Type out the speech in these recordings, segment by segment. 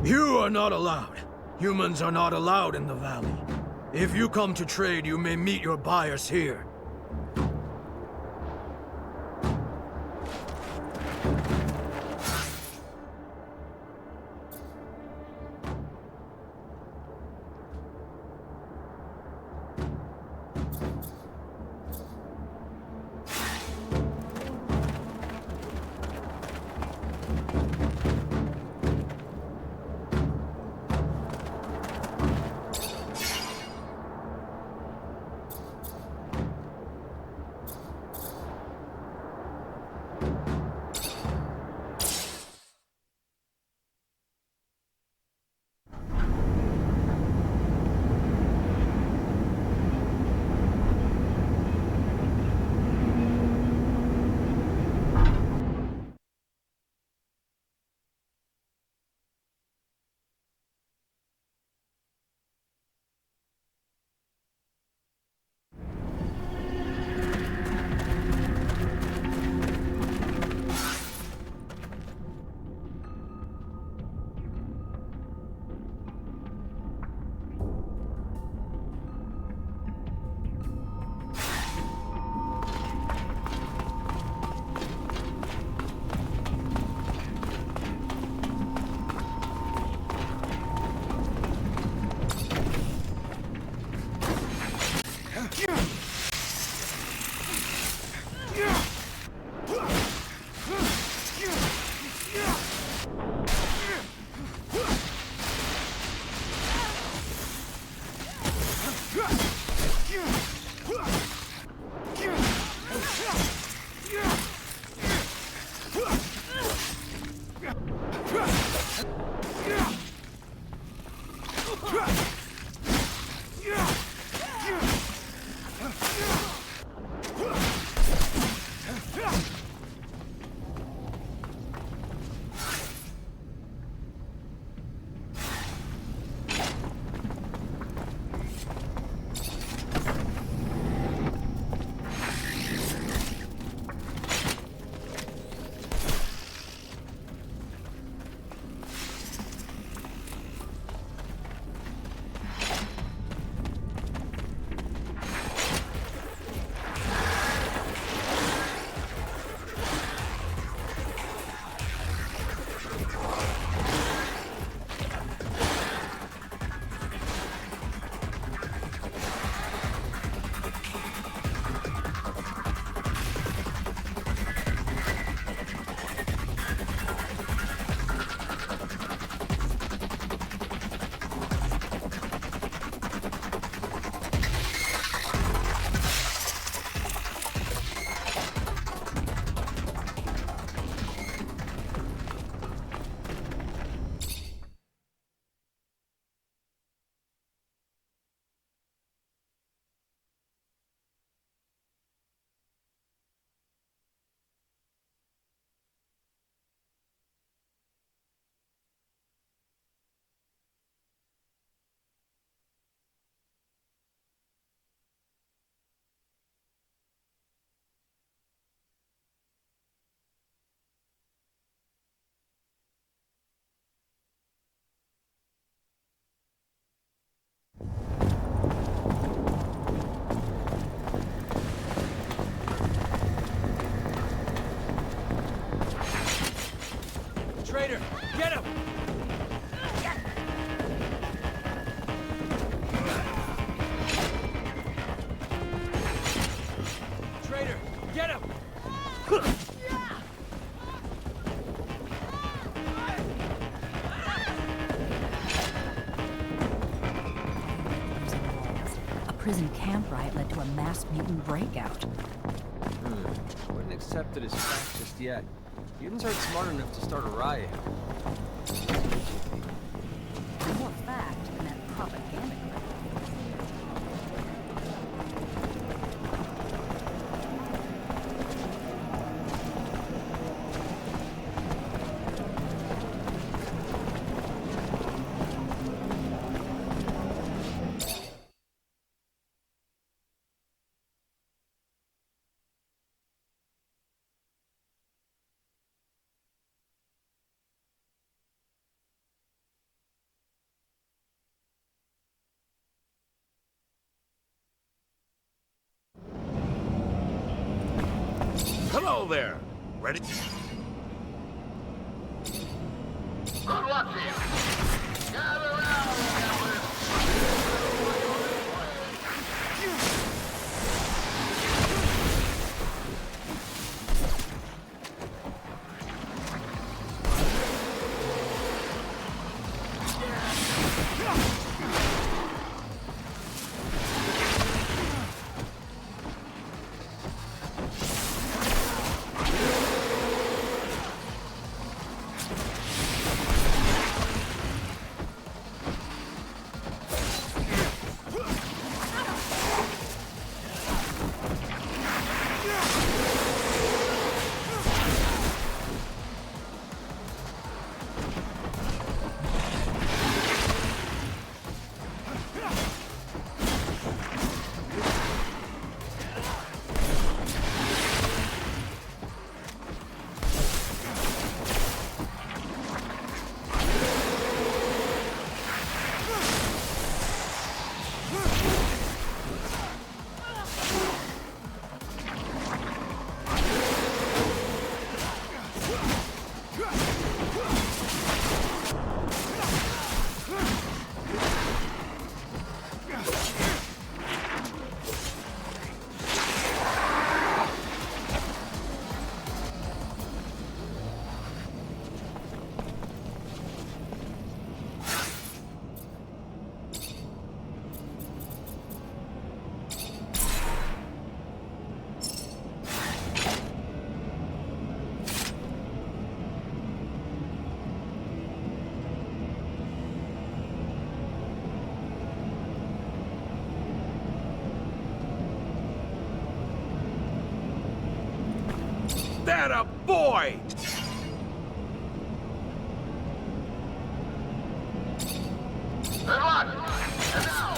You are not allowed. Humans are not allowed in the valley. If you come to trade, you may meet your buyers here. Traitor, get him! Traitor, get him! A prison camp riot led to a mass mutant breakout. Wouldn't accept it as fact just yet. Mutants aren't smart enough to start a riot. More fact than that propaganda crap. Hello there. Ready? Good luck to you. Gather round, gamblers. That a boy! Good luck. And now,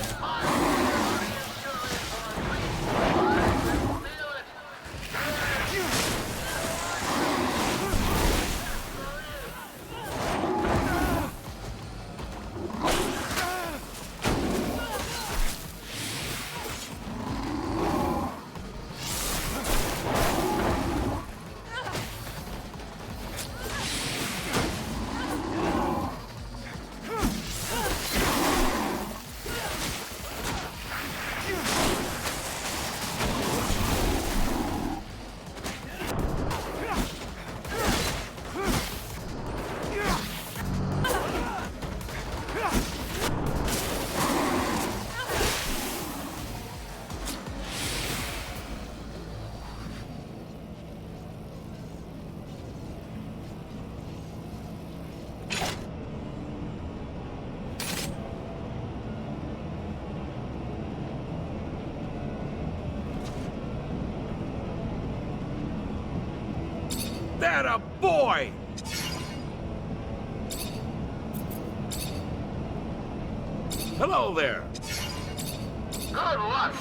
That a boy! Hello there. good luck.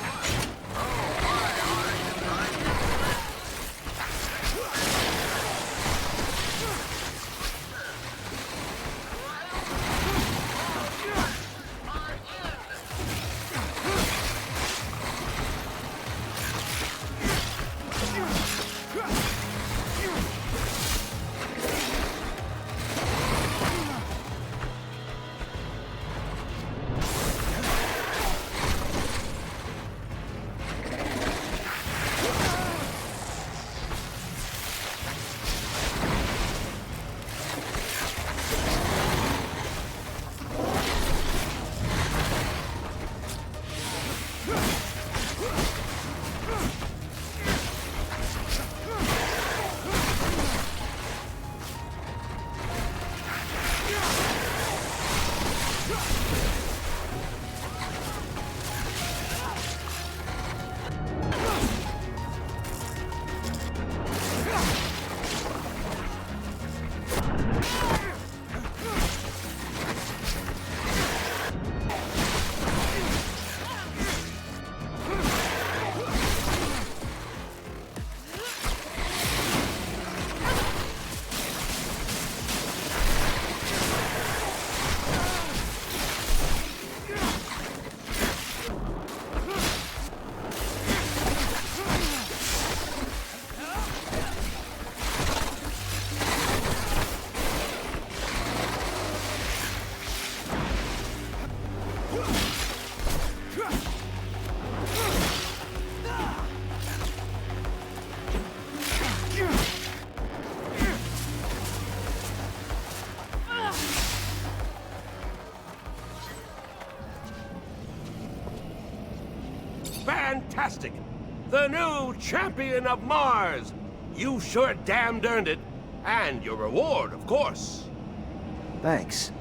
fantastic! The new champion of Mars! You sure damned earned it. And your reward, of course. Thanks.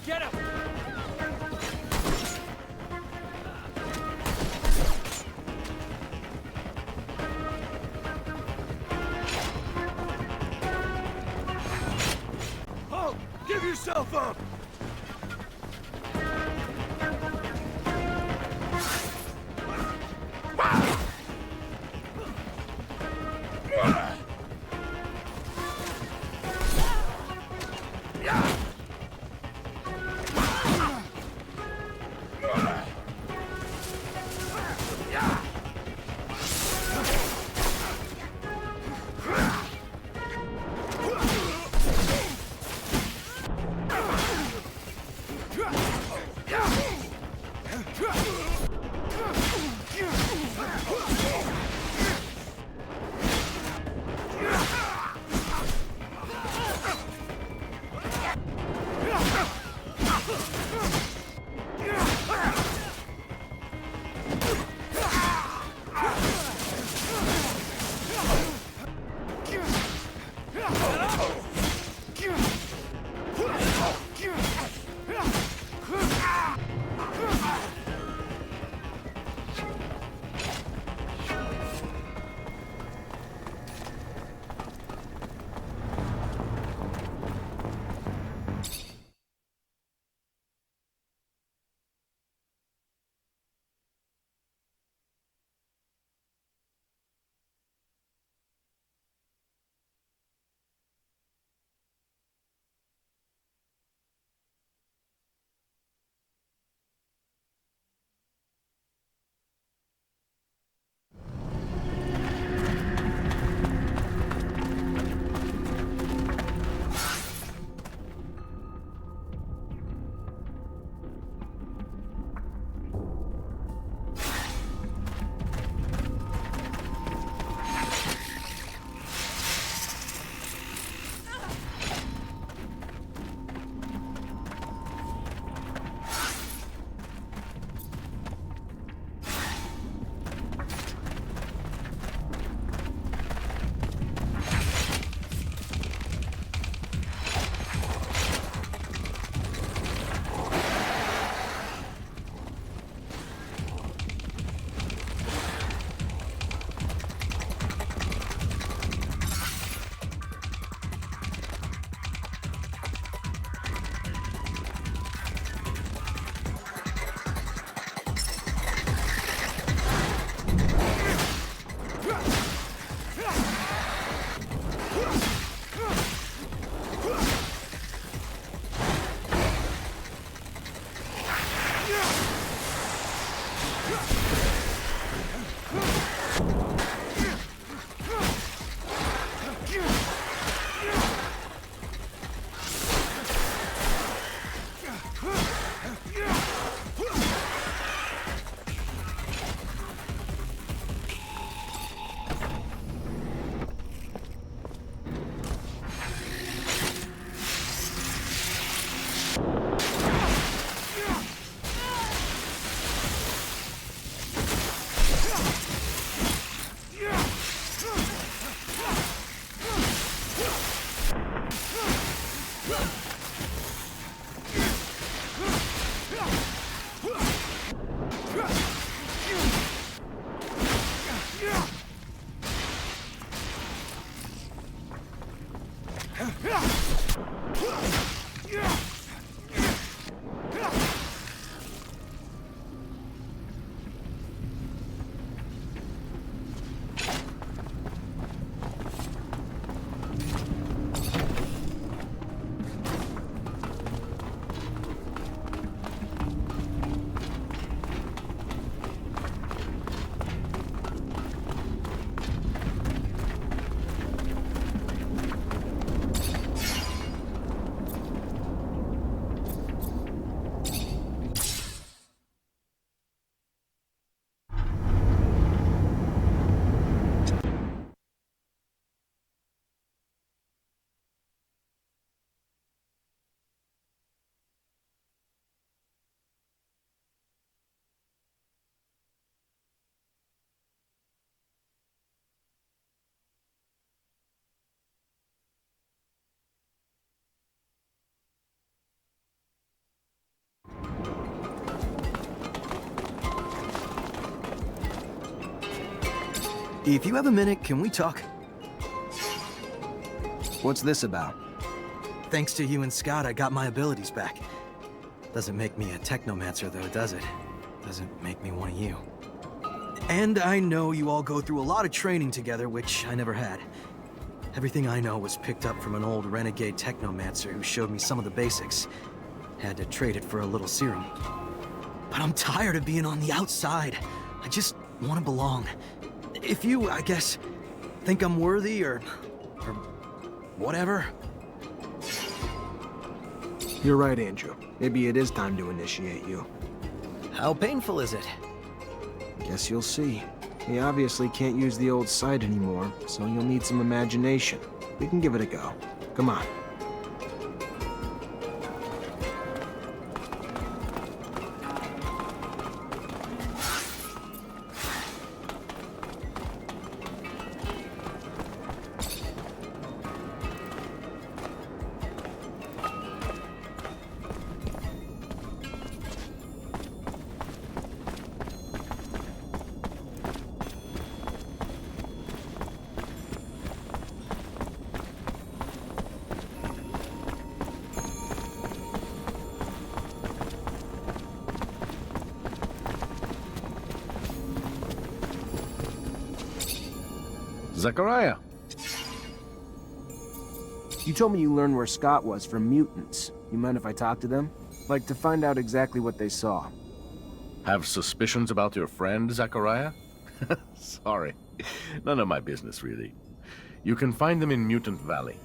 Get him! Halt! Give yourself up! If you have a minute, can we talk? What's this about? Thanks to you and Scott, I got my abilities back. Doesn't make me a Technomancer, though, does it? Doesn't make me one of you. And I know you all go through a lot of training together, which I never had. Everything I know was picked up from an old renegade Technomancer who showed me some of the basics. Had to trade it for a little serum. But I'm tired of being on the outside. I just want to belong. If you, I guess, think I'm worthy or whatever. You're right, Andrew. Maybe it is time to initiate you. How painful is it? Guess you'll see. He obviously can't use the old sight anymore, so you'll need some imagination. We can give it a go. Come on. Zachariah. You told me you learned where Scott was from mutants. You mind if I talk to them? Like to find out exactly what they saw. Have suspicions about your friend, Zachariah? Sorry. None of my business, really. You can find them in Mutant Valley.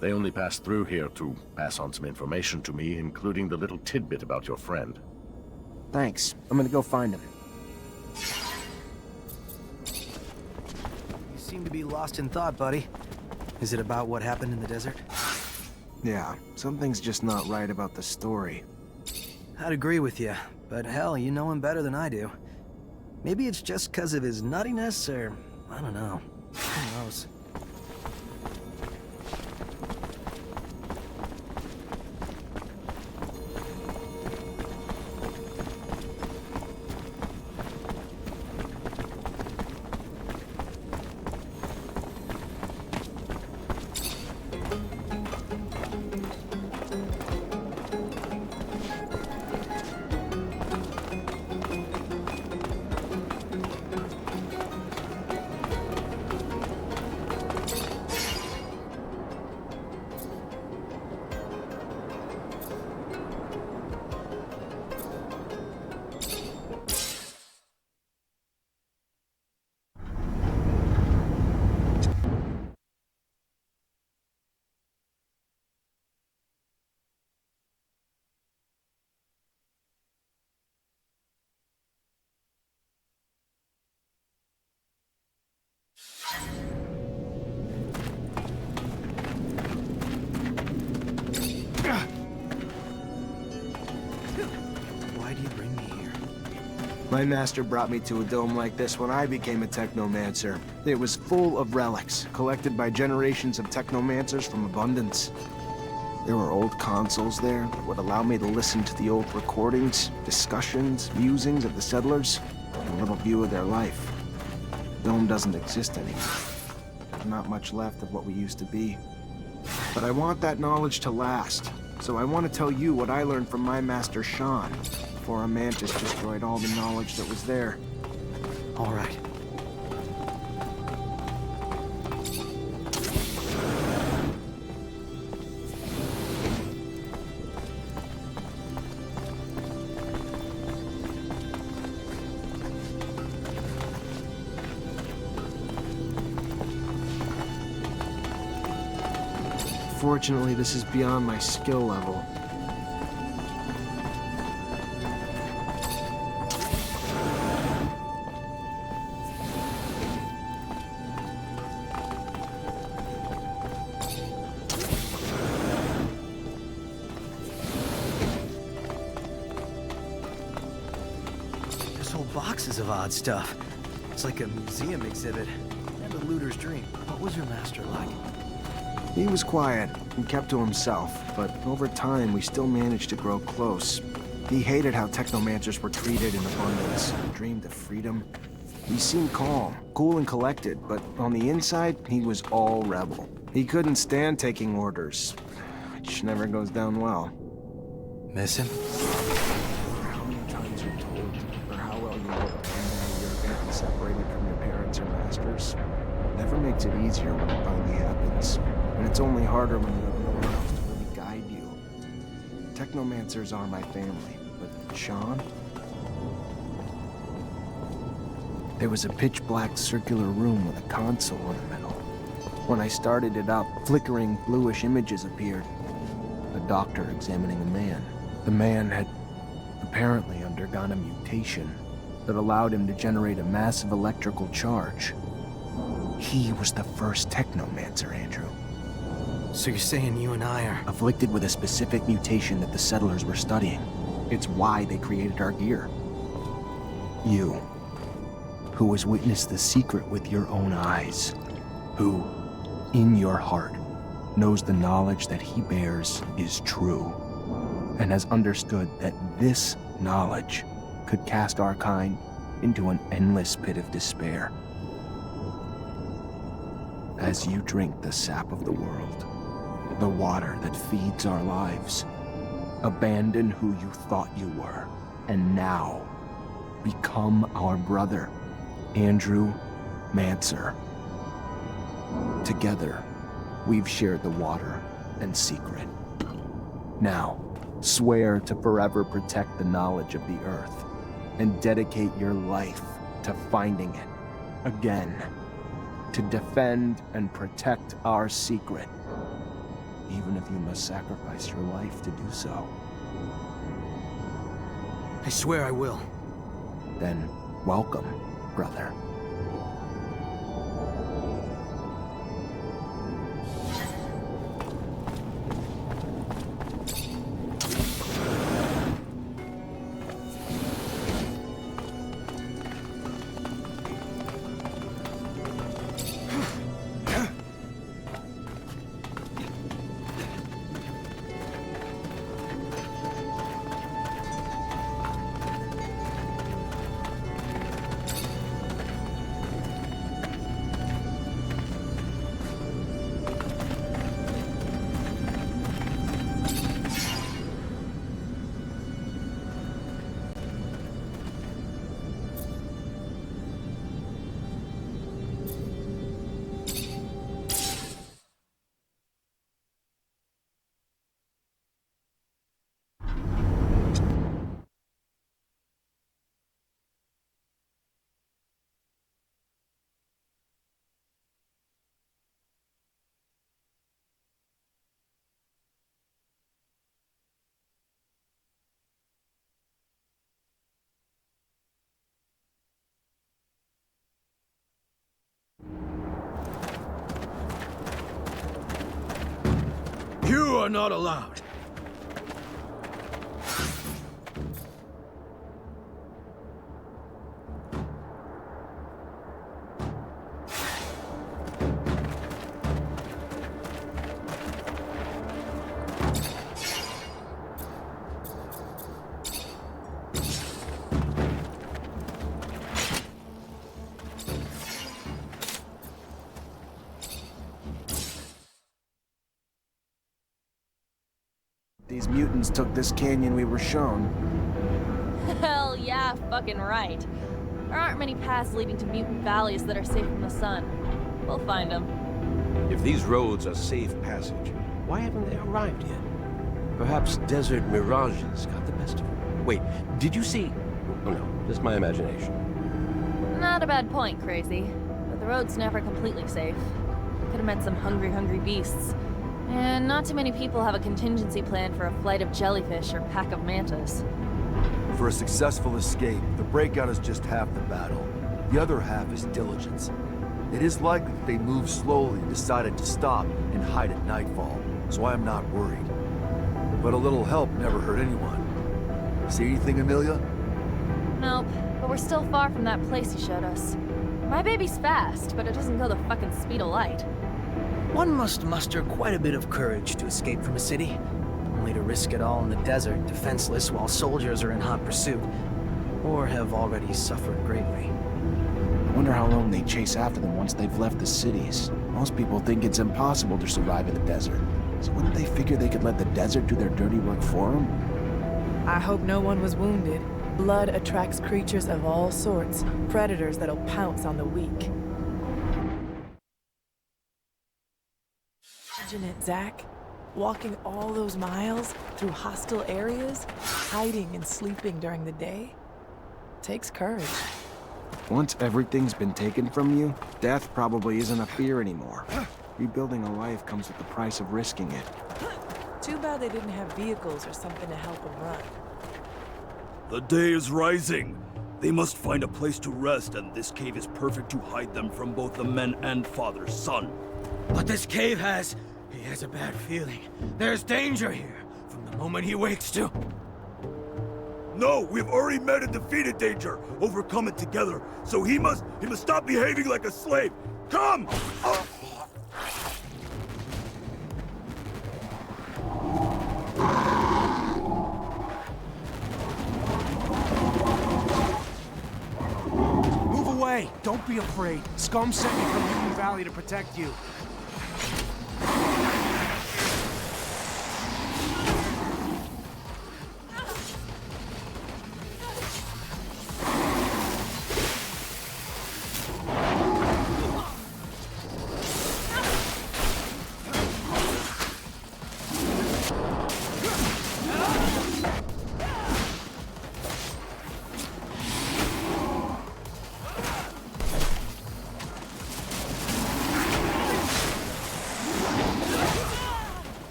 They only passed through here to pass on some information to me, including the little tidbit about your friend. Thanks. I'm gonna go find him. You seem to be lost in thought, buddy. Is it about what happened in the desert? Yeah, something's just not right about the story. I'd agree with you, but hell, you know him better than I do. Maybe it's just because of his nuttiness, or I don't know. Who knows? Why do you bring me here? My master brought me to a dome like this when I became a Technomancer. It was full of relics, collected by generations of Technomancers from Abundance. There were old consoles there that would allow me to listen to the old recordings, discussions, musings of the settlers, and a little view of their life. The dome doesn't exist anymore. There's not much left of what we used to be. But I want that knowledge to last, so I want to tell you what I learned from my master Sean, before a mantis destroyed all the knowledge that was there. All right. Fortunately, this is beyond my skill level. There's whole boxes of odd stuff. It's like a museum exhibit. And a looter's dream. What was your master like? He was quiet and kept to himself, but over time we still managed to grow close. He hated how Technomancers were treated in Abundance, dreamed of freedom. He seemed calm, cool and collected, but on the inside, he was all rebel. He couldn't stand taking orders, which never goes down well. Miss him? How many times you're told, or how well you know that one day you're gonna be separated from your parents or masters, never makes it easier when it finally happens. And it's only harder when you have no one else to really guide you. Technomancers are my family, but Sean? There was a pitch-black circular room with a console in the middle. When I started it up, flickering bluish images appeared. A doctor examining a man. The man had apparently undergone a mutation that allowed him to generate a massive electrical charge. He was the first Technomancer, Andrew. So you're saying you and I are... Afflicted with a specific mutation that the settlers were studying. It's why they created our gear. You, who has witnessed the secret with your own eyes, who, in your heart, knows the knowledge that he bears is true, and has understood that this knowledge could cast our kind into an endless pit of despair. As you drink the sap of the world, the water that feeds our lives, abandon who you thought you were, and now become our brother, Andrew Mancer. Together, we've shared the water and secret. Now, swear to forever protect the knowledge of the Earth, and dedicate your life to finding it again, to defend and protect our secret, even if you must sacrifice your life to do so. I swear I will. Then, welcome, brother. You are not allowed. These mutants took this canyon we were shown. Hell yeah, fucking right. There aren't many paths leading to mutant valleys that are safe from the sun. We'll find them. If these roads are safe passage, why haven't they arrived yet? Perhaps desert mirages got the best of them. Wait, did you see... Oh no, just my imagination. Not a bad point, Crazy. But the road's never completely safe. Could have met some hungry beasts. And not too many people have a contingency plan for a flight of jellyfish or pack of mantas. For a successful escape, the breakout is just half the battle. The other half is diligence. It is likely that they moved slowly and decided to stop and hide at nightfall, so I am not worried. But a little help never hurt anyone. See anything, Amelia? Nope, but we're still far from that place you showed us. My baby's fast, but it doesn't go the fucking speed of light. One must muster quite a bit of courage to escape from a city, only to risk it all in the desert, defenseless while soldiers are in hot pursuit, or have already suffered greatly. Wonder how long they chase after them once they've left the cities. Most people think it's impossible to survive in the desert. So wouldn't they figure they could let the desert do their dirty work for them? I hope no one was wounded. Blood attracts creatures of all sorts, predators that'll pounce on the weak. Imagine it, Zach. Walking all those miles through hostile areas, hiding and sleeping during the day, takes courage. Once everything's been taken from you, death probably isn't a fear anymore. Rebuilding a life comes with the price of risking it. Too bad they didn't have vehicles or something to help them run. The day is rising. They must find a place to rest, and this cave is perfect to hide them from both the men and father's son. But this cave has... he has a bad feeling. There's danger here, from the moment he wakes to... No, we've already met and defeated danger, overcome it together. So he must stop behaving like a slave. Come! Move away! Don't be afraid. Scum sent me from Newton Valley to protect you.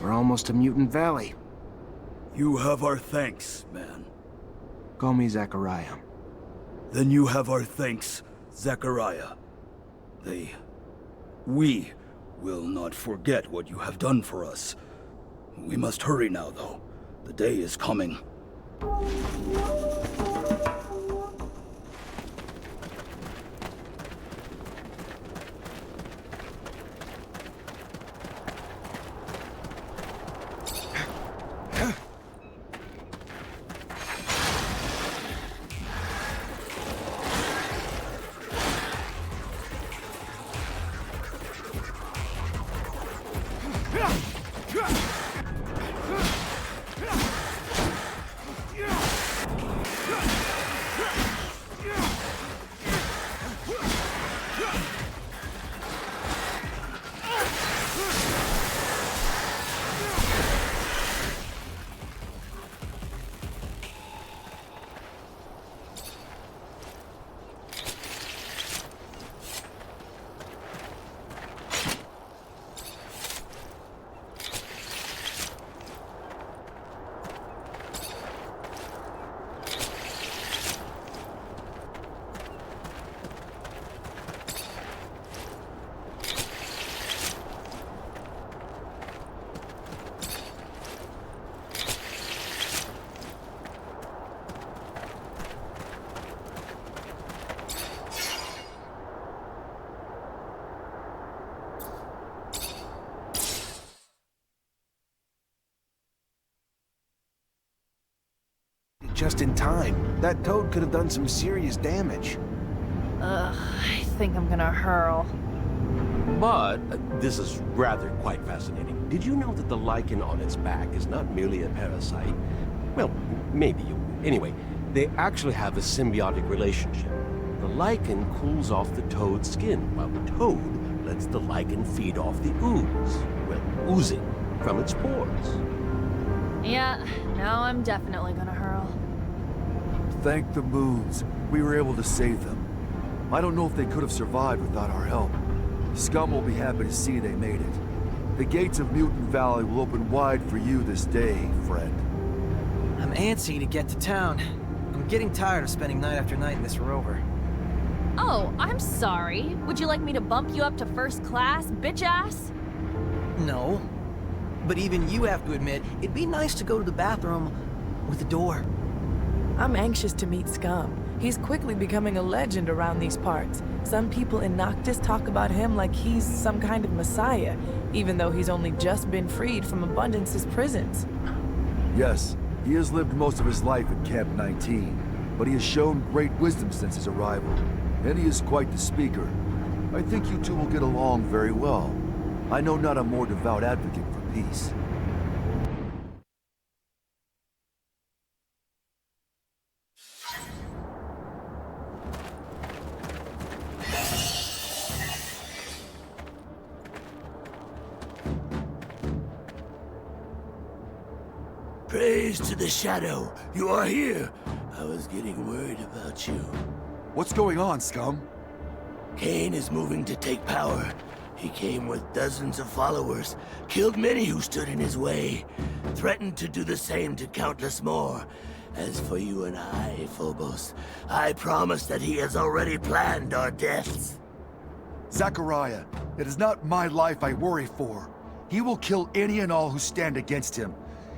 We're almost to Mutant Valley. You have our thanks, man. Call me Zachariah. Then you have our thanks, Zachariah. We will not forget what you have done for us. We must hurry now, though. The day is coming. just in time. That toad could have done some serious damage. Ugh, I think I'm gonna hurl. But this is rather quite fascinating. Did you know that the lichen on its back is not merely a parasite? Well, maybe you... Anyway, they actually have a symbiotic relationship. The lichen cools off the toad's skin, while the toad lets the lichen feed off the ooze. Well, oozing from its pores. Yeah, now I'm definitely gonna hurl. Thank the moons. We were able to save them. I don't know if they could have survived without our help. Scum will be happy to see they made it. The gates of Mutant Valley will open wide for you this day, friend. I'm antsy to get to town. I'm getting tired of spending night after night in this rover. Oh, I'm sorry. Would you like me to bump you up to first class, bitch ass? No. But even you have to admit, it'd be nice to go to the bathroom with a door. I'm anxious to meet Scum. He's quickly becoming a legend around these parts. Some people in Noctis talk about him like he's some kind of messiah, even though he's only just been freed from Abundance's prisons. Yes, he has lived most of his life at Camp 19, but he has shown great wisdom since his arrival, and he is quite the speaker. I think you two will get along very well. I know not a more devout advocate for peace. Praise to the Shadow. You are here. I was getting worried about you. What's going on, Scum? Cain is moving to take power. He came with dozens of followers, killed many who stood in his way, threatened to do the same to countless more. As for you and I, Phobos, I promise that he has already planned our deaths. Zachariah, it is not my life I worry for. He will kill any and all who stand against him.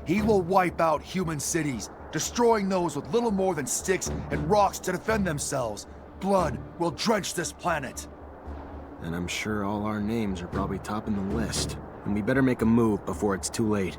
He will wipe out human cities, destroying those with little more than sticks and rocks to defend themselves. Blood will drench this planet. And I'm sure all our names are probably topping the list. And we better make a move before it's too late.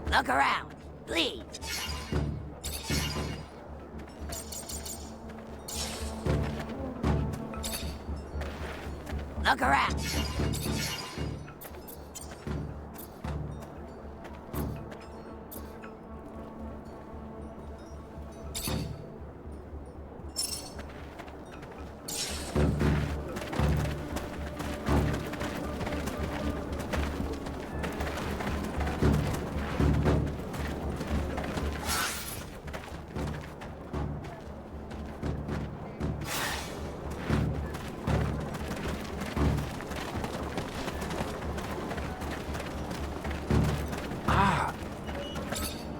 Look around, please. Look around.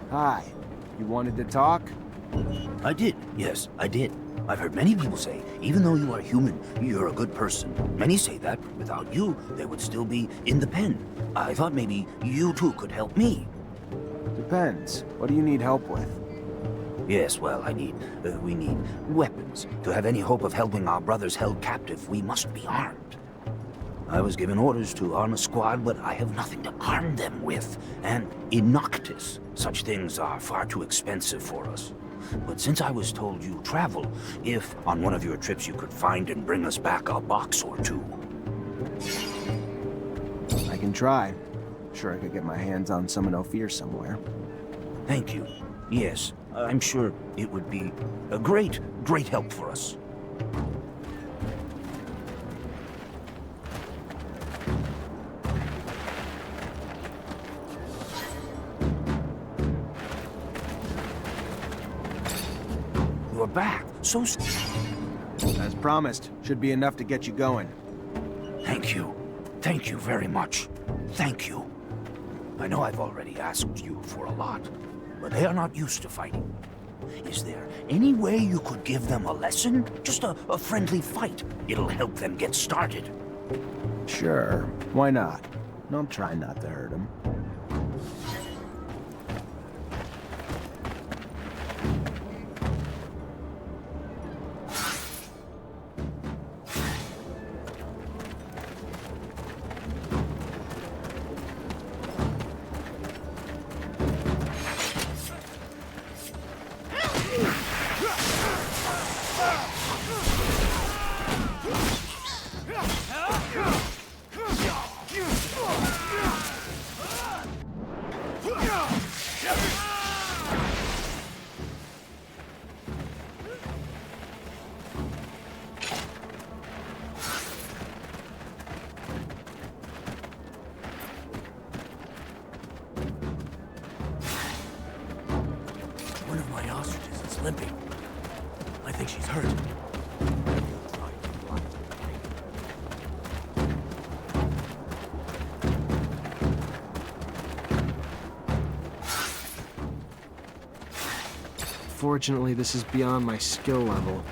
Hi. You wanted to talk? I did, yes, I did. I've heard many people say, even though you are human, you're a good person. Many say that without you, they would still be in the pen. I thought maybe you too could help me. Depends. What do you need help with? Yes, well, we need weapons. To have any hope of helping our brothers held captive, we must be armed. I was given orders to arm a squad, but I have nothing to arm them with. And in Noctis, such things are far too expensive for us. But since I was told you travel, if on one of your trips you could find and bring us back a box or two. I can try. Sure I could get my hands on some in Ophir somewhere. Thank you. Yes, I'm sure it would be a great help for us. You're back. So... As promised, should be enough to get you going. Thank you. Thank you very much. Thank you. I know I've already asked you for a lot, but they are not used to fighting. Is there any way you could give them a lesson? Just a friendly fight. It'll help them get started. Sure, why not? I'll try not to hurt him. One of my ostriches is limping. I think she's hurt. Fortunately, this is beyond my skill level.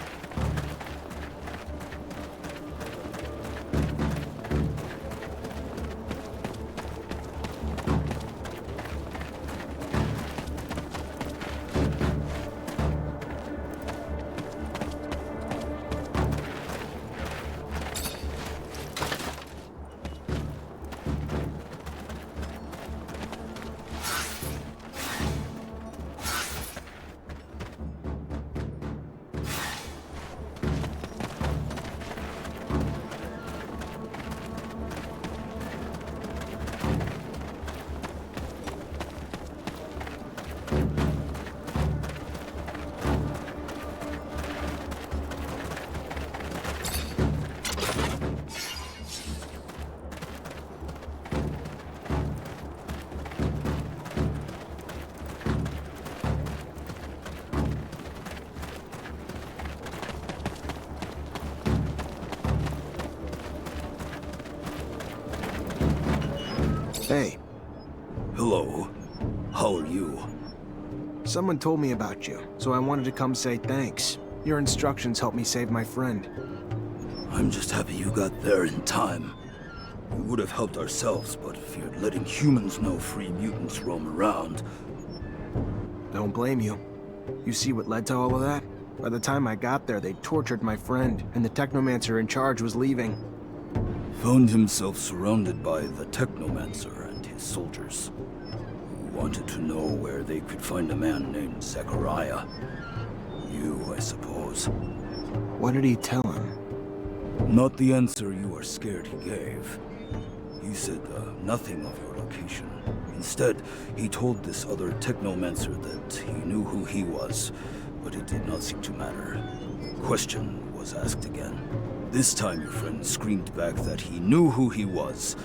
Hey. Hello. How are you? Someone told me about you, so I wanted to come say thanks. Your instructions helped me save my friend. I'm just happy you got there in time. We would have helped ourselves, but feared letting humans know free mutants roam around. Don't blame you. You see what led to all of that? By the time I got there, they tortured my friend, and the Technomancer in charge was leaving. Found himself surrounded by the Technomancer and his soldiers, who wanted to know where they could find a man named Zachariah. You, I suppose. What did he tell him? Not the answer you are scared he gave. He said nothing of your location. Instead, he told this other Technomancer that he knew who he was, but it did not seem to matter. The question was asked again. This time your friend screamed back that he knew who he was,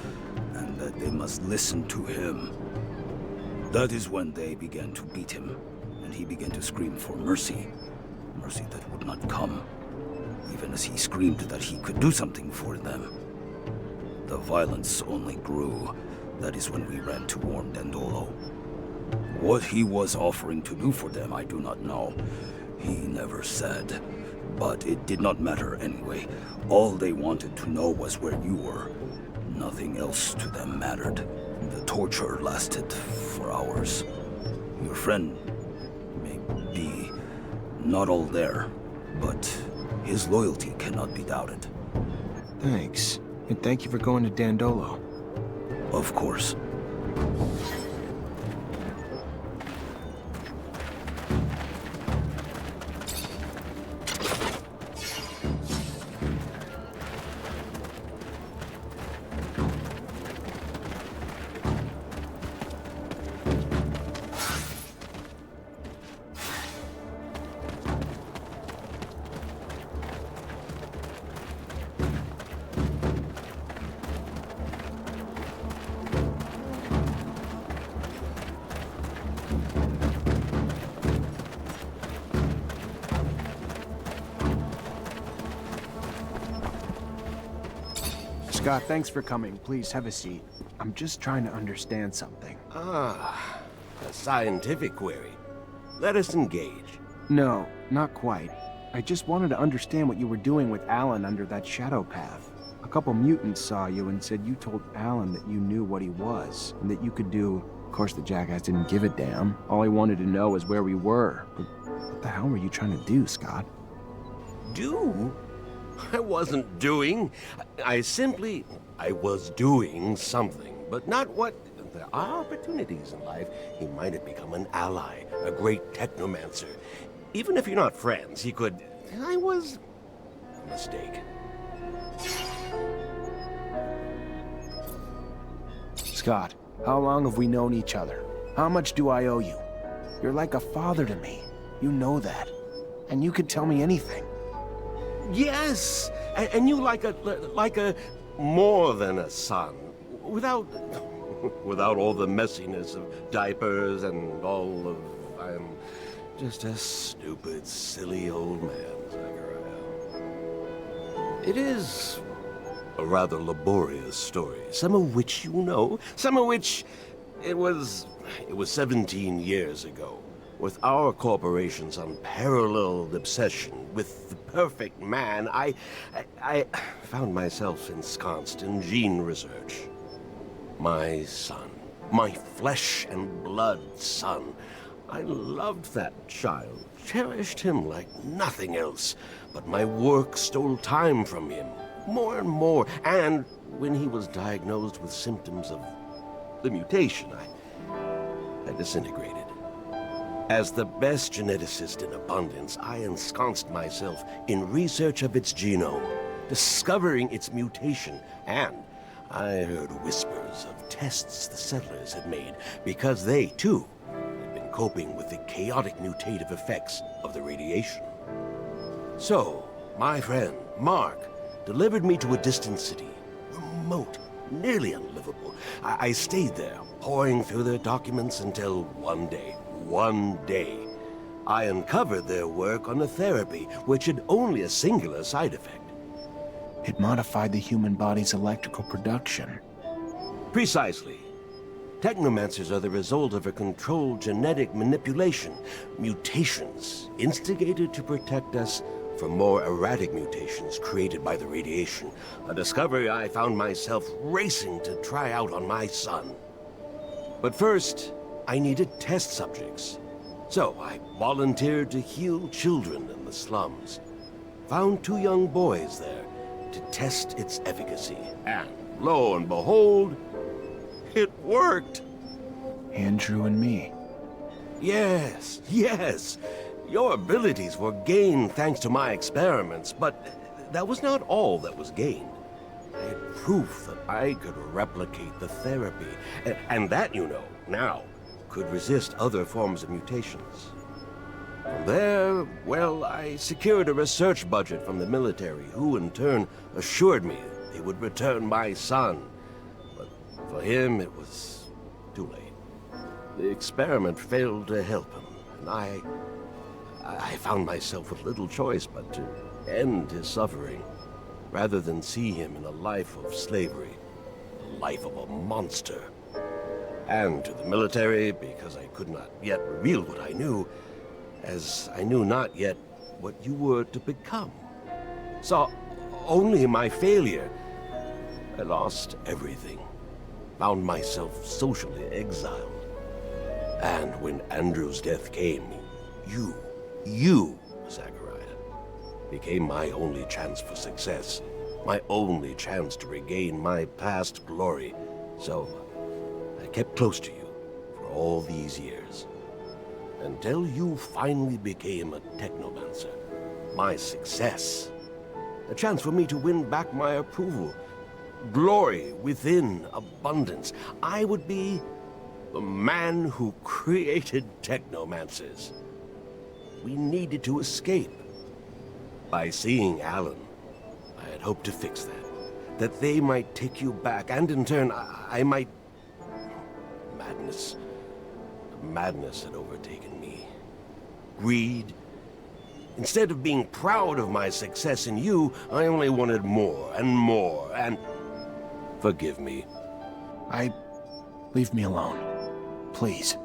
and that they must listen to him. That is when they began to beat him, and he began to scream for mercy. Mercy that would not come, even as he screamed that he could do something for them. The violence only grew. That is when we ran to warn Dandolo. What he was offering to do for them, I do not know. He never said. But it did not matter anyway. All they wanted to know was where you were. Nothing else to them mattered. The torture lasted for hours. Your friend may be not all there, but his loyalty cannot be doubted. Thanks. And thank you for going to Dandolo. Of course. Scott, thanks for coming. Please have a seat. I'm just trying to understand something. Ah, a scientific query. Let us engage. No, not quite. I just wanted to understand what you were doing with Alan under that shadow path. A couple mutants saw you and said you told Alan that you knew what he was, and that you could do... Of course, the jackass didn't give a damn. All he wanted to know was where we were. But what the hell were you trying to do, Scott? Do? I wasn't doing. I was doing something, but not what... There are opportunities in life. He might have become an ally, a great technomancer. Even if you're not friends, he could... I was... a mistake. Scott, how long have we known each other? How much do I owe you? You're like a father to me. You know that. And you could tell me anything. Yes! And you like a... more than a son. Without all the messiness of diapers and all of... I'm just a stupid, silly old man, Zachariah. It is a rather laborious story, some of which you know, some of which... It was 17 years ago, with our corporation's unparalleled obsession with the perfect man, I found myself ensconced in gene research. My son, my flesh and blood son. I loved that child, cherished him like nothing else, but my work stole time from him, more and more, and when he was diagnosed with symptoms of the mutation, I disintegrated. As the best geneticist in abundance, I ensconced myself in research of its genome, discovering its mutation, and I heard whispers of tests the settlers had made because they, too, had been coping with the chaotic mutative effects of the radiation. So, my friend, Mark, delivered me to a distant city, remote, nearly unlivable. I stayed there, poring through their documents until one day, I uncovered their work on a therapy which had only a singular side effect. It modified the human body's electrical production. Precisely. Technomancers are the result of a controlled genetic manipulation, mutations instigated to protect us from more erratic mutations created by the radiation, a discovery I found myself racing to try out on my son. But first, I needed test subjects. So I volunteered to heal children in the slums. Found 2 young boys there to test its efficacy. And lo and behold, it worked. Andrew and me. Yes. Your abilities were gained thanks to my experiments, but that was not all that was gained. I had proof that I could replicate the therapy, and that, you know, now, could resist other forms of mutations. From there, well, I secured a research budget from the military, who in turn assured me they would return my son. But for him, it was too late. The experiment failed to help him, and I found myself with little choice but to end his suffering, rather than see him in a life of slavery, the life of a monster. And to the military, because I could not yet reveal what I knew, as I knew not yet what you were to become. Saw only my failure. I lost everything. Found myself socially exiled. And when Andrew's death came, you, Zachariah, became my only chance for success. My only chance to regain my past glory. So, I kept close to you for all these years. Until you finally became a Technomancer. My success. A chance for me to win back my approval. Glory within abundance. I would be the man who created Technomancers. We needed to escape. By seeing Alan, I had hoped to fix that. That they might take you back, and in turn, I might... Madness had overtaken me. Greed. Instead of being proud of my success in you, I only wanted more and more, and... Forgive me. Leave me alone. Please.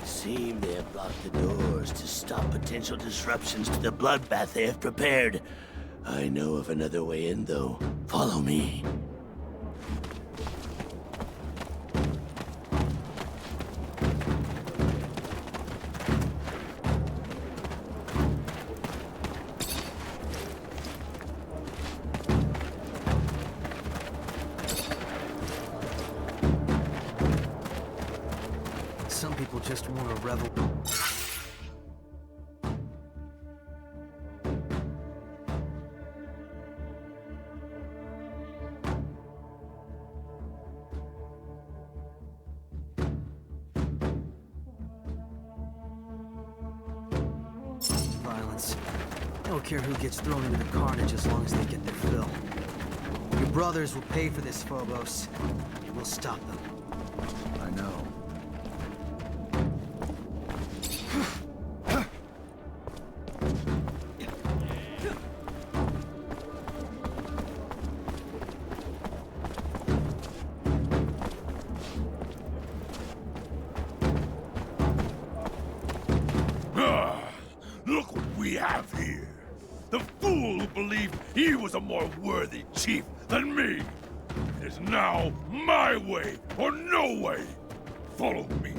Seem they have blocked the doors to stop potential disruptions to the bloodbath they have prepared. I know of another way in, though. Follow me. Some people just want to revel. Violence. I don't care who gets thrown into the carnage as long as they get their fill. Your brothers will pay for this, Phobos. We'll stop them. I know. Look what we have here. The fool who believed he was a more worthy chief than me. It is now my way or no way. Follow me,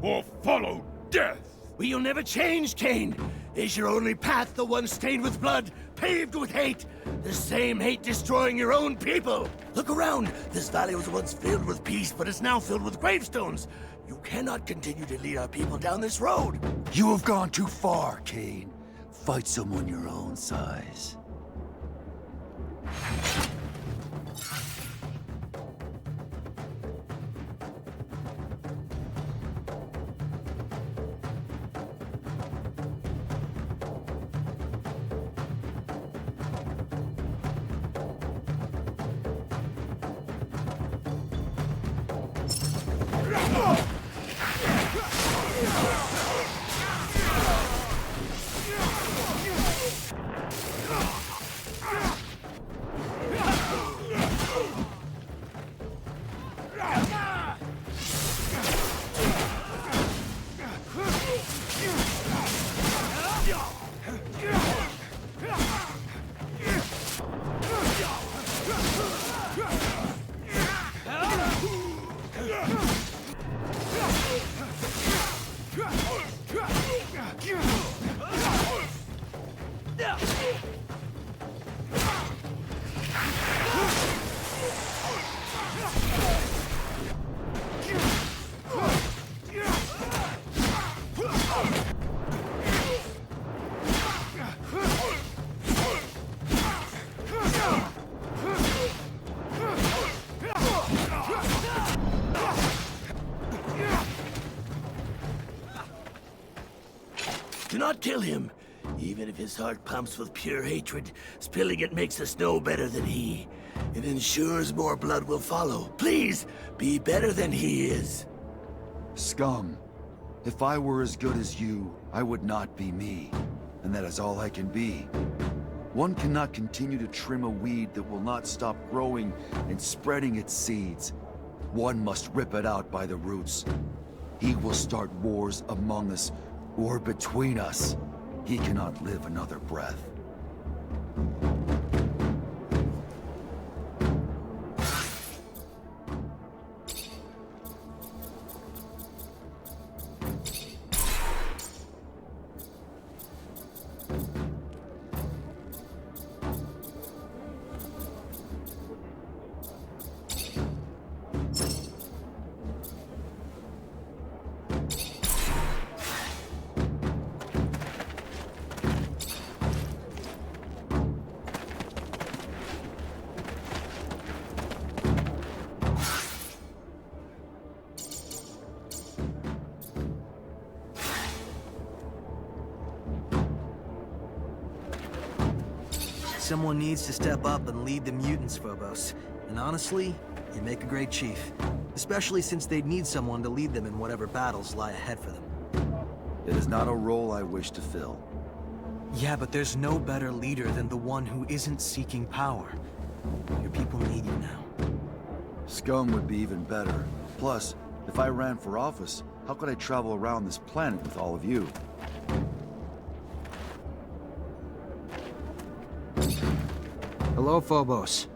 or follow death. Will you never change, Cain? Is your only path the one stained with blood, paved with hate? The same hate destroying your own people? Look around. This valley was once filled with peace, but is now filled with gravestones. You cannot continue to lead our people down this road. You have gone too far, Cain. Fight someone your own size. Do not kill him. Even if his heart pumps with pure hatred, spilling it makes us no better than he. It ensures more blood will follow. Please, be better than he is. Scum. If I were as good as you, I would not be me. And that is all I can be. One cannot continue to trim a weed that will not stop growing and spreading its seeds. One must rip it out by the roots. He will start wars among us, or between us. He cannot live another breath. someone needs to step up and lead the mutants, Phobos. And honestly, you make a great chief. Especially since they'd need someone to lead them in whatever battles lie ahead for them. It is not a role I wish to fill. Yeah, but there's no better leader than the one who isn't seeking power. Your people need you now. Scum would be even better. Plus, if I ran for office, how could I travel around this planet with all of you? Hello, Phobos.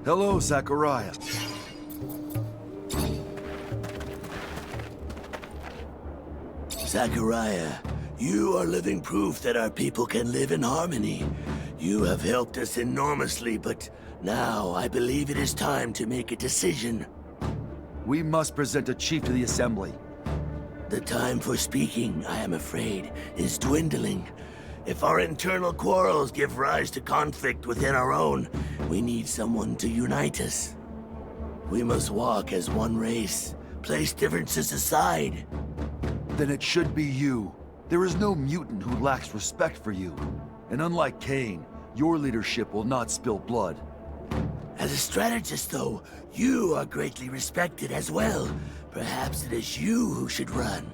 Hello, Zachariah. Zachariah, you are living proof that our people can live in harmony. You have helped us enormously, but now I believe it is time to make a decision. We must present a chief to the Assembly. The time for speaking, I am afraid, is dwindling. If our internal quarrels give rise to conflict within our own, we need someone to unite us. We must walk as one race, place differences aside. Then it should be you. There is no mutant who lacks respect for you. And unlike Cain, your leadership will not spill blood. As a strategist, though, you are greatly respected as well. Perhaps it is you who should run.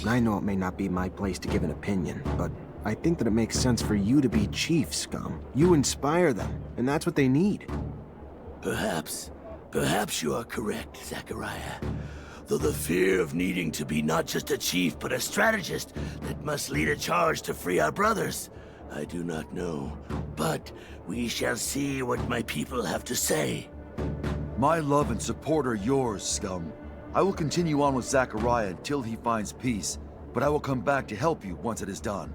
I know it may not be my place to give an opinion, but I think that it makes sense for you to be chief, Scum. You inspire them, and that's what they need. Perhaps you are correct, Zachariah. Though the fear of needing to be not just a chief, but a strategist that must lead a charge to free our brothers, I do not know. But we shall see what my people have to say. My love and support are yours, Scum. I will continue on with Zachariah until he finds peace, but I will come back to help you once it is done.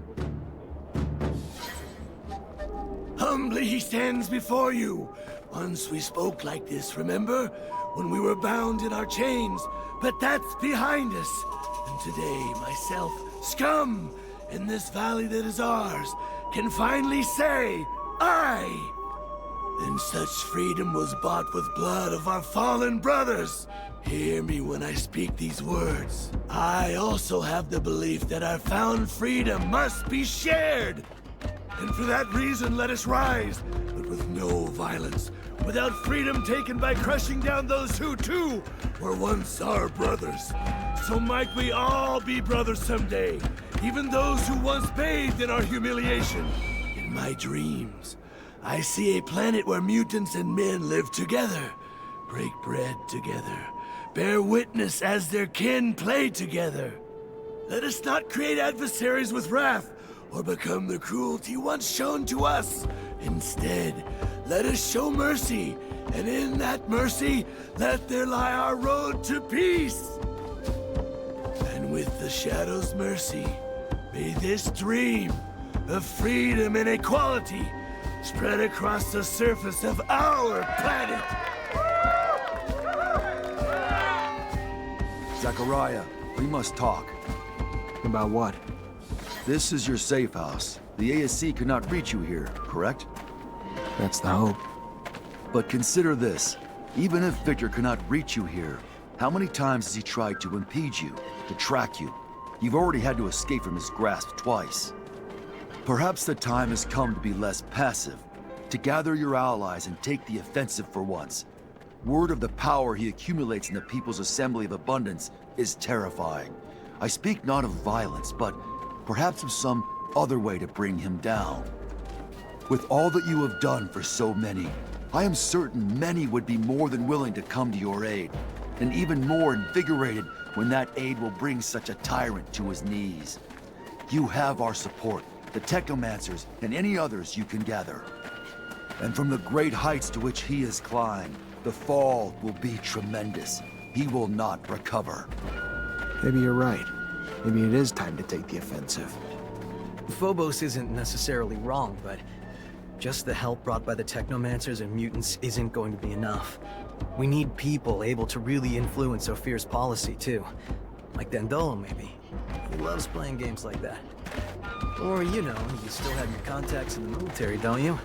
Humbly he stands before you. Once we spoke like this, remember? When we were bound in our chains. But that's behind us. And today, myself, Scum, in this valley that is ours, can finally say, I! And such freedom was bought with blood of our fallen brothers. Hear me when I speak these words. I also have the belief that our found freedom must be shared. And for that reason, let us rise, but with no violence, without freedom taken by crushing down those who, too, were once our brothers. So might we all be brothers someday, even those who once bathed in our humiliation. In my dreams, I see a planet where mutants and men live together, break bread together, bear witness as their kin play together. Let us not create adversaries with wrath, or become the cruelty once shown to us. Instead, let us show mercy, and in that mercy, let there lie our road to peace. And with the Shadow's mercy, may this dream of freedom and equality spread across the surface of our planet. Zachariah, we must talk. About what? This is your safe house. The ASC could not reach you here, correct? That's the hope. But consider this. Even if Victor cannot reach you here, how many times has he tried to impede you, to track you? You've already had to escape from his grasp twice. Perhaps the time has come to be less passive, to gather your allies and take the offensive for once. Word of the power he accumulates in the People's Assembly of Abundance is terrifying. I speak not of violence, but perhaps of some other way to bring him down. With all that you have done for so many, I am certain many would be more than willing to come to your aid, and even more invigorated when that aid will bring such a tyrant to his knees. You have our support, the Technomancers, and any others you can gather. And from the great heights to which he has climbed, the fall will be tremendous. He will not recover. Maybe you're right. Maybe it is time to take the offensive. Phobos isn't necessarily wrong, but just the help brought by the Technomancers and mutants isn't going to be enough. We need people able to really influence Ophir's policy, too. Like Dandolo, maybe. He loves playing games like that. Or, you know, you still have your contacts in the military, don't you?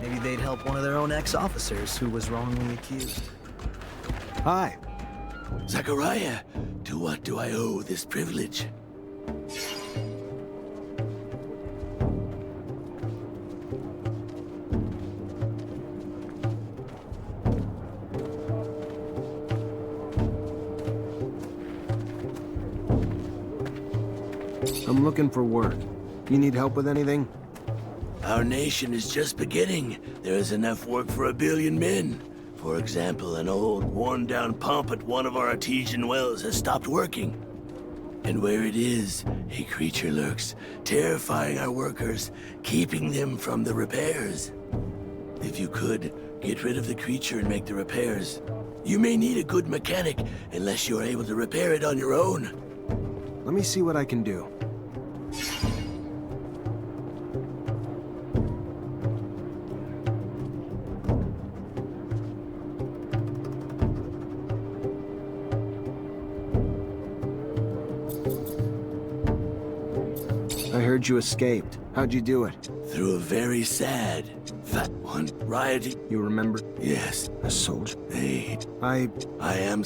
Maybe they'd help one of their own ex-officers who was wrongly accused. Hi. Zachariah, to what do I owe this privilege? I'm looking for work. You need help with anything? Our nation is just beginning. There is enough work for 1 billion men. For example, an old, worn-down pump at one of our artesian wells has stopped working. And where it is, a creature lurks, terrifying our workers, keeping them from the repairs. If you could, get rid of the creature and make the repairs. You may need a good mechanic, unless you are able to repair it on your own. Let me see what I can do. I heard you escaped. How'd you do it? Through a very sad, fat one, rioting. You remember? Yes. A soldier? Hey. I am...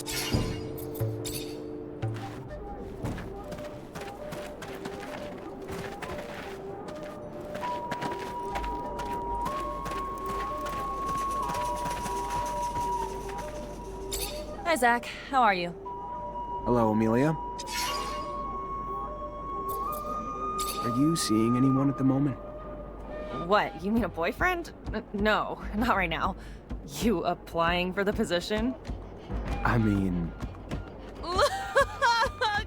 Hi, Zach. How are you? Hello, Amelia. Are you seeing anyone at the moment? What? You mean a boyfriend? No, not right now. You applying for the position? I mean... Look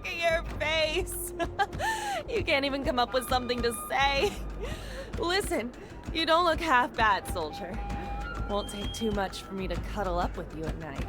at your face! You can't even come up with something to say. Listen, you don't look half bad, soldier. Won't take too much for me to cuddle up with you at night.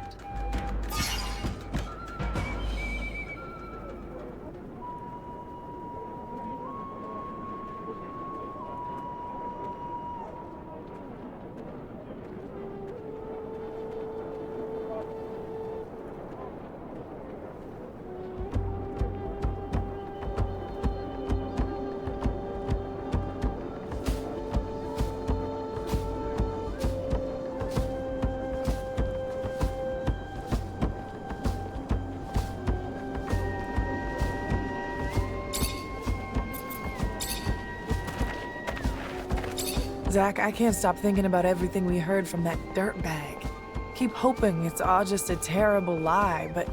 Zach, I can't stop thinking about everything we heard from that dirtbag. Keep hoping it's all just a terrible lie, but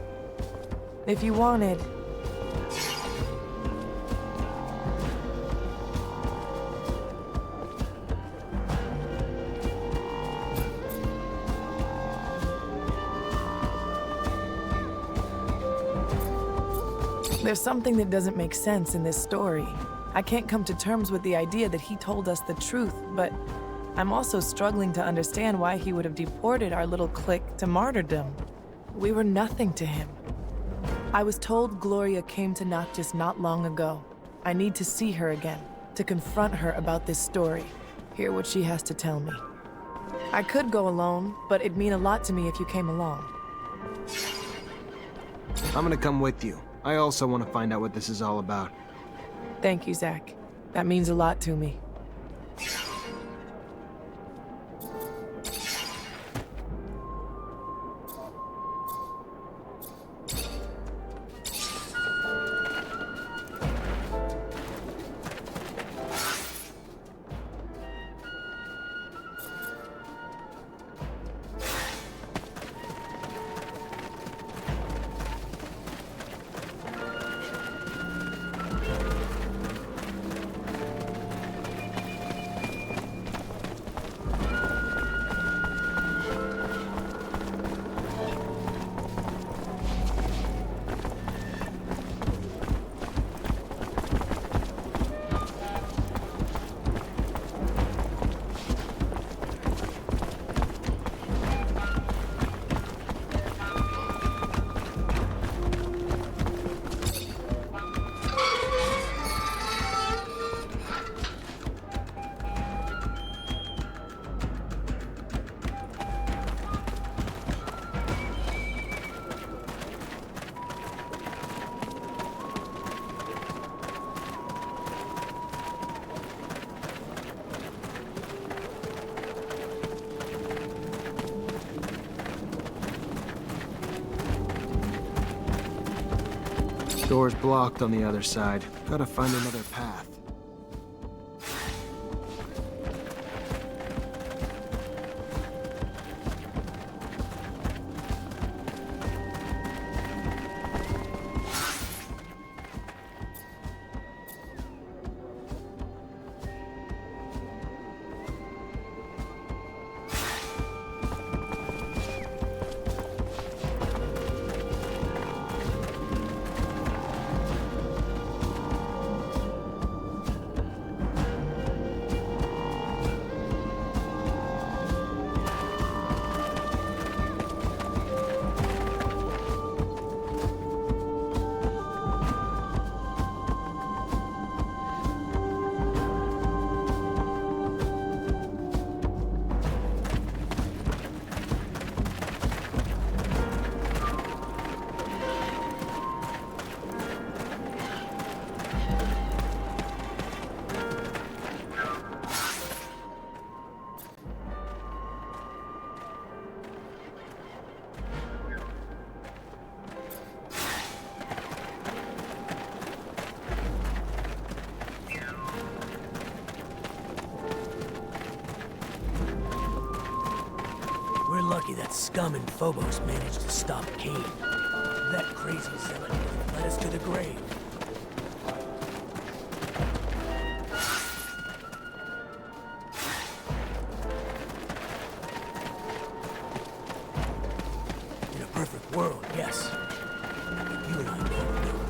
if you wanted... There's something that doesn't make sense in this story. I can't come to terms with the idea that he told us the truth, but I'm also struggling to understand why he would have deported our little clique to martyrdom. We were nothing to him. I was told Gloria came to Noctis not long ago. I need to see her again, to confront her about this story, hear what she has to tell me. I could go alone, but it'd mean a lot to me if you came along. I'm gonna come with you. I also want to find out what this is all about. Thank you, Zach. That means a lot to me. Door's blocked on the other side. Gotta find another path. We're lucky that Scum and Phobos managed to stop Cain. That crazy zealot would have led us to the grave. In a perfect world, yes. But you and I both know.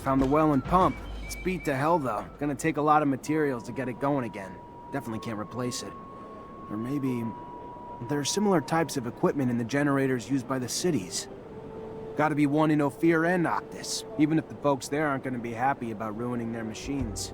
Found the well and pump. It's beat to hell, though. Gonna take a lot of materials to get it going again. Definitely can't replace it. Or maybe... there are similar types of equipment in the generators used by the cities. Gotta be one in Ophir and Noctis, even if the folks there aren't gonna be happy about ruining their machines.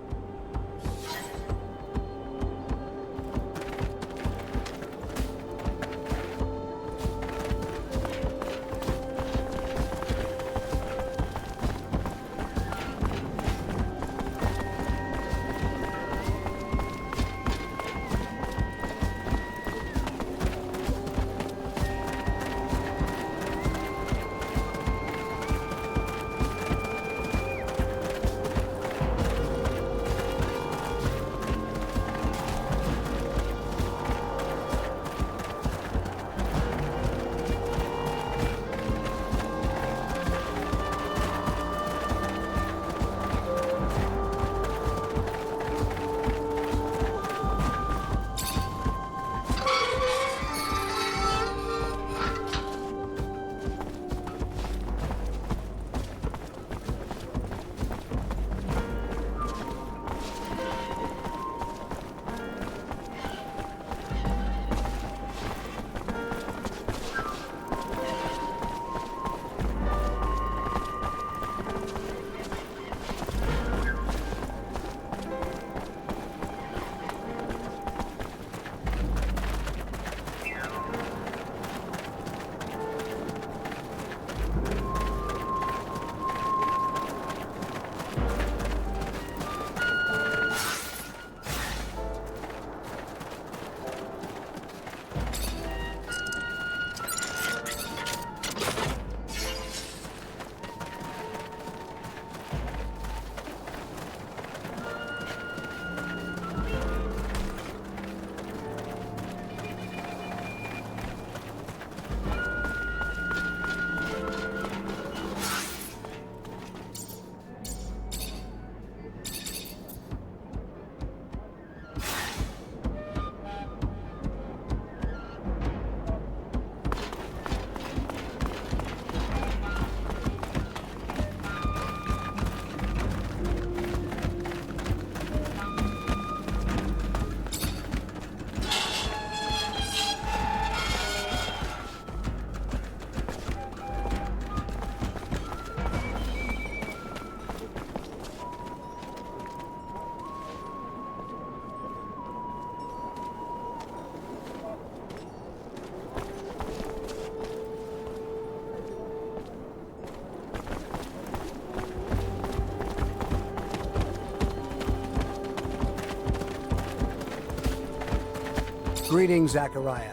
Greetings, Zachariah.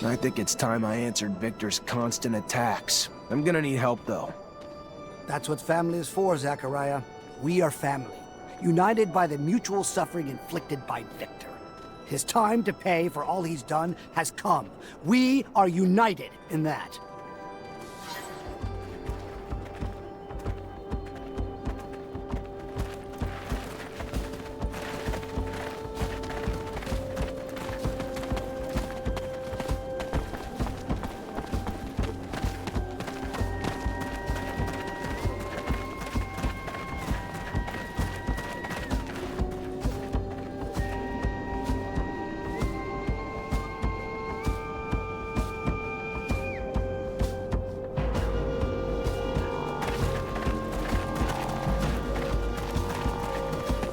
I think it's time I answered Victor's constant attacks. I'm gonna need help, though. That's what family is for, Zachariah. We are family, united by the mutual suffering inflicted by Victor. His time to pay for all he's done has come. We are united in that.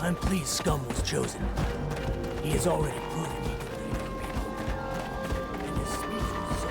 I'm pleased Scum was chosen. He has already proven he can lead our people. And his speech was so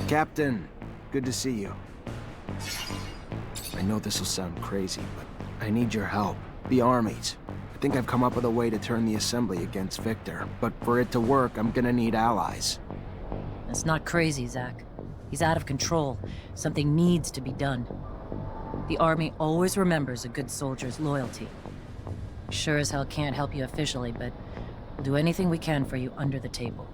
Captain, good to see you. I know this will sound crazy, but I need your help. The armies. I think I've come up with a way to turn the Assembly against Victor, but for it to work, I'm gonna need allies. That's not crazy, Zach. He's out of control. Something needs to be done. The Army always remembers a good soldier's loyalty. Sure as hell can't help you officially, but we'll do anything we can for you under the table.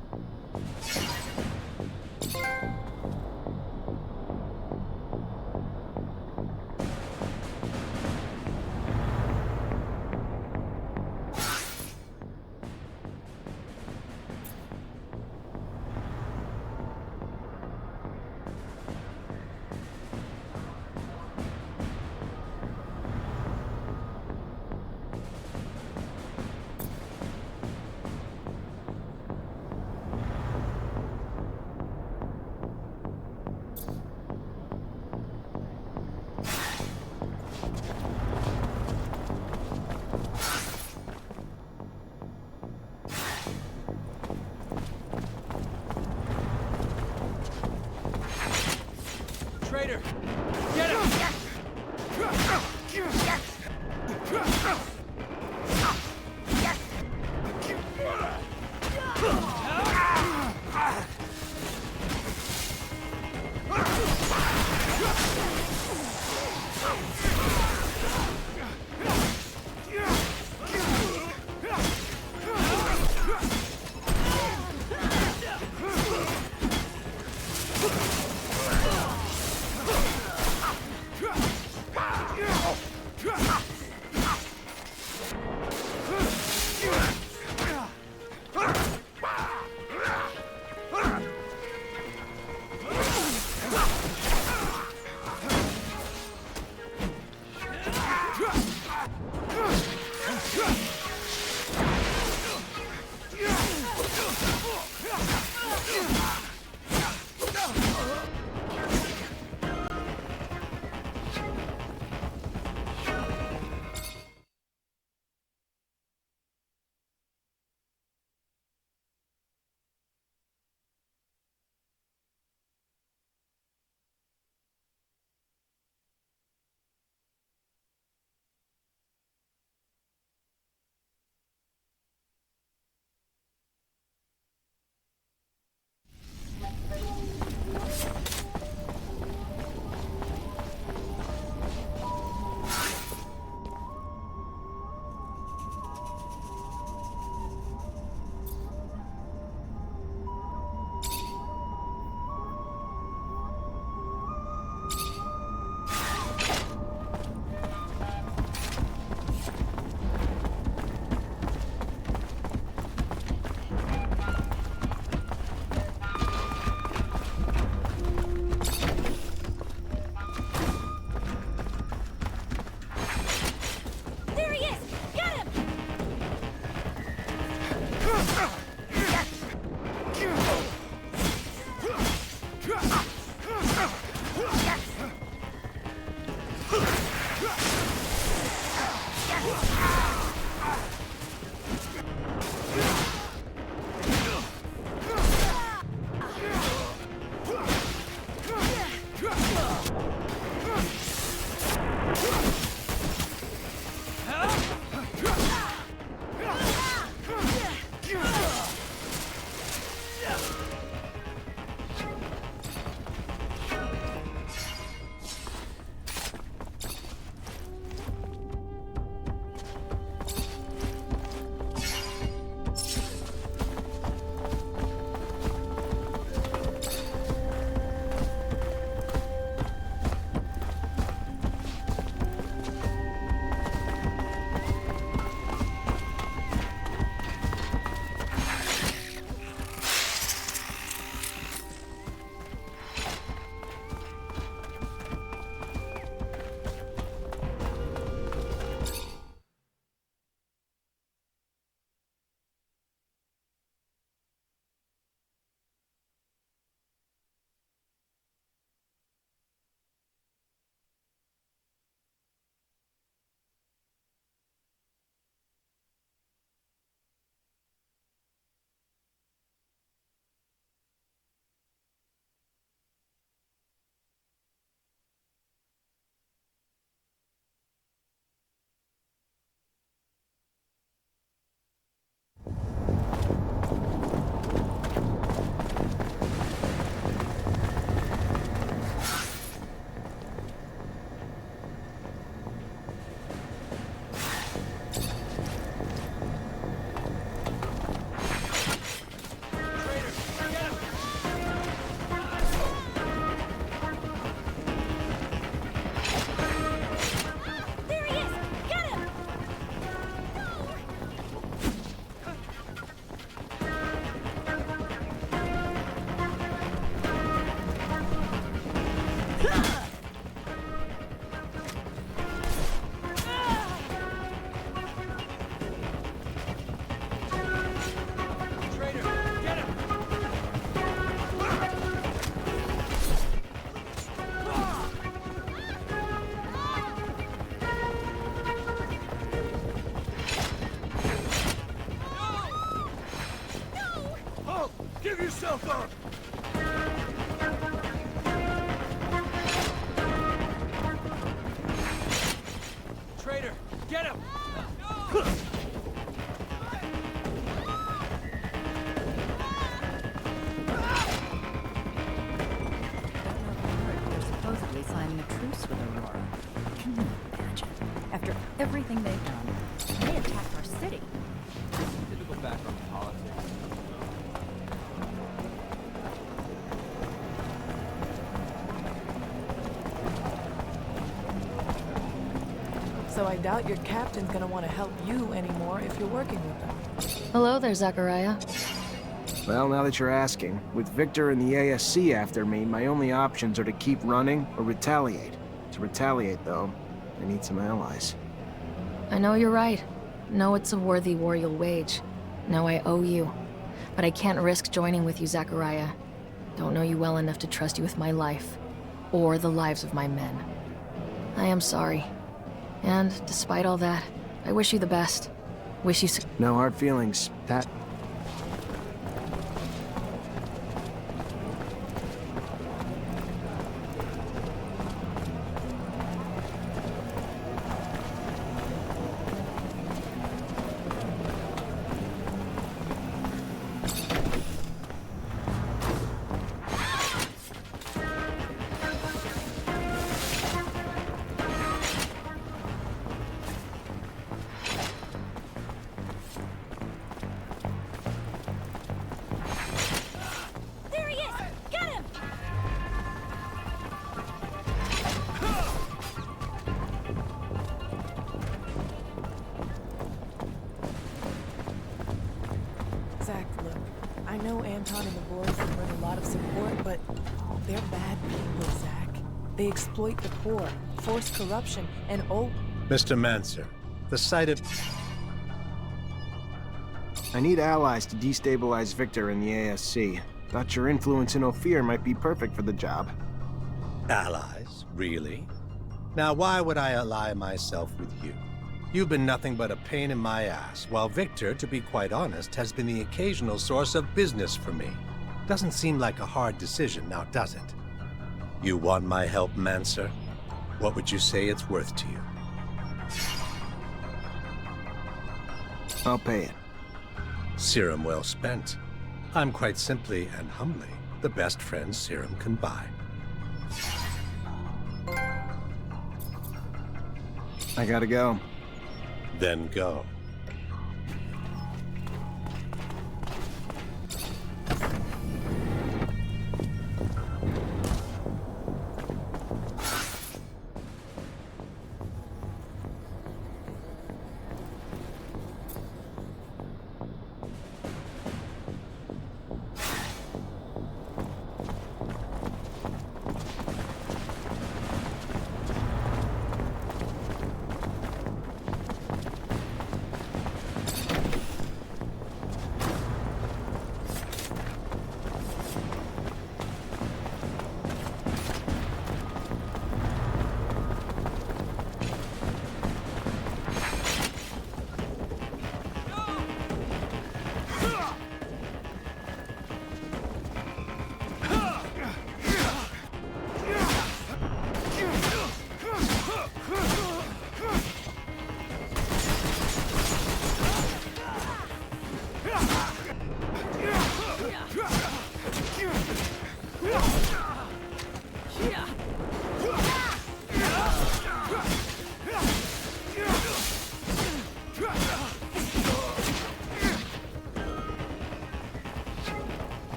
Traitor! Get him! Give yourself up! Traitor, get him! They're supposedly signing a truce with Aurora. Can you imagine? After everything they've done, they attacked our city. Typical background politics. So I doubt your captain's gonna want to help you anymore if you're working with them. Hello there, Zachariah. Well, now that you're asking, with Victor and the ASC after me, my only options are to keep running or retaliate. To retaliate, though, I need some allies. I know you're right. Know it's a worthy war you'll wage. Know I owe you. But I can't risk joining with you, Zachariah. Don't know you well enough to trust you with my life. Or the lives of my men. I am sorry. And despite all that, I wish you the best. Wish you No hard feelings. That... There he is! Get him! Zach, look, I know Anton and the boys can bring a lot of support, but they're bad people, Zach. They exploit the poor, force corruption, and Mr. Mancer, the sight of... I need allies to destabilize Victor and the ASC. Thought your influence in Ophir might be perfect for the job. Allies? Really? Now, why would I ally myself with you? You've been nothing but a pain in my ass, while Victor, to be quite honest, has been the occasional source of business for me. Doesn't seem like a hard decision, now does it? You want my help, Mancer? What would you say it's worth to you? I'll pay it. Serum well spent. I'm quite simply and humbly the best friend Serum can buy. I gotta go. Then go.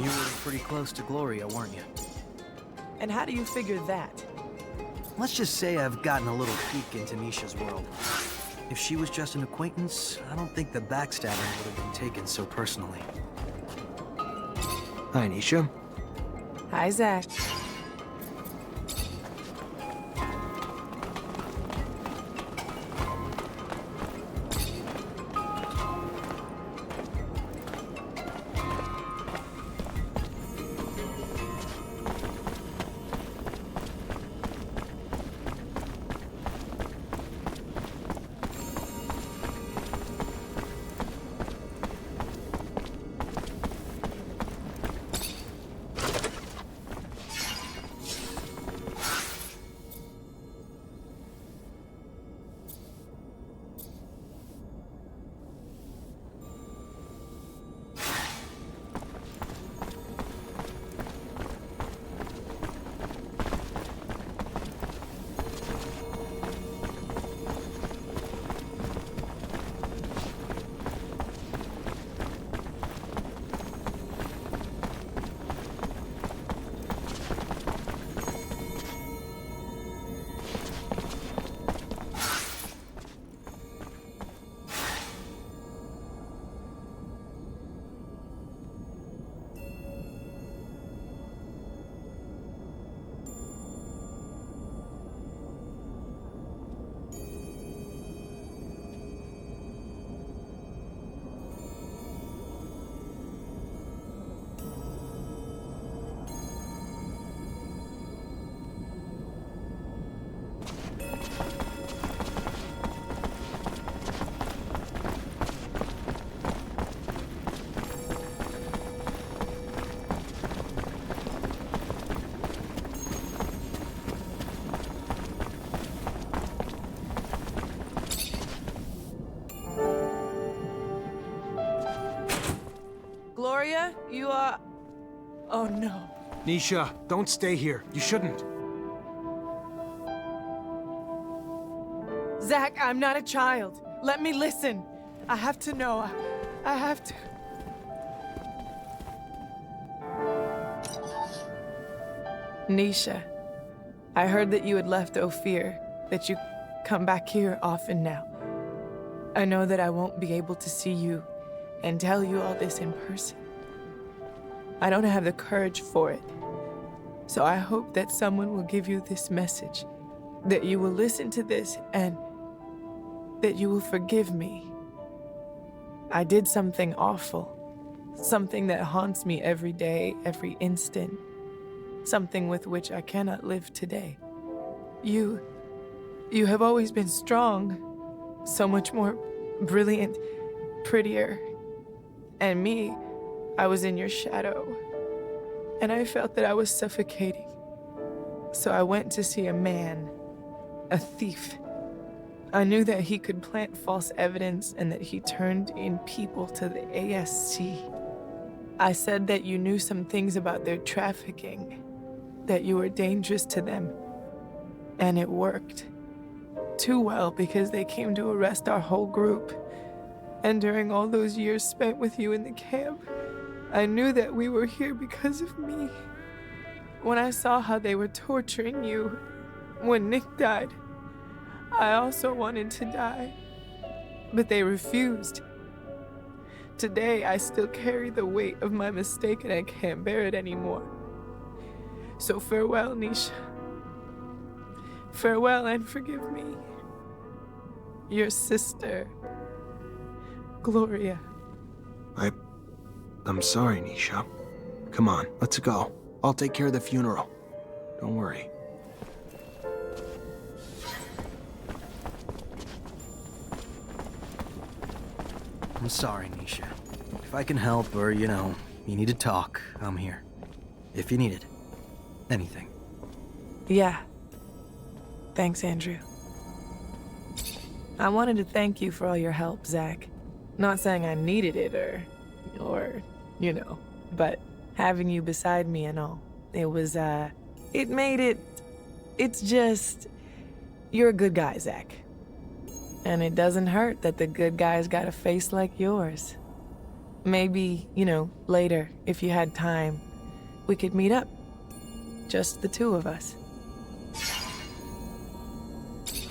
You were pretty close to Gloria, weren't you? And how do you figure that? Let's just say I've gotten a little peek into Nisha's world. If she was just an acquaintance, I don't think the backstabbing would have been taken so personally. Hi, Nisha. Hi, Zach. Gloria, you are... Oh no. Nisha, don't stay here. You shouldn't. Zach, I'm not a child. Let me listen. I have to know. I have to... Nisha, I heard that you had left Ophir, that you come back here often now. I know that I won't be able to see you and tell you all this in person. I don't have the courage for it. So I hope that someone will give you this message, that you will listen to this and that you will forgive me. I did something awful, something that haunts me every day, every instant, something with which I cannot live today. You have always been strong, so much more brilliant, prettier. And me, I was in your shadow, and I felt that I was suffocating. So I went to see a man, a thief. I knew that he could plant false evidence and that he turned in people to the ASC. I said that you knew some things about their trafficking, that you were dangerous to them, and it worked. Too well, because they came to arrest our whole group. And during all those years spent with you in the camp, I knew that we were here because of me. When I saw how they were torturing you, when Nick died, I also wanted to die, but they refused. Today, I still carry the weight of my mistake and I can't bear it anymore. So farewell, Nisha. Farewell and forgive me. Your sister, Gloria. I'm sorry, Nisha. Come on, let's go. I'll take care of the funeral. Don't worry. I'm sorry, Nisha. If I can help or, you need to talk, I'm here. If you need it. Anything. Yeah. Thanks, Andrew. I wanted to thank you for all your help, Zach. Not saying I needed it or, but having you beside me and all. It was, it's just, you're a good guy, Zach. And it doesn't hurt that the good guy's got a face like yours. Maybe, later, if you had time, we could meet up. Just the two of us.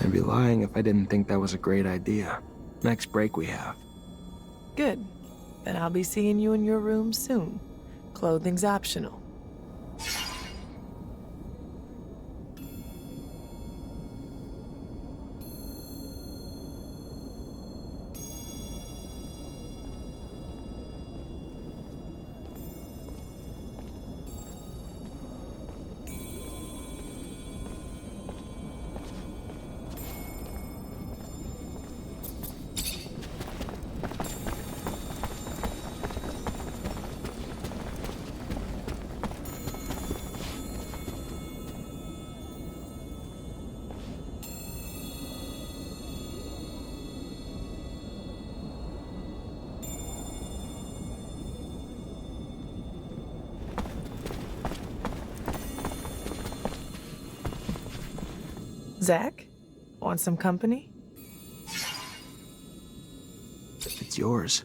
I'd be lying if I didn't think that was a great idea. Next break we have. Good. Then I'll be seeing you in your room soon. Clothing's optional. Zach, want some company? It's yours.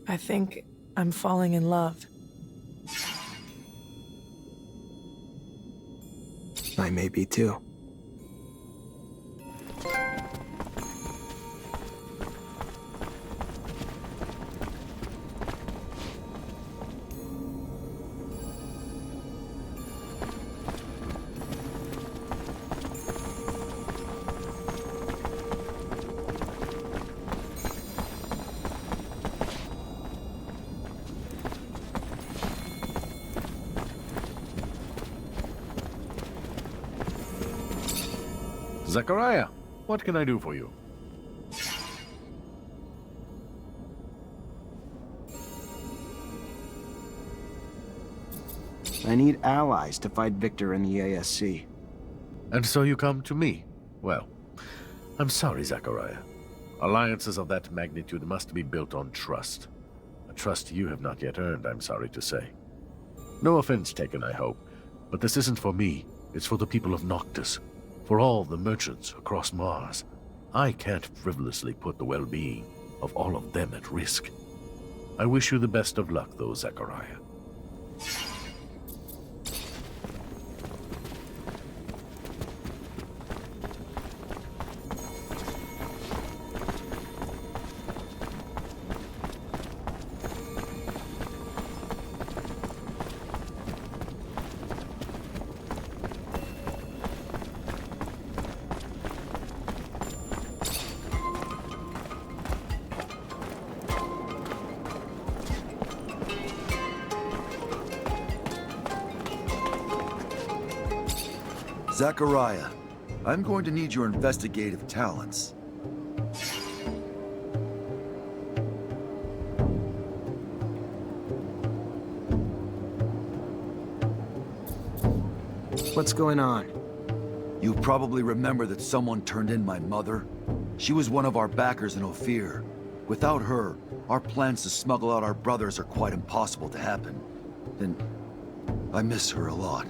I think I'm falling in love. I may be too. Zachariah, what can I do for you? I need allies to fight Victor in the ASC. And so you come to me? Well, I'm sorry, Zachariah. Alliances of that magnitude must be built on trust. A trust you have not yet earned, I'm sorry to say. No offense taken, I hope, but this isn't for me. It's for the people of Noctis. For all the merchants across Mars. I can't frivolously put the well-being of all of them at risk. I wish you the best of luck, though, Zachariah. Zachariah, I'm going to need your investigative talents. What's going on? You probably remember that someone turned in my mother. She was one of our backers in Ophir. Without her, our plans to smuggle out our brothers are quite impossible to happen. And I miss her a lot.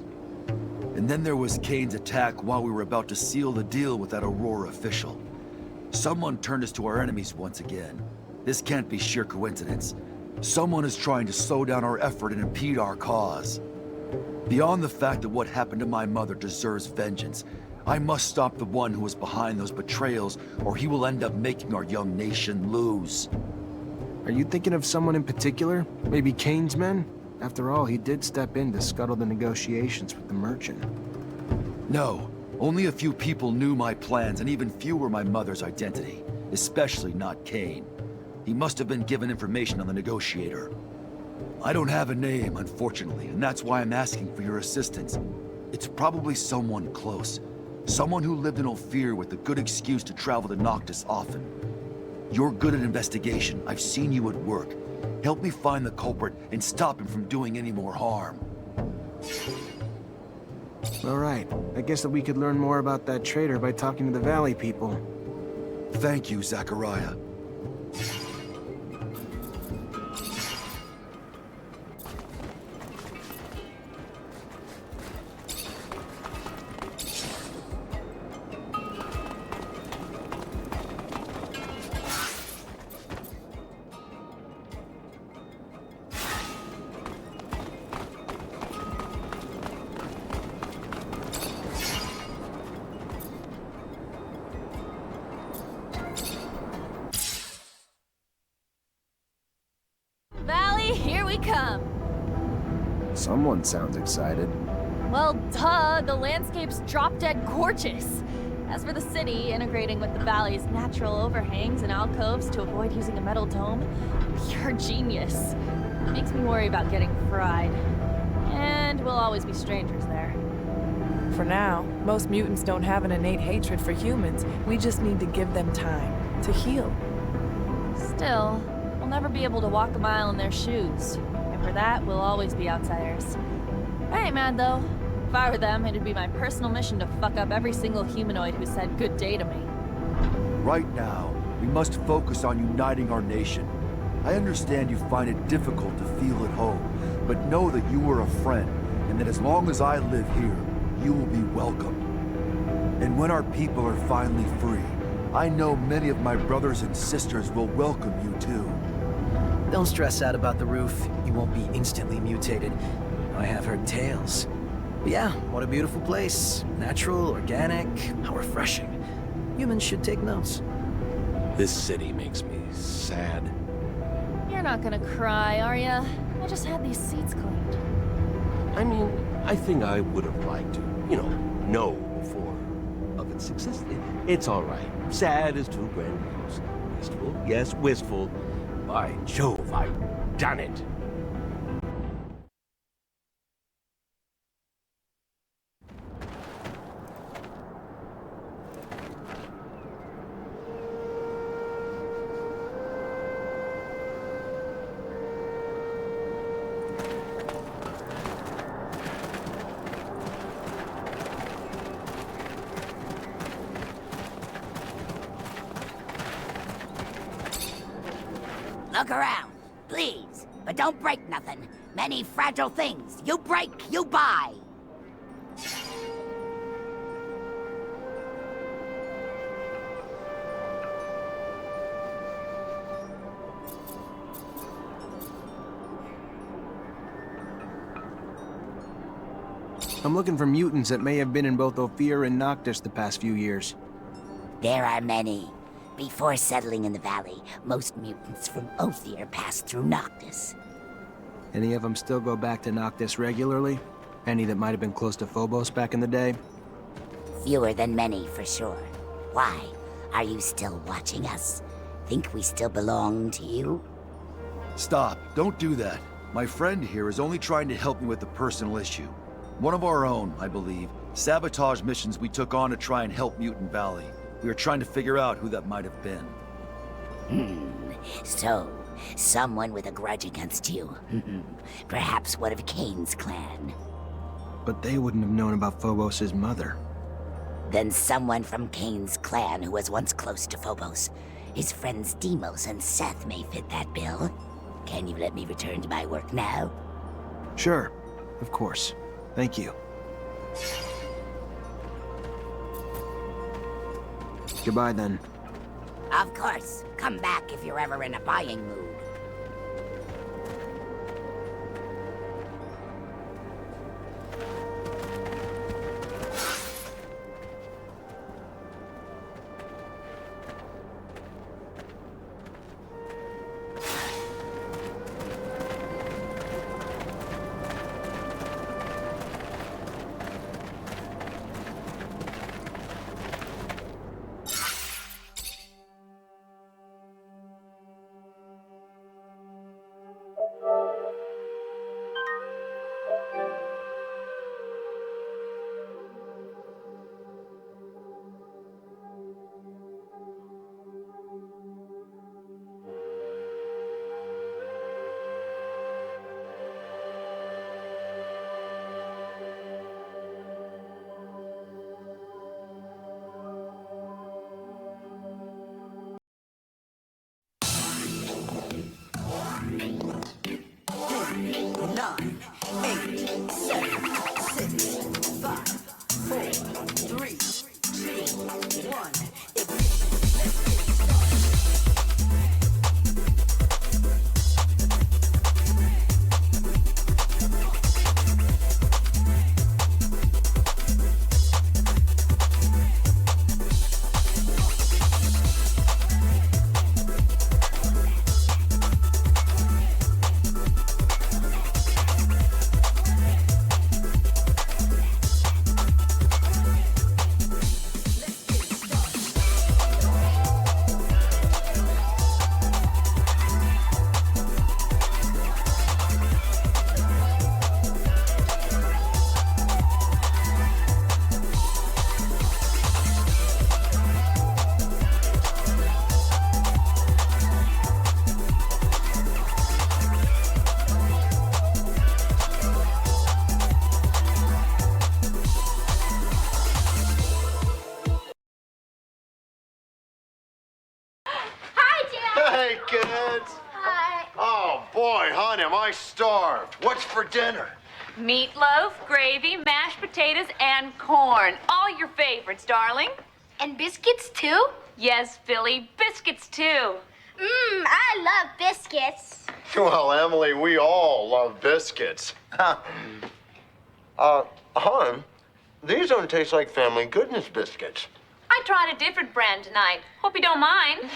And then there was Kane's attack while we were about to seal the deal with that Aurora official. Someone turned us to our enemies once again. This can't be sheer coincidence. Someone is trying to slow down our effort and impede our cause. Beyond the fact that what happened to my mother deserves vengeance, I must stop the one who was behind those betrayals, or he will end up making our young nation lose. Are you thinking of someone in particular? Maybe Kane's men? After all, he did step in to scuttle the negotiations with the merchant. No, only a few people knew my plans, and even fewer my mother's identity. Especially not Kane. He must have been given information on the negotiator. I don't have a name, unfortunately, and that's why I'm asking for your assistance. It's probably someone close. Someone who lived in Ophir with a good excuse to travel to Noctis often. You're good at investigation. I've seen you at work. Help me find the culprit and stop him from doing any more harm. All right. I guess that we could learn more about that traitor by talking to the Valley people. Thank you, Zachariah. Valley, here we come. Someone sounds excited. Well, duh, the landscape's drop-dead gorgeous. As for the city, integrating with the valley's natural overhangs and alcoves to avoid using a metal dome, pure genius. Makes me worry about getting fried. And we'll always be strangers there. For now, most mutants don't have an innate hatred for humans. We just need to give them time to heal. Still, we'll never be able to walk a mile in their shoes. And for that, we'll always be outsiders. I ain't mad, though. If I were them, it'd be my personal mission to fuck up every single humanoid who said good day to me. Right now, we must focus on uniting our nation. I understand you find it difficult to feel at home, but know that you are a friend, and that as long as I live here, you will be welcome. And when our people are finally free, I know many of my brothers and sisters will welcome you too. Don't stress out about the roof. You won't be instantly mutated. I have heard tales. But yeah, what a beautiful place. Natural, organic, how refreshing. Humans should take notes. This city makes me sad. You're not gonna cry, are ya? I just had these seats cleaned. I mean, I think I would have liked to, know before of its success. It's all right. Sad is too grandiose. Wistful, yes, wistful. By Jove, I've done it. Look around, please. But don't break nothing. Many fragile things. You break, you buy. I'm looking for mutants that may have been in both Ophir and Noctis the past few years. There are many. Before settling in the valley, most mutants from Ophir passed through Noctis. Any of them still go back to Noctis regularly? Any that might have been close to Phobos back in the day? Fewer than many, for sure. Why? Are you still watching us? Think we still belong to you? Stop. Don't do that. My friend here is only trying to help me with a personal issue. One of our own, I believe. Sabotage missions we took on to try and help Mutant Valley. We were trying to figure out who that might have been. So, someone with a grudge against you. Perhaps one of Kane's clan. But they wouldn't have known about Phobos' mother. Then someone from Kane's clan who was once close to Phobos. His friends Deimos and Seth may fit that bill. Can you let me return to my work now? Sure. Of course. Thank you. Goodbye, then. Of course. Come back if you're ever in a buying mood. 9, 8, 7, 6, 5, 4, 3, 2, 1. Hey, kids. Hi. Oh, boy, hon, am I starved. What's for dinner? Meatloaf, gravy, mashed potatoes, and corn. All your favorites, darling. And biscuits, too? Yes, Philly, biscuits, too. I love biscuits. Well, Emily, we all love biscuits. Hon, these don't taste like Family Goodness biscuits. I tried a different brand tonight. Hope you don't mind.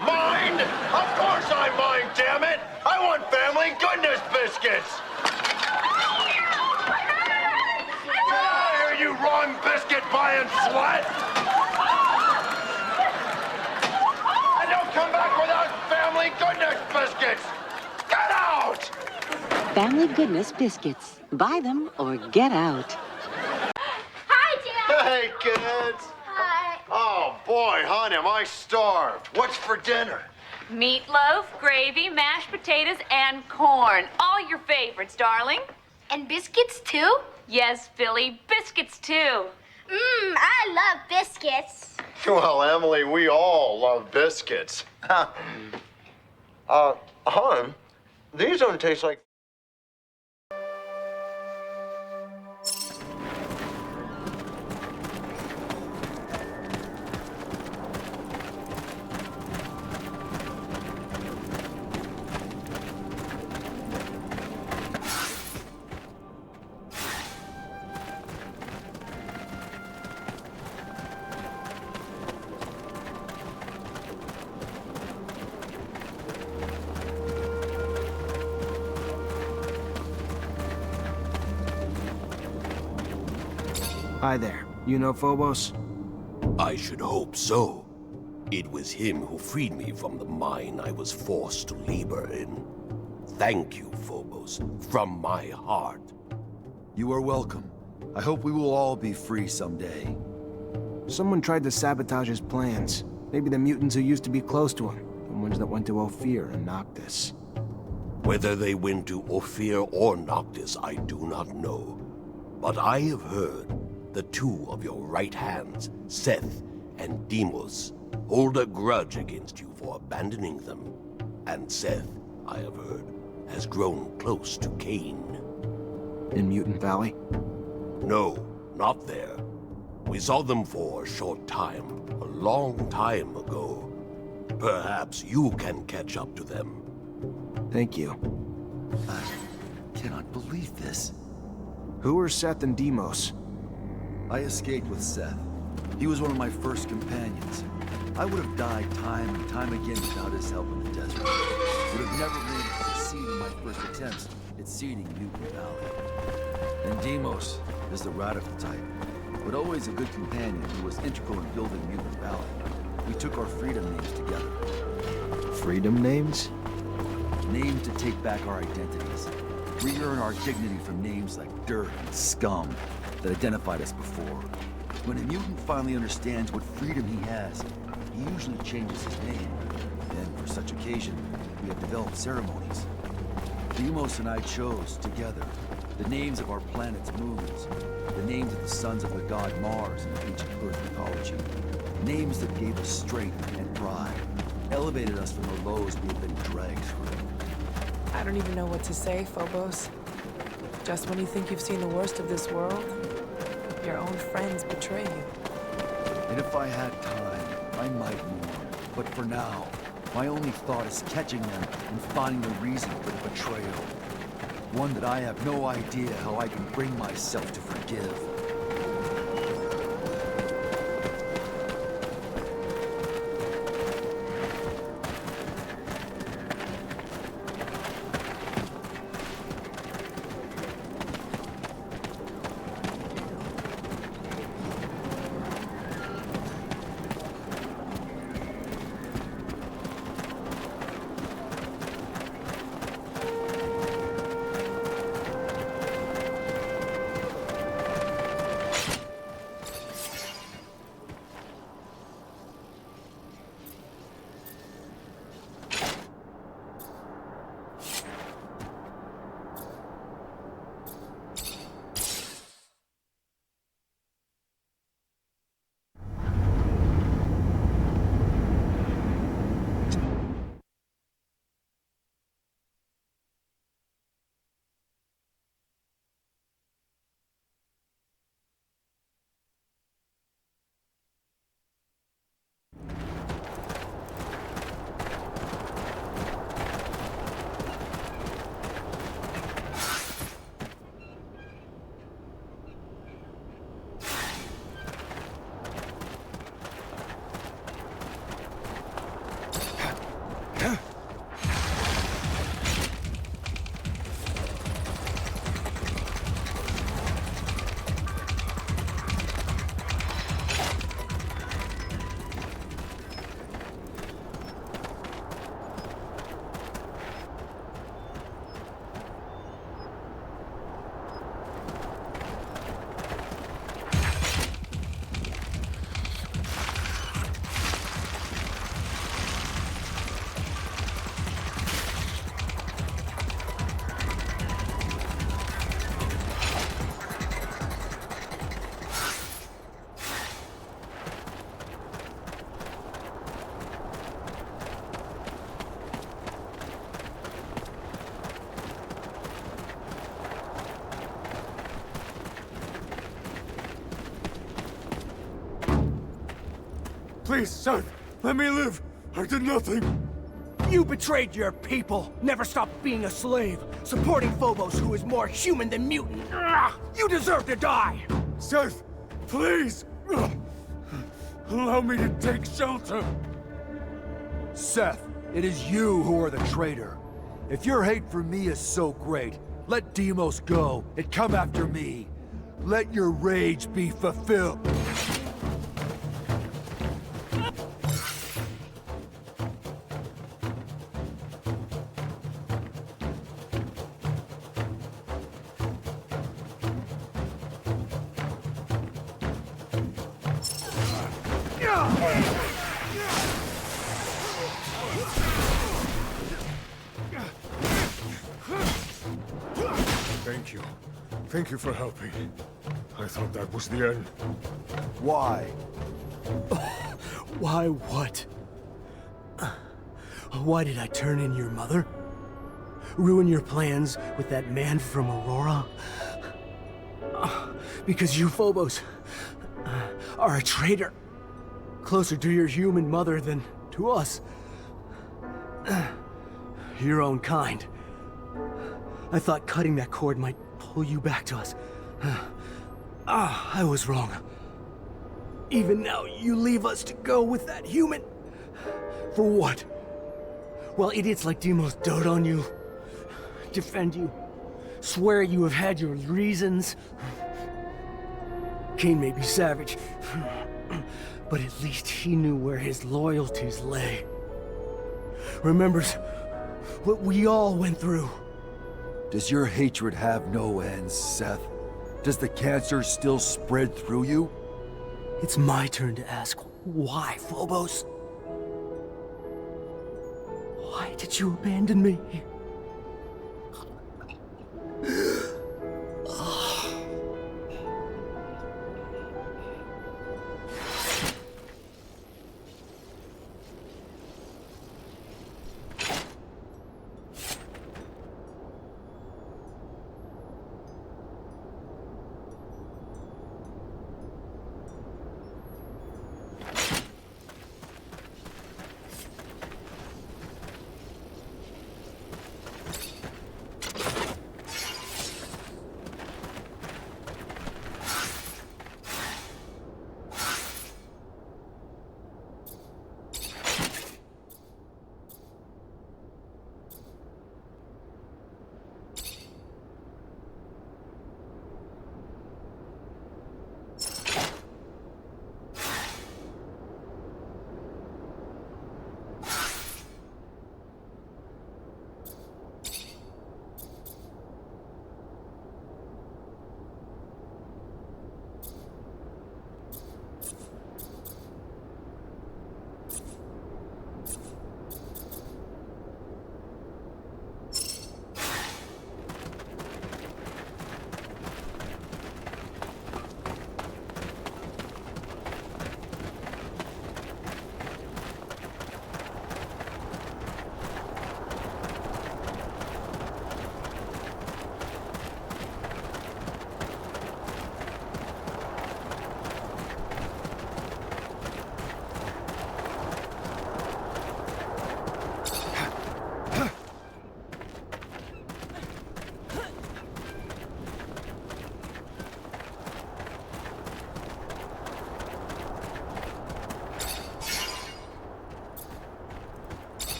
Mind? Of course I mind, damn it! I want Family Goodness biscuits! Get out of here, you wrong biscuit buying slut! And don't come back without Family Goodness biscuits! Get out! Family Goodness biscuits. Buy them or get out. Hi, Dad. Hey, kids. Hi. Oh, boy, hon, am I starved. What's for dinner? Meatloaf, gravy, mashed potatoes, and corn. All your favorites, darling. And biscuits, too? Yes, Philly, biscuits, too. I love biscuits. Well, Emily, we all love biscuits. Hon, these don't taste like... Hi there. You know Phobos? I should hope so. It was him who freed me from the mine I was forced to labor in. Thank you, Phobos, from my heart. You are welcome. I hope we will all be free someday. Someone tried to sabotage his plans. Maybe the mutants who used to be close to him. The ones that went to Ophir and Noctis. Whether they went to Ophir or Noctis, I do not know. But I have heard the two of your right hands, Seth and Deimos, hold a grudge against you for abandoning them. And Seth, I have heard, has grown close to Cain. In Mutant Valley? No, not there. We saw them for a short time, a long time ago. Perhaps you can catch up to them. Thank you. I cannot believe this. Who are Seth and Deimos? I escaped with Seth. He was one of my first companions. I would have died time and time again without his help in the desert. Would have never been able to succeed in my first attempts at seeding Mutant Valley. And Deimos is the radical type, but always a good companion who was integral in building Mutant Valley. We took our freedom names together. Freedom names? Names to take back our identities. We earn our dignity from names like dirt and scum that identified us before. When a mutant finally understands what freedom he has, he usually changes his name. And for such occasion, we have developed ceremonies. Deimos and I chose, together, the names of our planet's moons, the names of the sons of the god Mars in ancient Earth mythology, names that gave us strength and pride, elevated us from the lows we had been dragged through. I don't even know what to say, Phobos. Just when you think you've seen the worst of this world, your own friends betray you. And if I had time, I might mourn. But for now, my only thought is catching them and finding the reason for the betrayal. One that I have no idea how I can bring myself to forgive. Please, Seth, let me live. I did nothing. You betrayed your people. Never stopped being a slave. Supporting Phobos, who is more human than mutant. You deserve to die. Seth, please. Allow me to take shelter. Seth, it is you who are the traitor. If your hate for me is so great, let Deimos go and come after me. Let your rage be fulfilled. Thank you. Thank you for helping. I thought that was the end. Why? Why what? Why did I turn in your mother? Ruin your plans with that man from Aurora? Because you, Phobos, are a traitor. Closer to your human mother than to us. Your own kind. I thought cutting that cord might pull you back to us. I was wrong. Even now, you leave us to go with that human. For what? While idiots like Deimos dote on you, defend you, swear you have had your reasons. Cain may be savage, but at least he knew where his loyalties lay. Remembers what we all went through. Does your hatred have no ends, Seth? Does the cancer still spread through you? It's my turn to ask why, Phobos? Why did you abandon me?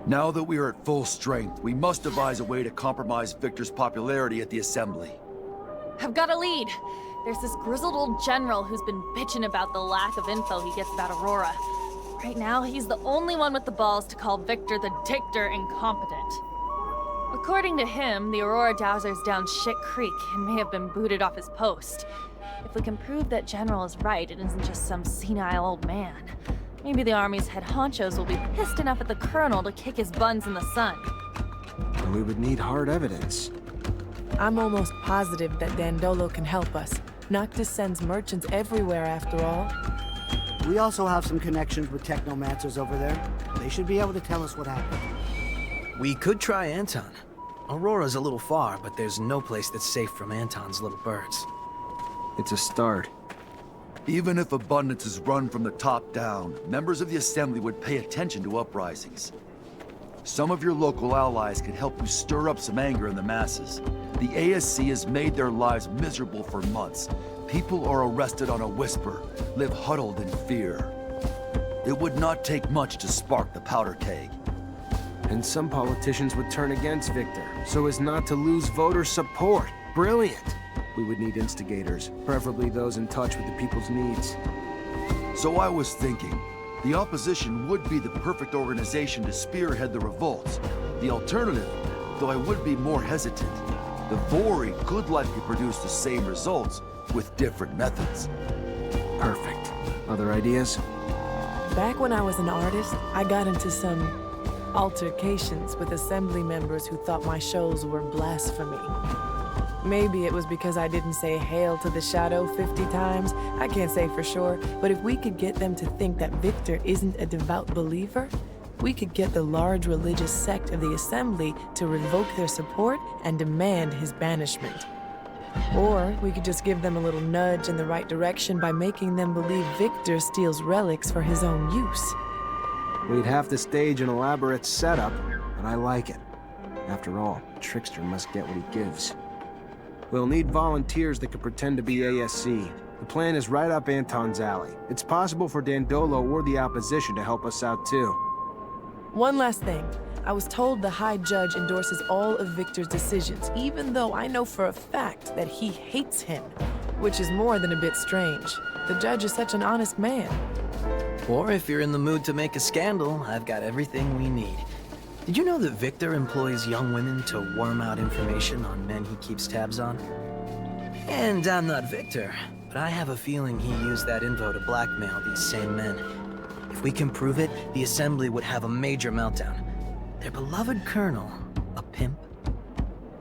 Now that we are at full strength, we must devise a way to compromise Victor's popularity at the Assembly. I've got a lead. There's this grizzled old general who's been bitching about the lack of info he gets about Aurora. Right now, he's the only one with the balls to call Victor the Dictator incompetent. According to him, the Aurora Dowser's down shit creek and may have been booted off his post. If we can prove that General is right and isn't just some senile old man, maybe the Army's head honchos will be pissed enough at the Colonel to kick his buns in the sun. And we would need hard evidence. I'm almost positive that Dandolo can help us. Noctis sends merchants everywhere, after all. We also have some connections with Technomancers over there. They should be able to tell us what happened. We could try Anton. Aurora's a little far, but there's no place that's safe from Anton's little birds. It's a start. Even if abundance is run from the top down, members of the Assembly would pay attention to uprisings. Some of your local allies could help you stir up some anger in the masses. The ASC has made their lives miserable for months. People are arrested on a whisper, live huddled in fear. It would not take much to spark the powder keg. And some politicians would turn against Victor, so as not to lose voter support. Brilliant! We would need instigators, preferably those in touch with the people's needs. So I was thinking, the opposition would be the perfect organization to spearhead the revolts. The alternative, though I would be more hesitant, the Vori could likely produce the same results with different methods. Perfect. Other ideas? Back when I was an artist, I got into some altercations with Assembly members who thought my shows were blasphemy. Maybe it was because I didn't say Hail to the Shadow 50 times. I can't say for sure, but if we could get them to think that Victor isn't a devout believer, we could get the large religious sect of the Assembly to revoke their support and demand his banishment. Or we could just give them a little nudge in the right direction by making them believe Victor steals relics for his own use. We'd have to stage an elaborate setup, but I like it. After all, a trickster must get what he gives. We'll need volunteers that could pretend to be ASC. The plan is right up Anton's alley. It's possible for Dandolo or the opposition to help us out too. One last thing. I was told the High Judge endorses all of Victor's decisions, even though I know for a fact that he hates him, which is more than a bit strange. The judge is such an honest man. Or if you're in the mood to make a scandal, I've got everything we need. Did you know that Victor employs young women to worm out information on men he keeps tabs on? And I'm not Victor, but I have a feeling he used that info to blackmail these same men. If we can prove it, the Assembly would have a major meltdown. Their beloved colonel, a pimp.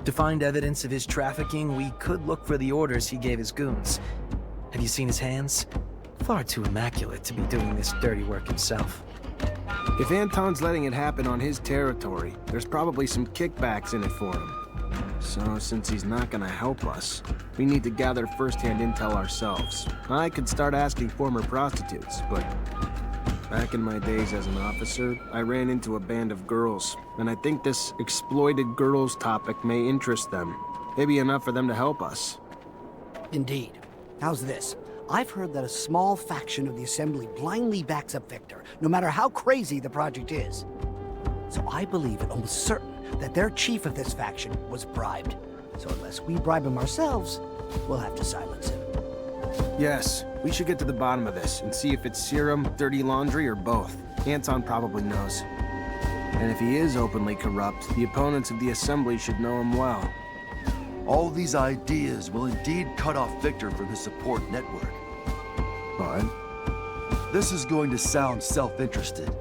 To find evidence of his trafficking, we could look for the orders he gave his goons. Have you seen his hands? Far too immaculate to be doing this dirty work himself. If Anton's letting it happen on his territory, there's probably some kickbacks in it for him. So, since he's not gonna help us, we need to gather first-hand intel ourselves. I could start asking former prostitutes, but back in my days as an officer, I ran into a band of girls, and I think this exploited girls topic may interest them. Maybe enough for them to help us. Indeed. How's this? I've heard that a small faction of the Assembly blindly backs up Victor, no matter how crazy the project is. So I believe it almost certain that their chief of this faction was bribed. So unless we bribe him ourselves, we'll have to silence him. Yes, we should get to the bottom of this and see if it's serum, dirty laundry, or both. Anton probably knows. And if he is openly corrupt, the opponents of the Assembly should know him well. All these ideas will indeed cut off Victor from his support network. But this is going to sound self-interested,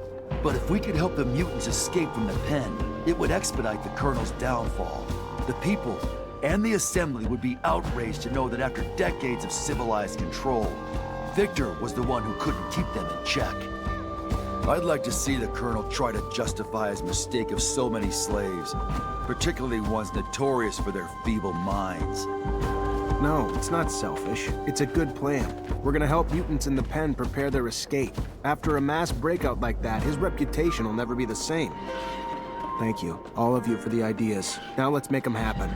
but if we could help the mutants escape from the pen, it would expedite the Colonel's downfall. The people and the Assembly would be outraged to know that after decades of civilized control, Victor was the one who couldn't keep them in check. I'd like to see the Colonel try to justify his mistake of so many slaves, particularly ones notorious for their feeble minds. no, it's not selfish. It's a good plan. We're gonna help mutants in the pen prepare their escape. After a mass breakout like that, his reputation will never be the same. Thank you, all of you, for the ideas. Now let's make them happen.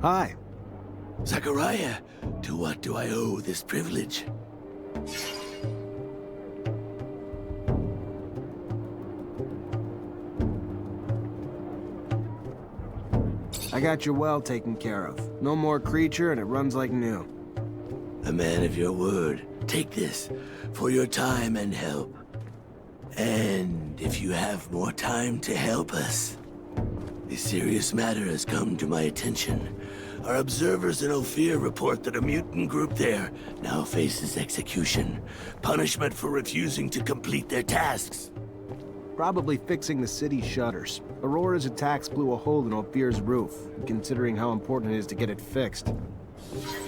Hi. Zachariah, to what do I owe this privilege? I got your well taken care of. No more creature, and it runs like new. A man of your word. Take this for your time and help. And if you have more time to help us, a serious matter has come to my attention. Our observers in Ophir report that a mutant group there now faces execution. Punishment for refusing to complete their tasks. Probably fixing the city's shutters. Aurora's attacks blew a hole in Ophir's roof, considering how important it is to get it fixed.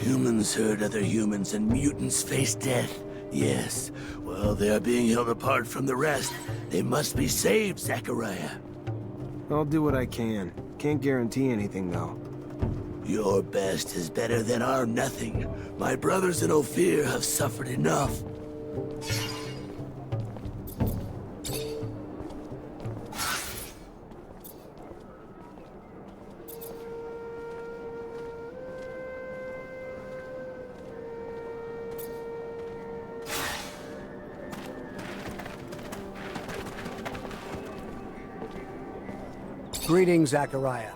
Humans hurt other humans and mutants face death. Yes. Well, they are being held apart from the rest. They must be saved, Zachariah. I'll do what I can. Can't guarantee anything, though. Your best is better than our nothing. My brothers in Ophir have suffered enough. Greetings, Zachariah.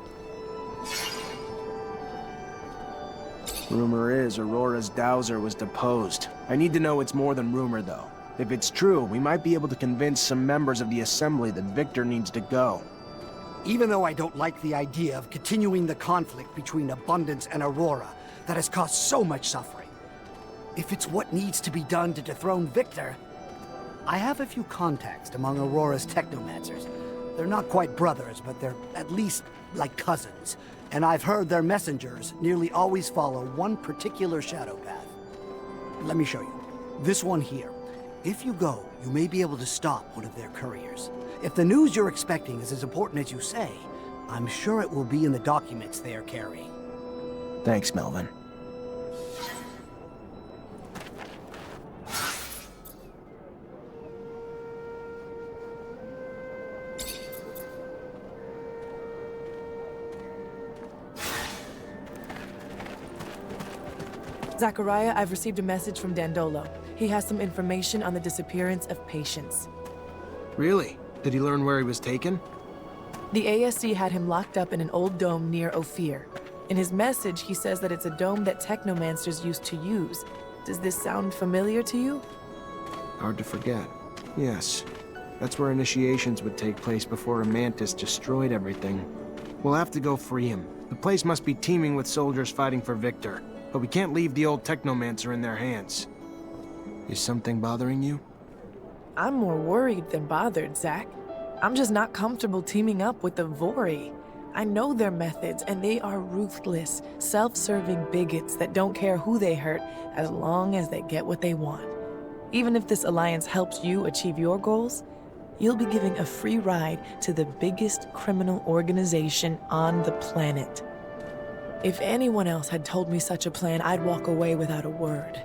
Rumor is Aurora's dowser was deposed. I need to know it's more than rumor, though. If it's true, we might be able to convince some members of the Assembly that Victor needs to go. Even though I don't like the idea of continuing the conflict between Abundance and Aurora that has caused so much suffering, if it's what needs to be done to dethrone Victor, I have a few contacts among Aurora's Technomancers. They're not quite brothers, but they're at least like cousins. And I've heard their messengers nearly always follow one particular shadow path. Let me show you. This one here. If you go, you may be able to stop one of their couriers. If the news you're expecting is as important as you say, I'm sure it will be in the documents they are carrying. Thanks, Melvin. Zachariah, I've received a message from Dandolo. He has some information on the disappearance of patients. Really? Did he learn where he was taken? The ASC had him locked up in an old dome near Ophir. In his message, he says that it's a dome that Technomancers used to use. Does this sound familiar to you? Hard to forget. Yes. That's where initiations would take place before a mantis destroyed everything. We'll have to go free him. The place must be teeming with soldiers fighting for Victor. But we can't leave the old Technomancer in their hands. Is something bothering you? I'm more worried than bothered, Zach. I'm just not comfortable teaming up with the Vori. I know their methods, and they are ruthless, self-serving bigots that don't care who they hurt as long as they get what they want. Even if this alliance helps you achieve your goals, you'll be giving a free ride to the biggest criminal organization on the planet. If anyone else had told me such a plan, I'd walk away without a word.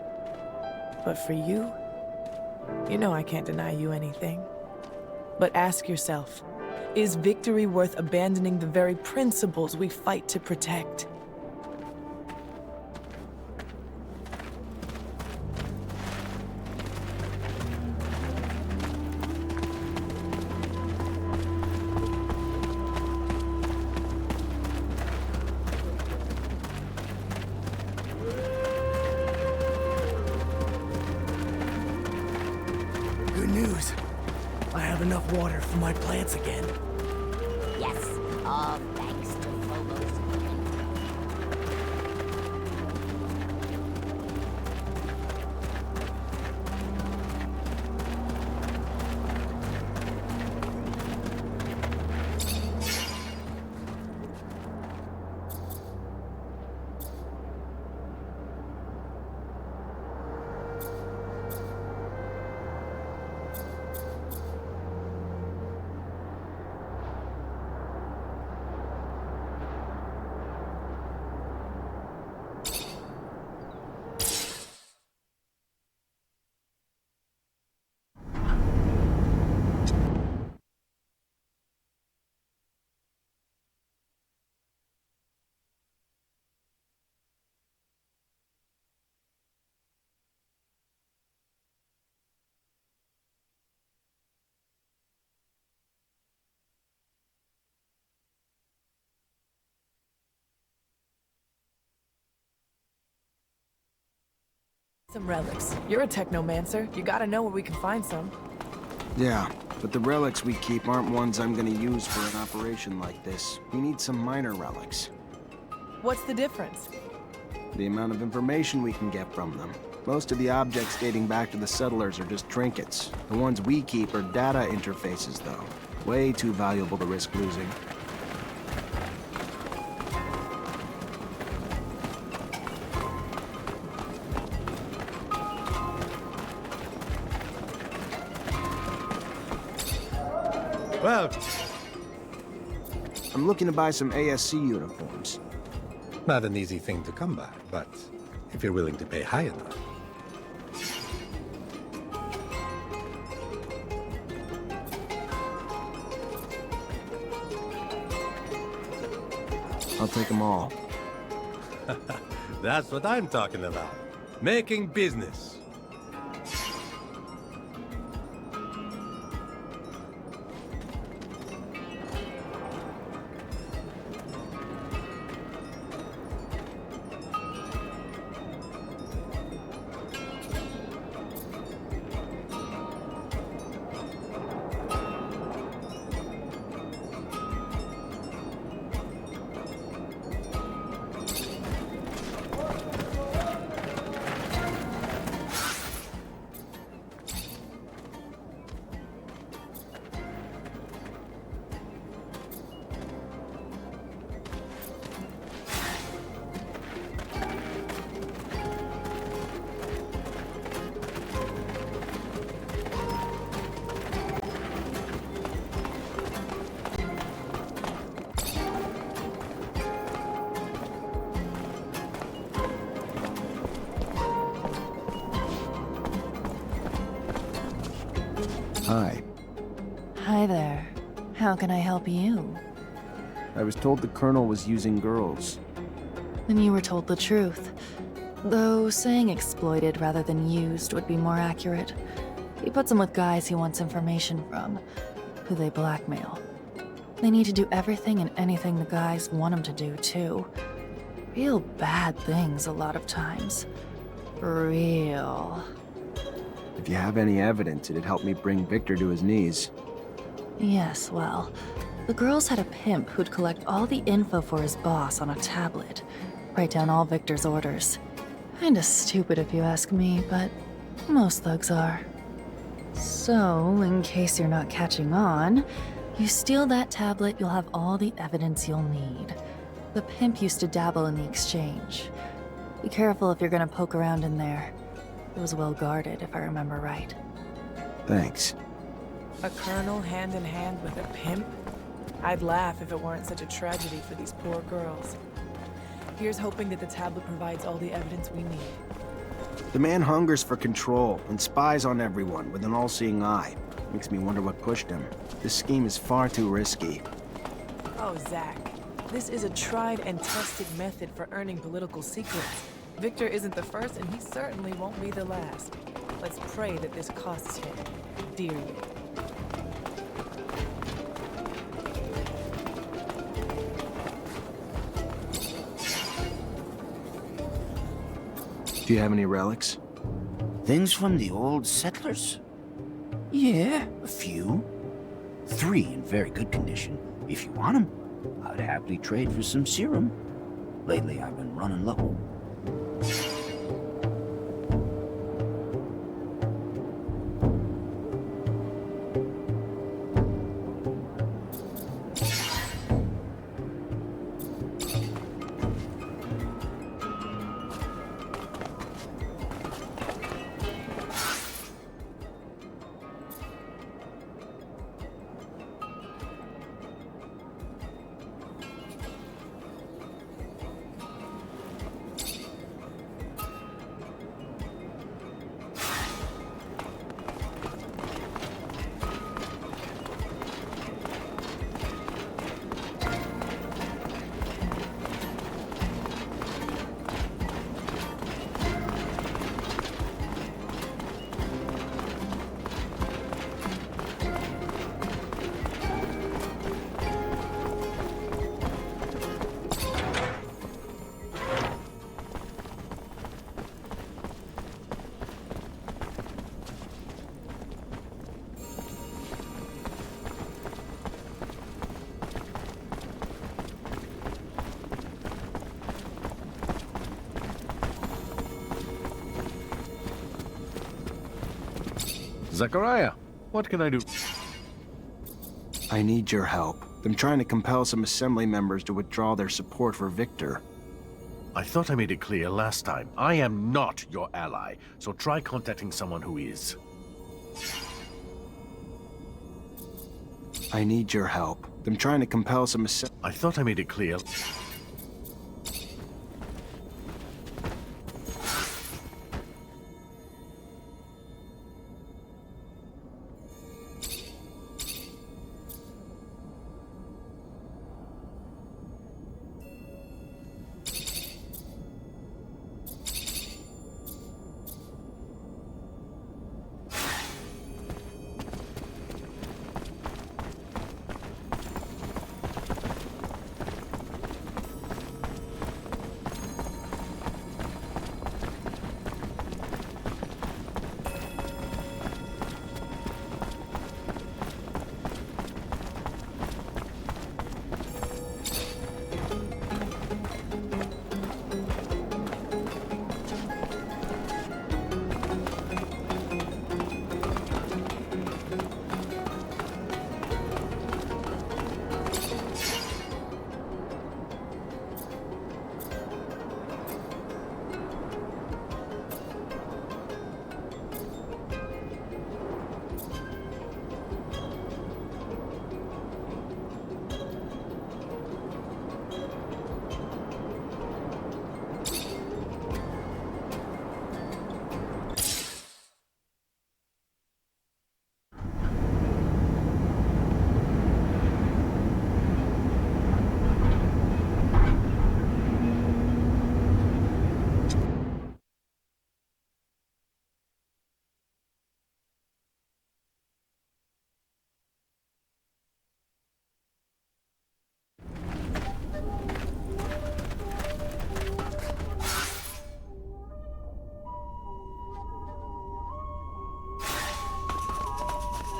But for you, you know I can't deny you anything. But ask yourself, is victory worth abandoning the very principles we fight to protect? Good news. I have enough water for my plants again. Yes, all thanks to Phobos. Some relics. You're a Technomancer. You gotta know where we can find some. Yeah, but the relics we keep aren't ones I'm gonna use for an operation like this. We need some minor relics. What's the difference? The amount of information we can get from them. Most of the objects dating back to the settlers are just trinkets. The ones we keep are data interfaces, though. Way too valuable to risk losing. Well, I'm looking to buy some ASC uniforms. not an easy thing to come by, but if you're willing to pay high enough. I'll take them all. That's what I'm talking about. Making business. Hi. Hi there. How can I help you? I was told the Colonel was using girls. Then you were told the truth. Though saying exploited rather than used would be more accurate. He puts them with guys he wants information from, who they blackmail. They need to do everything and anything the guys want them to do, too. Real bad things a lot of times. Real. If you have any evidence, it'd help me bring Victor to his knees. Yes, well, the girls had a pimp who'd collect all the info for his boss on a tablet, write down all Victor's orders. Kinda stupid if you ask me, but most thugs are. So, in case you're not catching on, you steal that tablet, you'll have all the evidence you'll need. The pimp used to dabble in the exchange. Be careful if you're gonna poke around in there. It was well guarded, if I remember right. Thanks. A colonel hand in hand with a pimp? I'd laugh if it weren't such a tragedy for these poor girls. Here's hoping that the tablet provides all the evidence we need. The man hungers for control and spies on everyone with an all-seeing eye. Makes me wonder what pushed him. This scheme is far too risky. Oh, Zach. This is a tried and tested method for earning political secrets. Victor isn't the first, and he certainly won't be the last. Let's pray that this costs him dearly. Do you have any relics? Things from the old settlers? Yeah, a few. 3 in very good condition. If you want them, I'd happily trade for some serum. Lately, I've been running low. Zachariah, what can I do? I need your help. I'm trying to compel some Assembly members to withdraw their support for Victor. I thought I made it clear last time. I am not your ally, so try contacting someone who is. I need your help. I'm trying to compel some I thought I made it clear.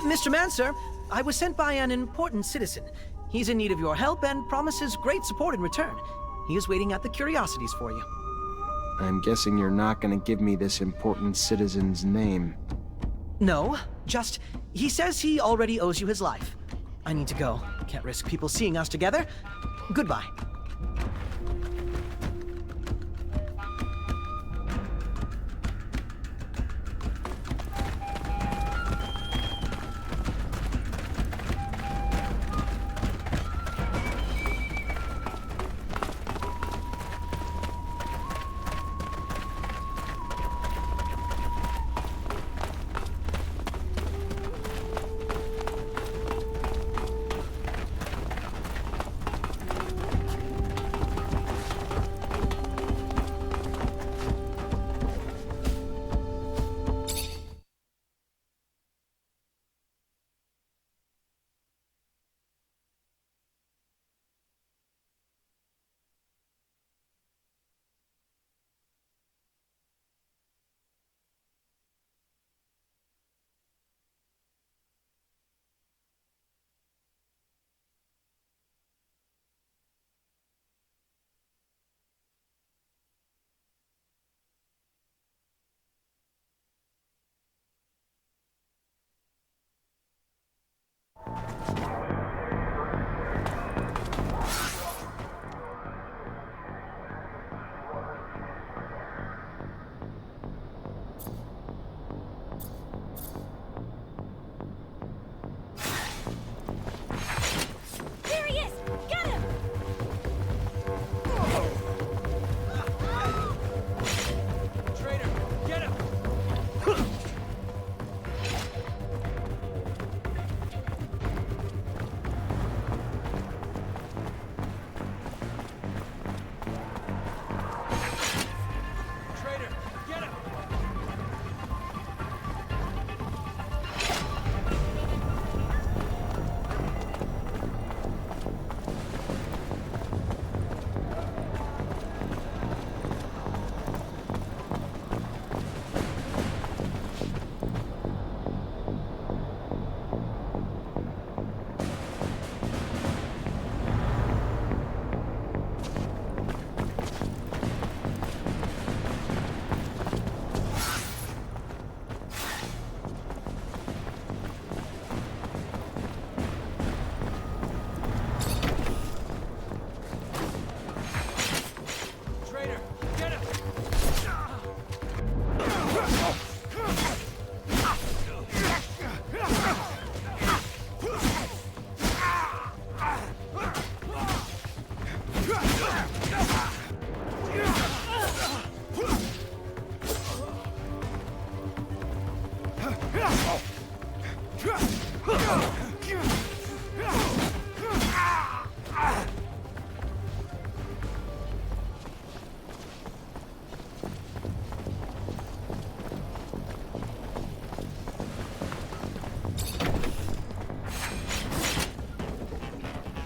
Mr. Mancer, I was sent by an important citizen. He's in need of your help and promises great support in return. He is waiting at the curiosities for you. I'm guessing you're not gonna give me this important citizen's name. No, just, he says he already owes you his life. I need to go. Can't risk people seeing us together. Goodbye.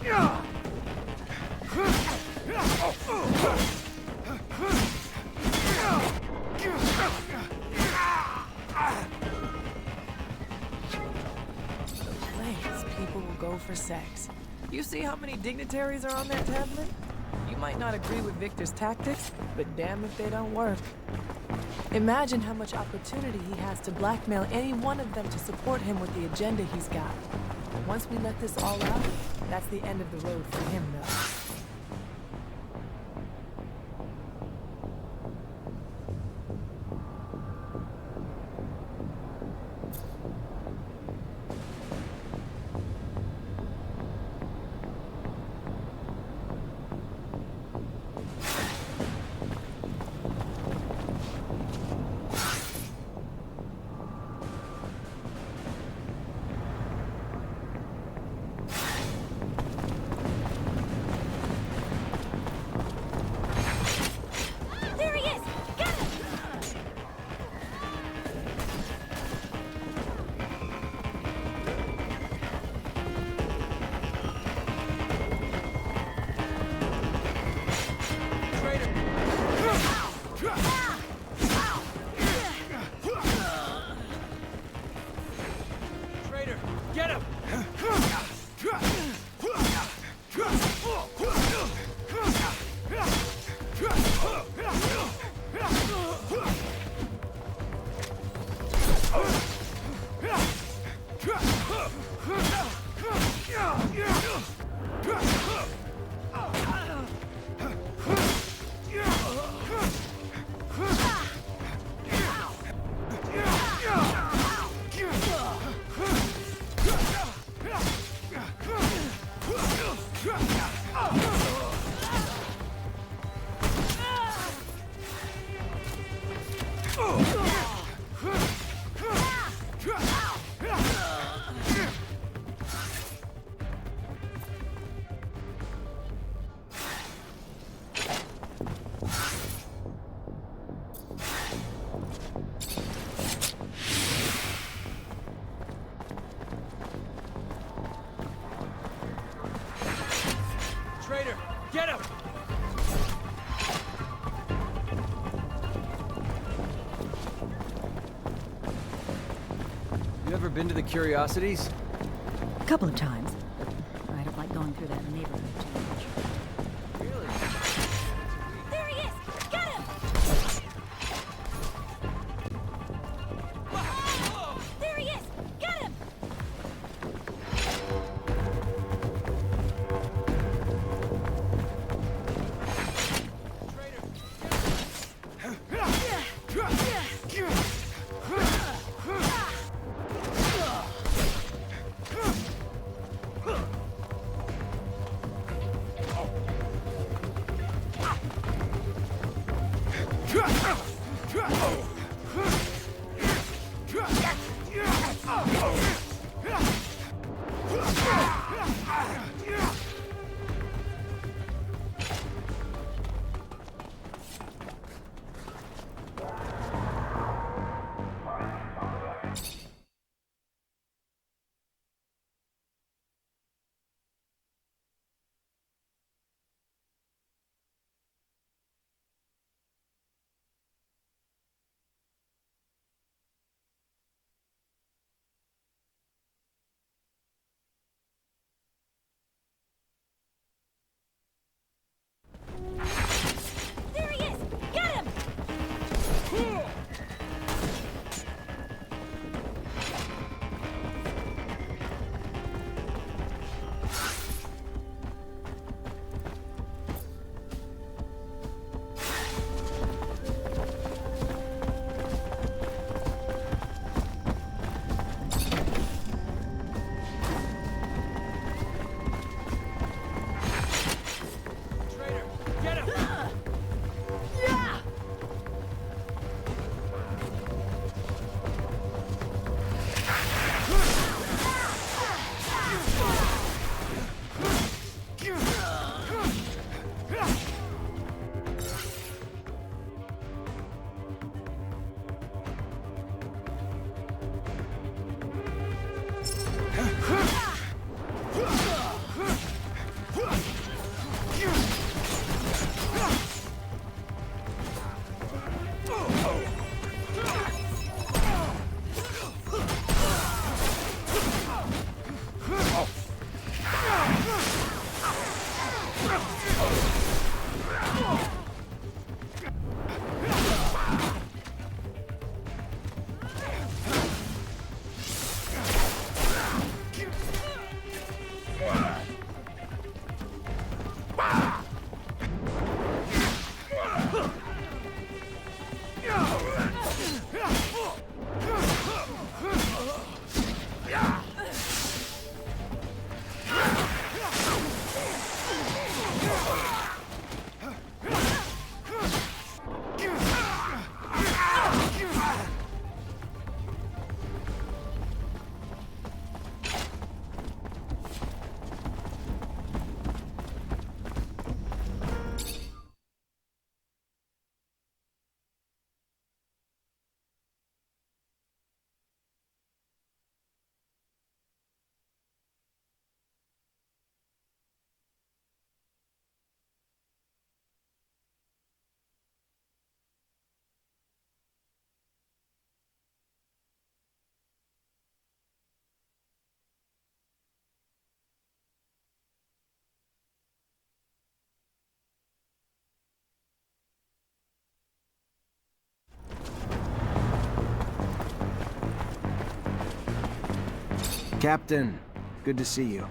Lengths people will go for sex. You see how many dignitaries are on that tablet? You might not agree with Victor's tactics, but damn if they don't work. Imagine how much opportunity he has to blackmail any one of them to support him with the agenda he's got. And once we let this all out, that's the end of the road for him, though. Get him! You ever been to the Curiosities? A couple of times. I don't like going through that neighborhood too much. Really? There he is! Got him! There he is! Got him! Captain, good to see you.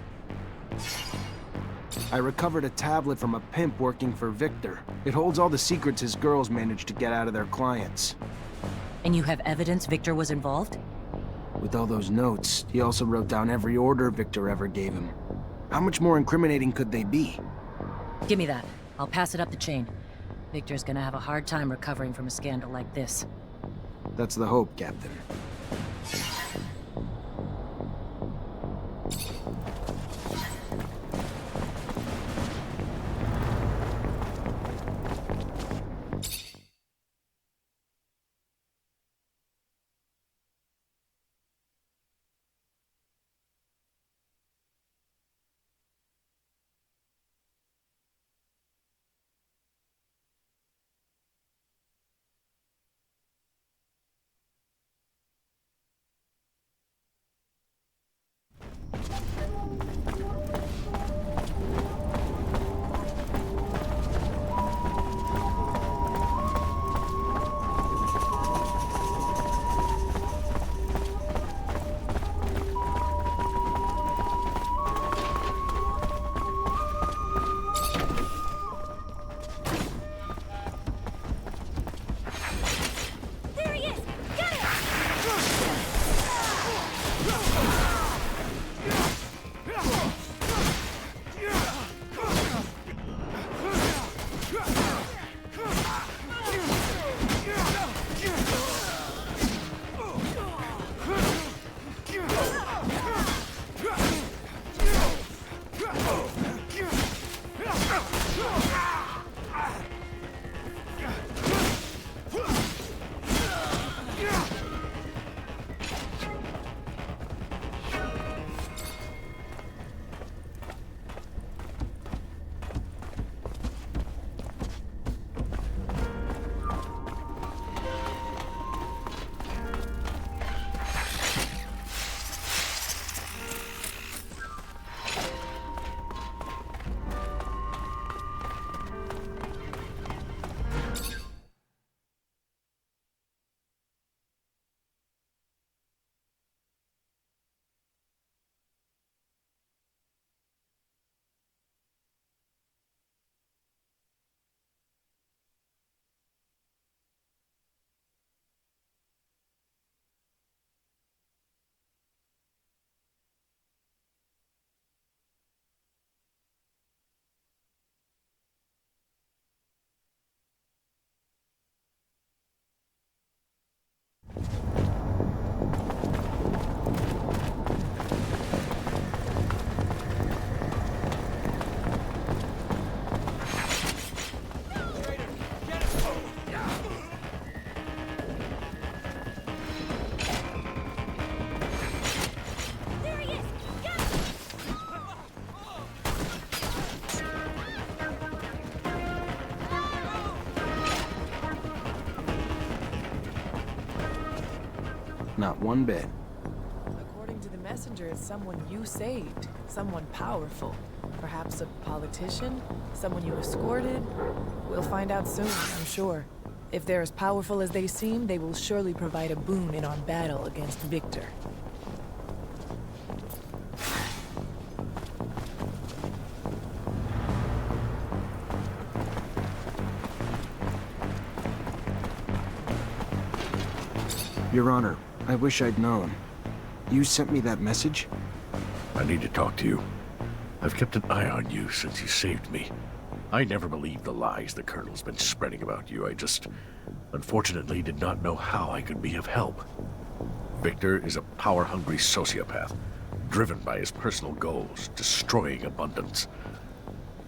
I recovered a tablet from a pimp working for Victor. It holds all the secrets his girls managed to get out of their clients. And you have evidence Victor was involved? With all those notes, he also wrote down every order Victor ever gave him. How much more incriminating could they be? Give me that. I'll pass it up the chain. Victor's gonna have a hard time recovering from a scandal like this. That's the hope, Captain. Not one bit. According to the messenger, it's someone you saved. Someone powerful. Perhaps a politician? Someone you escorted? We'll find out soon, I'm sure. If they're as powerful as they seem, they will surely provide a boon in our battle against Victor. Your Honor, I wish I'd known. You sent me that message? I need to talk to you. I've kept an eye on you since you saved me. I never believed the lies the Colonel's been spreading about you. I just, unfortunately, did not know how I could be of help. Victor is a power-hungry sociopath, driven by his personal goals, destroying abundance.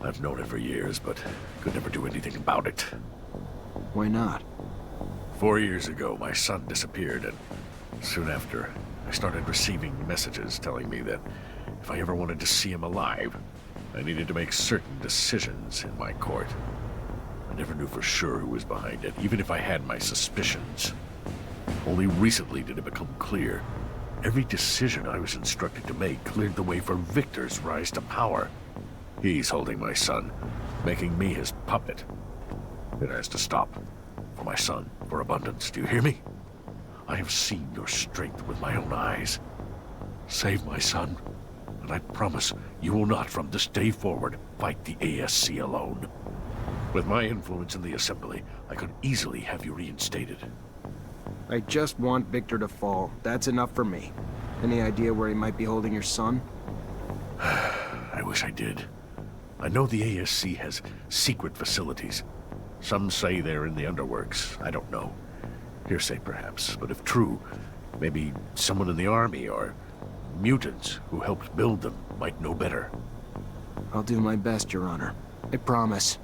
I've known it for years, but could never do anything about it. Why not? 4 years ago, my son disappeared, and soon after, I started receiving messages telling me that if I ever wanted to see him alive, I needed to make certain decisions in my court. I never knew for sure who was behind it, even if I had my suspicions. Only recently did it become clear. Every decision I was instructed to make cleared the way for Victor's rise to power. He's holding my son, making me his puppet. It has to stop. For my son, for abundance, do you hear me? I have seen your strength with my own eyes. Save my son, and I promise you will not from this day forward fight the ASC alone. With my influence in the Assembly, I could easily have you reinstated. I just want Victor to fall. That's enough for me. Any idea where he might be holding your son? I wish I did. I know the ASC has secret facilities. Some say they're in the underworks. I don't know. Hearsay, perhaps, but if true, maybe someone in the army or mutants who helped build them might know better. I'll do my best, Your Honor. I promise.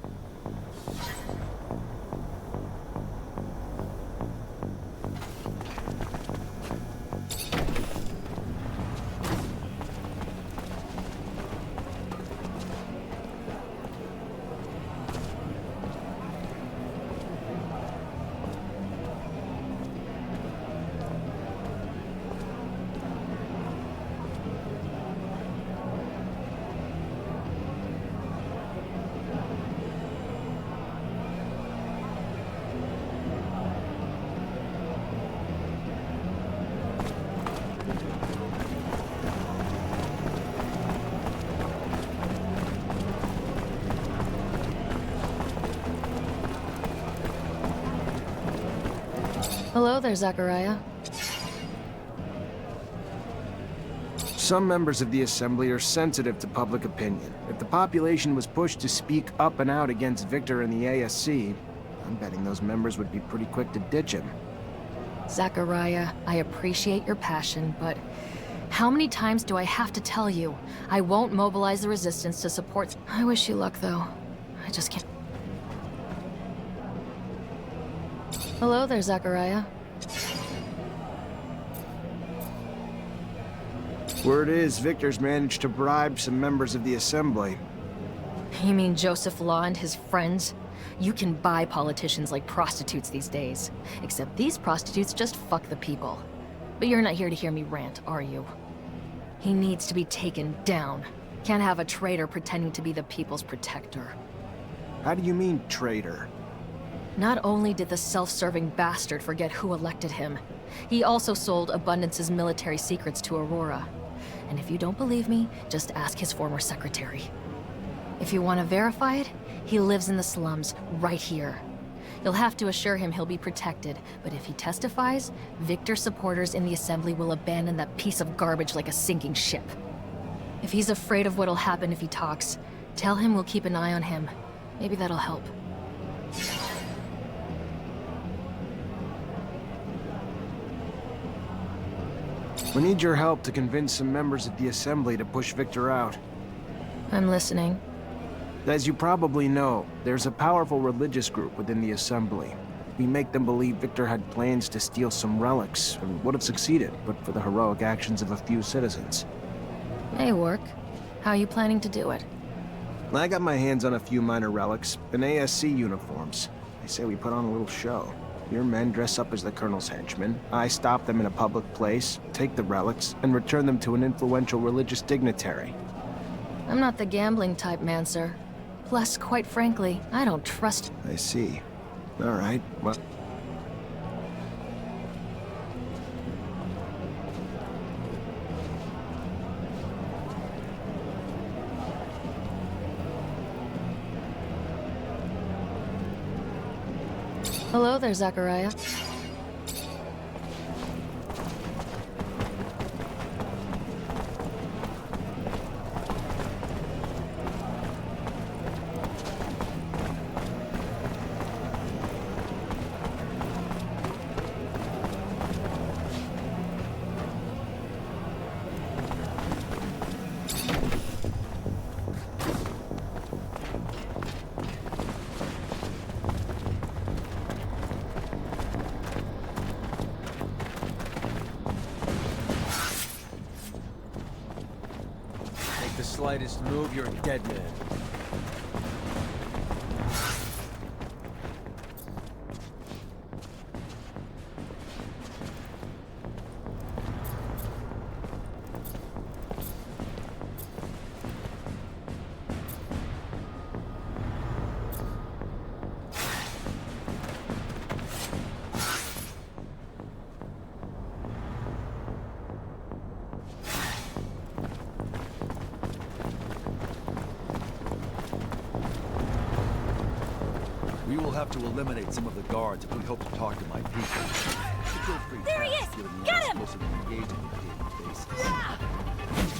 Hello there, Zachariah. Some members of the Assembly are sensitive to public opinion. If the population was pushed to speak up and out against Victor and the ASC, I'm betting those members would be pretty quick to ditch him. Zachariah, I appreciate your passion, but how many times do I have to tell you? I won't mobilize the resistance to support... I wish you luck, though. I just can't... Hello there, Zachariah. Word is, Victor's managed to bribe some members of the Assembly. You mean Joseph Law and his friends? You can buy politicians like prostitutes these days. Except these prostitutes just fuck the people. But you're not here to hear me rant, are you? He needs to be taken down. Can't have a traitor pretending to be the people's protector. How do you mean, traitor? Not only did the self-serving bastard forget who elected him, he also sold Abundance's military secrets to Aurora. And if you don't believe me, just ask his former secretary. If you want to verify it, he lives in the slums, right here. You'll have to assure him he'll be protected, but if he testifies, Victor supporters in the Assembly will abandon that piece of garbage like a sinking ship. If he's afraid of what'll happen if he talks, tell him we'll keep an eye on him. Maybe that'll help. We need your help to convince some members of the Assembly to push Victor out. I'm listening. As you probably know, there's a powerful religious group within the Assembly. We make them believe Victor had plans to steal some relics, and would have succeeded, but for the heroic actions of a few citizens. May work. How are you planning to do it? I got my hands on a few minor relics, and ASC uniforms. They say we put on a little show. Your men dress up as the Colonel's henchmen. I stop them in a public place, take the relics, and return them to an influential religious dignitary. I'm not the gambling type, Mancer. Plus, quite frankly, I don't trust... I see. All right, well... Hello there, Zachariah. The slightest move, you're a dead man. We will have to eliminate some of the guards if we hope to talk to my people. Feel free There he task is! given the Get him! exclusive engagement on a daily basis.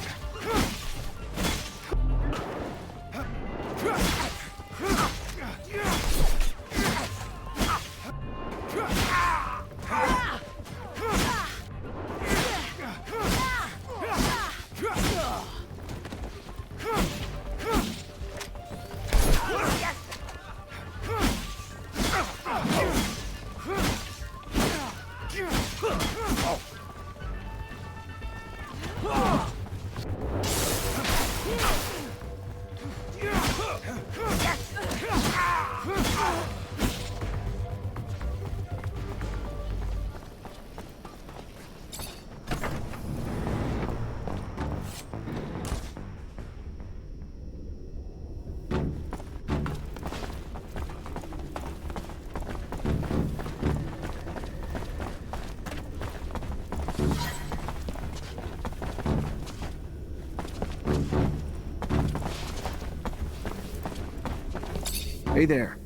Hey there.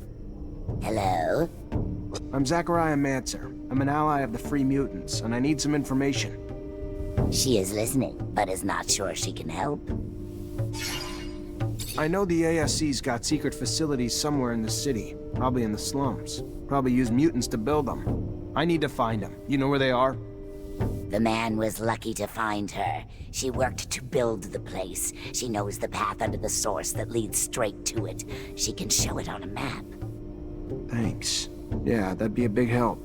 Hello? I'm Zachariah Mancer. I'm an ally of the Free Mutants, and I need some information. She is listening, but is not sure she can help. I know the ASC's got secret facilities somewhere in the city, probably in the slums. Probably use mutants to build them. I need to find them. You know where they are? The man was lucky to find her. She worked to build the place. She knows the path under the source that leads straight to it. She can show it on a map. Thanks. Yeah, that'd be a big help.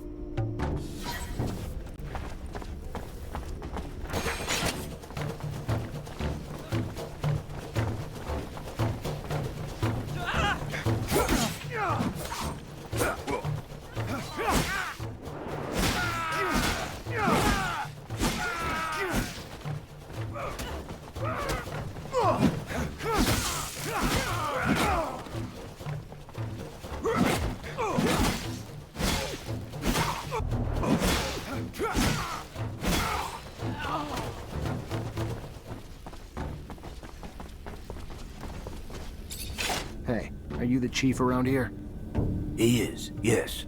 Hey, are you the chief around here? He is, yes.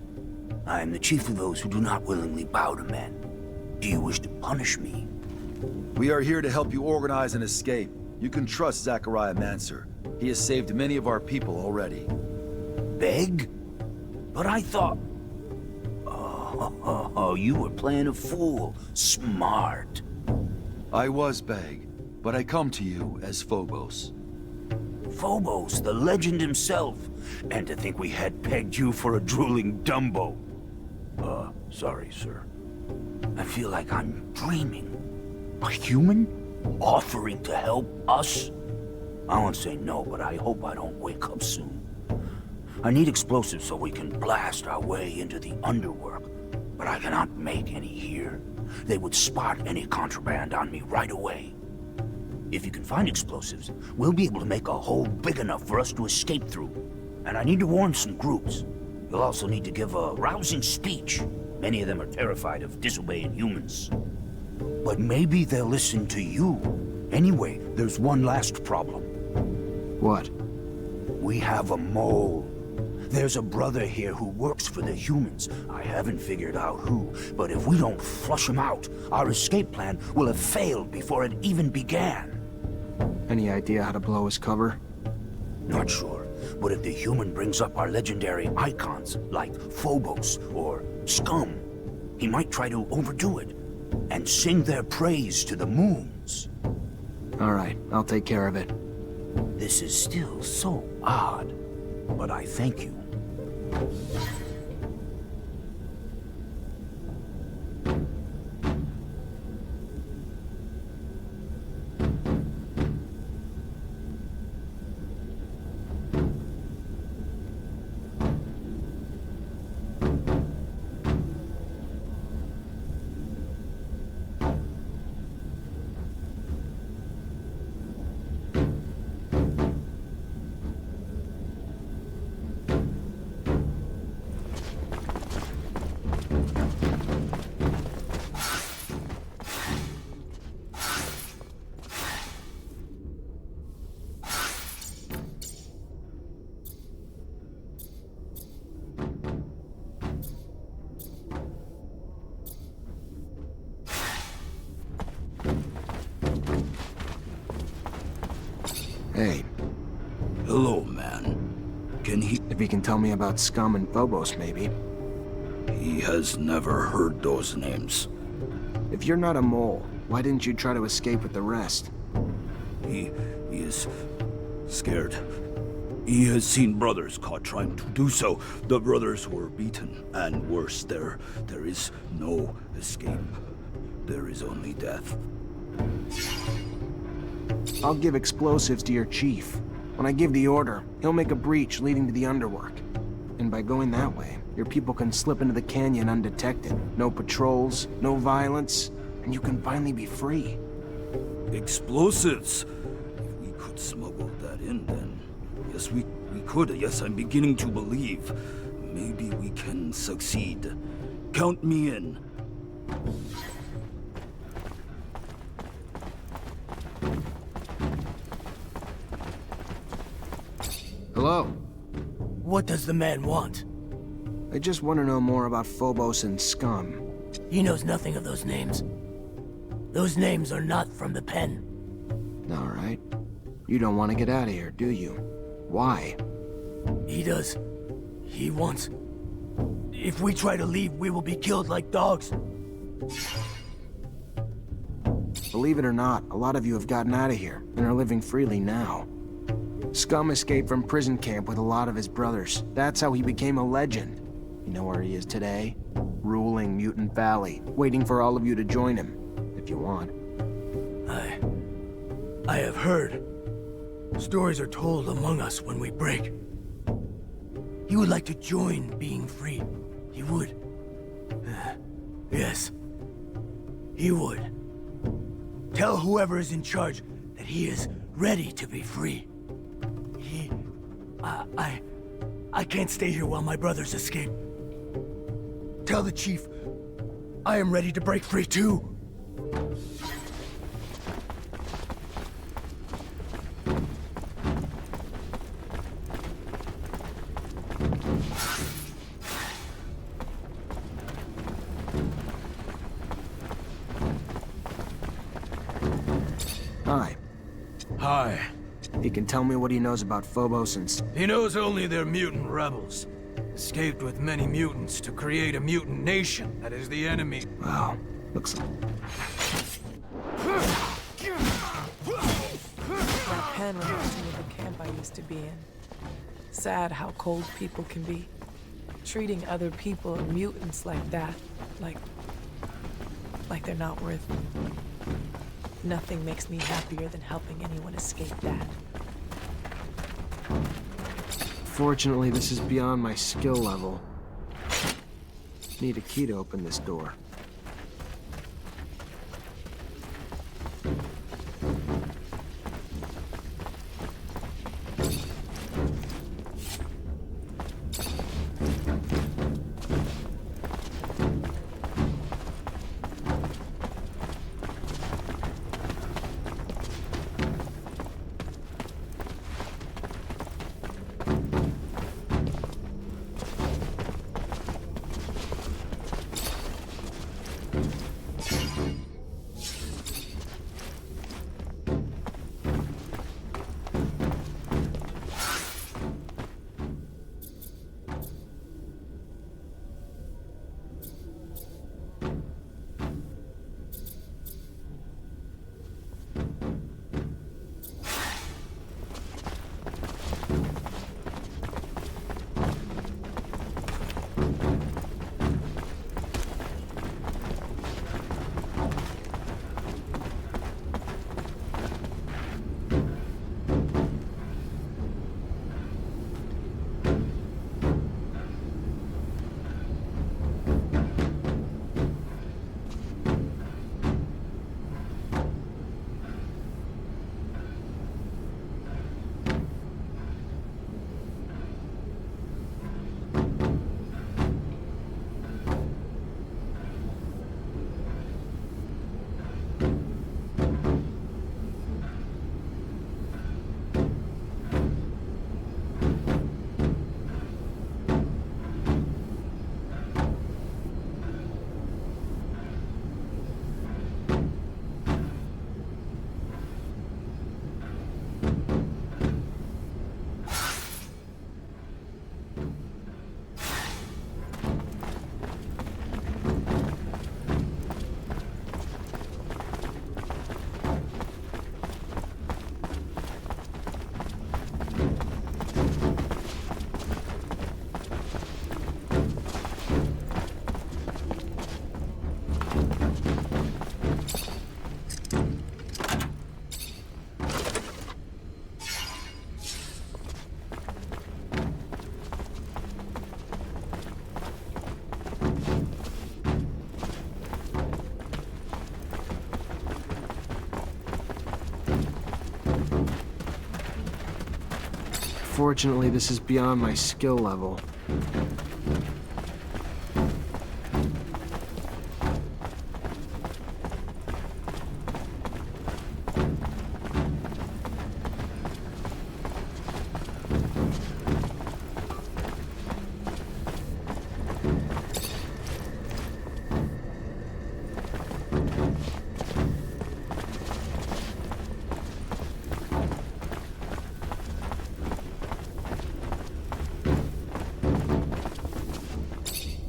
I am the chief of those who do not willingly bow to men. Do you wish to punish me? We are here to help you organize an escape. You can trust Zachariah Mancer. He has saved many of our people already. Beg? But I thought... Oh, you were playing a fool. Smart. I was Beg, but I come to you as Phobos. Phobos, the legend himself. And to think we had pegged you for a drooling Dumbo. Sorry, sir. I feel like I'm dreaming. A human? Offering to help us? I won't say no, but I hope I don't wake up soon. I need explosives so we can blast our way into the underworld. But I cannot make any here. They would spot any contraband on me right away. If you can find explosives, we'll be able to make a hole big enough for us to escape through. And I need to warn some groups. You'll also need to give a rousing speech. Many of them are terrified of disobeying humans. But maybe they'll listen to you. Anyway, there's one last problem. What? We have a mole. There's a brother here who works for the humans. I haven't figured out who, but if we don't flush him out, our escape plan will have failed before it even began. Any idea how to blow his cover? Not sure, but if the human brings up our legendary icons, like Phobos or Scum, he might try to overdo it and sing their praise to the moons. All right, I'll take care of it. This is still so odd, but I thank you. mole man. Can he... If he can tell me about Scum and Phobos, maybe. He has never heard those names. If you're not a mole, why didn't you try to escape with the rest? He is scared. He has seen brothers caught trying to do so. The brothers were beaten, and worse, there is no escape. There is only death. I'll give explosives to your chief. When I give the order, he'll make a breach leading to the underwork. And by going that way, your people can slip into the canyon undetected. No patrols, no violence, and you can finally be free. Explosives? If we could smuggle that in, then... Yes, we could. Yes, I'm beginning to believe. Maybe we can succeed. Count me in. Hello. What does the man want? I just want to know more about Phobos and Scum. He knows nothing of those names. Those names are not from the pen. All right. You don't want to get out of here, do you? Why? He does. He wants... If we try to leave, we will be killed like dogs. Believe it or not, a lot of you have gotten out of here and are living freely now. Scum escaped from prison camp with a lot of his brothers. That's how he became a legend. You know where he is today? Ruling Mutant Valley, waiting for all of you to join him, if you want. I have heard. Stories are told among us when we break. He would like to join being free. He would. Yes. He would. Tell whoever is in charge that he is ready to be free. I can't stay here while my brothers escape. Tell the chief I am ready to break free too. Hi. Hi. He can tell me what he knows about Phobos and... He knows only they're mutant rebels. Escaped with many mutants to create a mutant nation that is the enemy. Wow. Looks like... That pen reminds me of the camp I used to be in. Sad how cold people can be. Treating other people or mutants like that. Like they're not worth it. Nothing makes me happier than helping anyone escape that. Fortunately, this is beyond my skill level. Need a key to open this door. Unfortunately, this is beyond my skill level.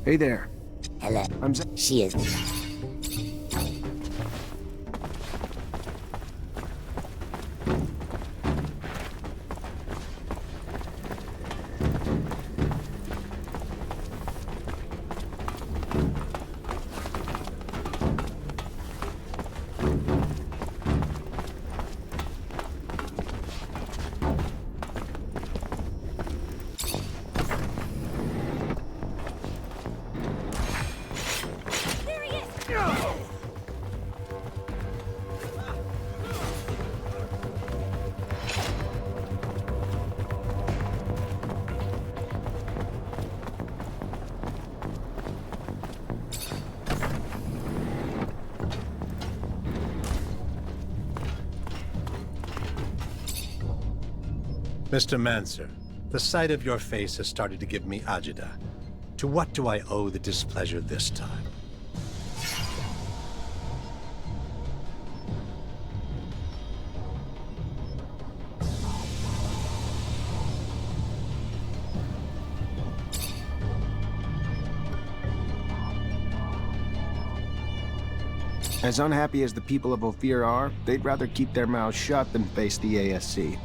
Hey there. Hello. She is. Mr. Mancer, the sight of your face has started to give me agita. To what do I owe the displeasure this time? As unhappy as the people of Ophir are, they'd rather keep their mouths shut than face the ASC.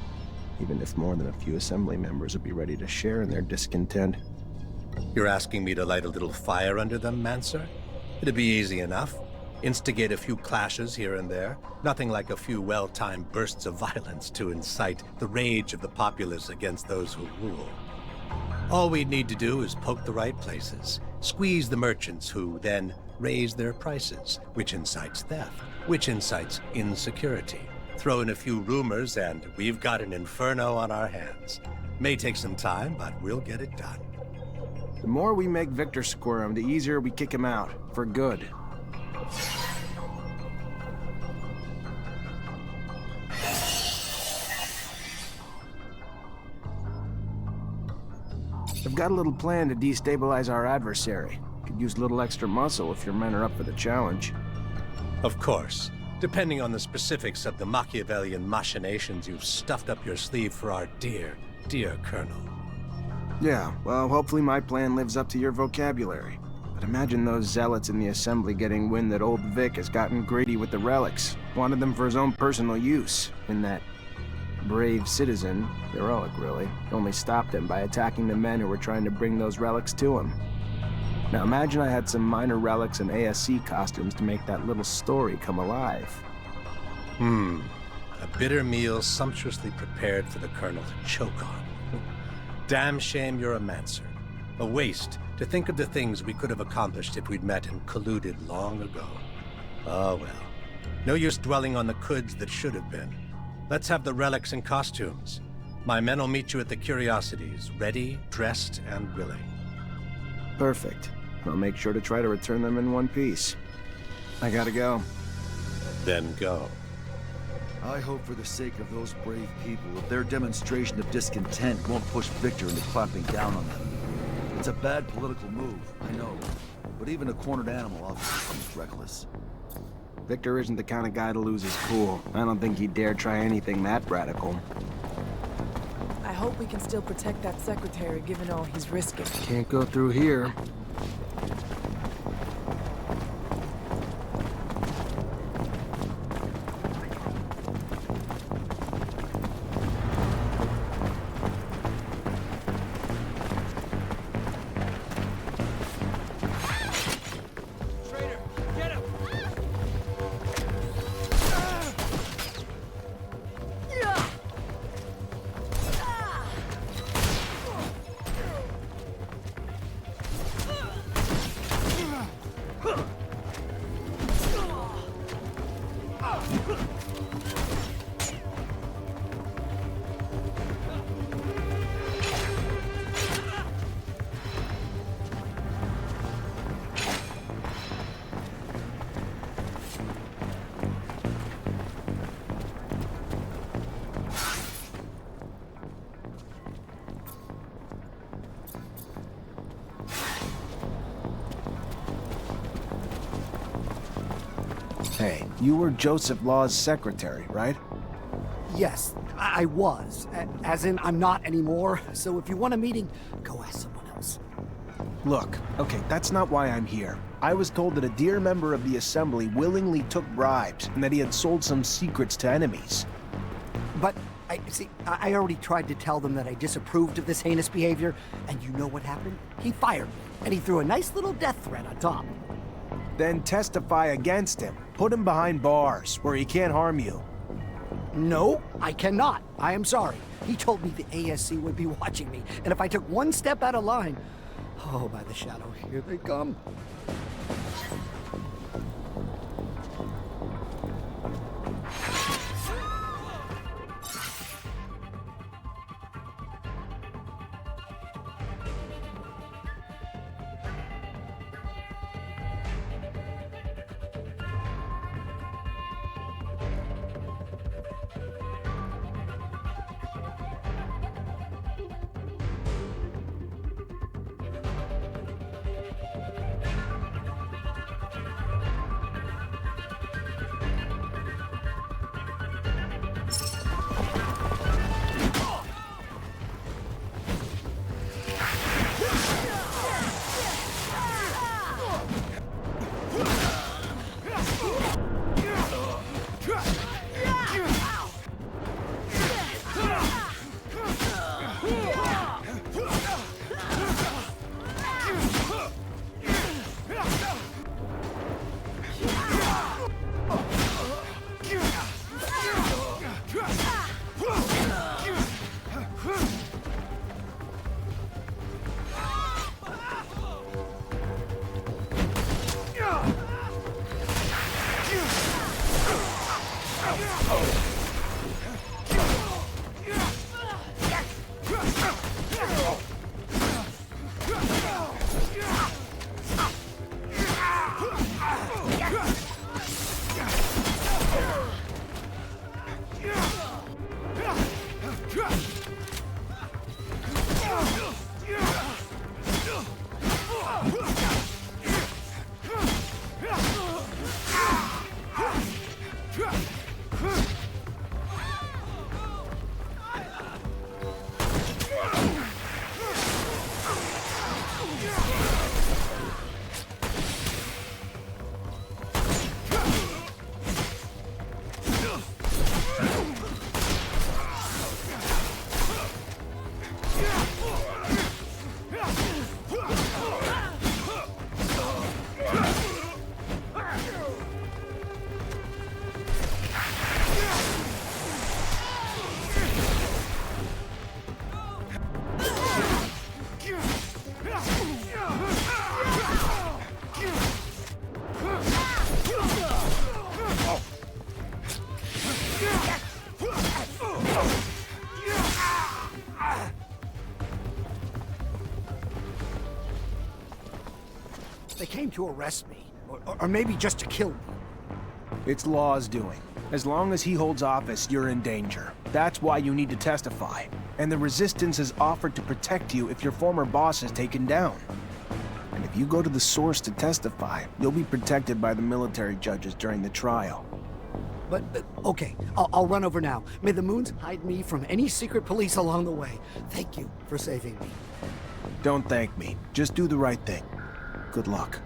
Even if more than a few assembly members would be ready to share in their discontent. You're asking me to light a little fire under them, Mancer? It'd be easy enough. Instigate a few clashes here and there. Nothing like a few well-timed bursts of violence to incite the rage of the populace against those who rule. All we'd need to do is poke the right places, squeeze the merchants who then raise their prices, which incites theft, which incites insecurity. Throw in a few rumors and we've got an inferno on our hands. May take some time, but we'll get it done. The more we make Victor squirm, the easier we kick him out, for good. I've got a little plan to destabilize our adversary. Could use a little extra muscle if your men are up for the challenge. Of course. Depending on the specifics of the Machiavellian machinations you've stuffed up your sleeve for our dear, dear Colonel. Yeah, well, hopefully my plan lives up to your vocabulary. But imagine those zealots in the assembly getting wind that old Vic has gotten greedy with the relics. Wanted them for his own personal use. And that brave citizen, heroic really, only stopped him by attacking the men who were trying to bring those relics to him. Now imagine I had some minor relics and ASC costumes to make that little story come alive. A bitter meal sumptuously prepared for the Colonel to choke on. Damn shame you're a Mancer. A waste to think of the things we could have accomplished if we'd met and colluded long ago. Oh well. No use dwelling on the coulds that should have been. Let's have the relics and costumes. My men will meet you at the Curiosities, ready, dressed, and willing. Perfect. I'll make sure to try to return them in one piece. I gotta go. Then go. I hope for the sake of those brave people that their demonstration of discontent won't push Victor into clamping down on them. It's a bad political move, I know. But even a cornered animal often becomes reckless. Victor isn't the kind of guy to lose his cool. I don't think he'd dare try anything that radical. I hope we can still protect that secretary given all he's risking. Can't go through here. Hey, you were Joseph Law's secretary, right? Yes, I was. As in, I'm not anymore. So if you want a meeting, go ask someone else. Look, okay, that's not why I'm here. I was told that a dear member of the Assembly willingly took bribes and that he had sold some secrets to enemies. But, I already tried to tell them that I disapproved of this heinous behavior, and you know what happened? He fired me, and he threw a nice little death threat on top. Then testify against him. Put him behind bars, where he can't harm you. No, I cannot. I am sorry. He told me the ASC would be watching me, and if I took one step out of line... Oh, by the shadow, here they come. They came to arrest me, or maybe just to kill me. It's Law's doing. As long as he holds office, you're in danger. That's why you need to testify. And the Resistance has offered to protect you if your former boss is taken down. And if you go to the source to testify, you'll be protected by the military judges during the trial. But okay, I'll run over now. May the moons hide me from any secret police along the way. Thank you for saving me. Don't thank me. Just do the right thing. Good luck.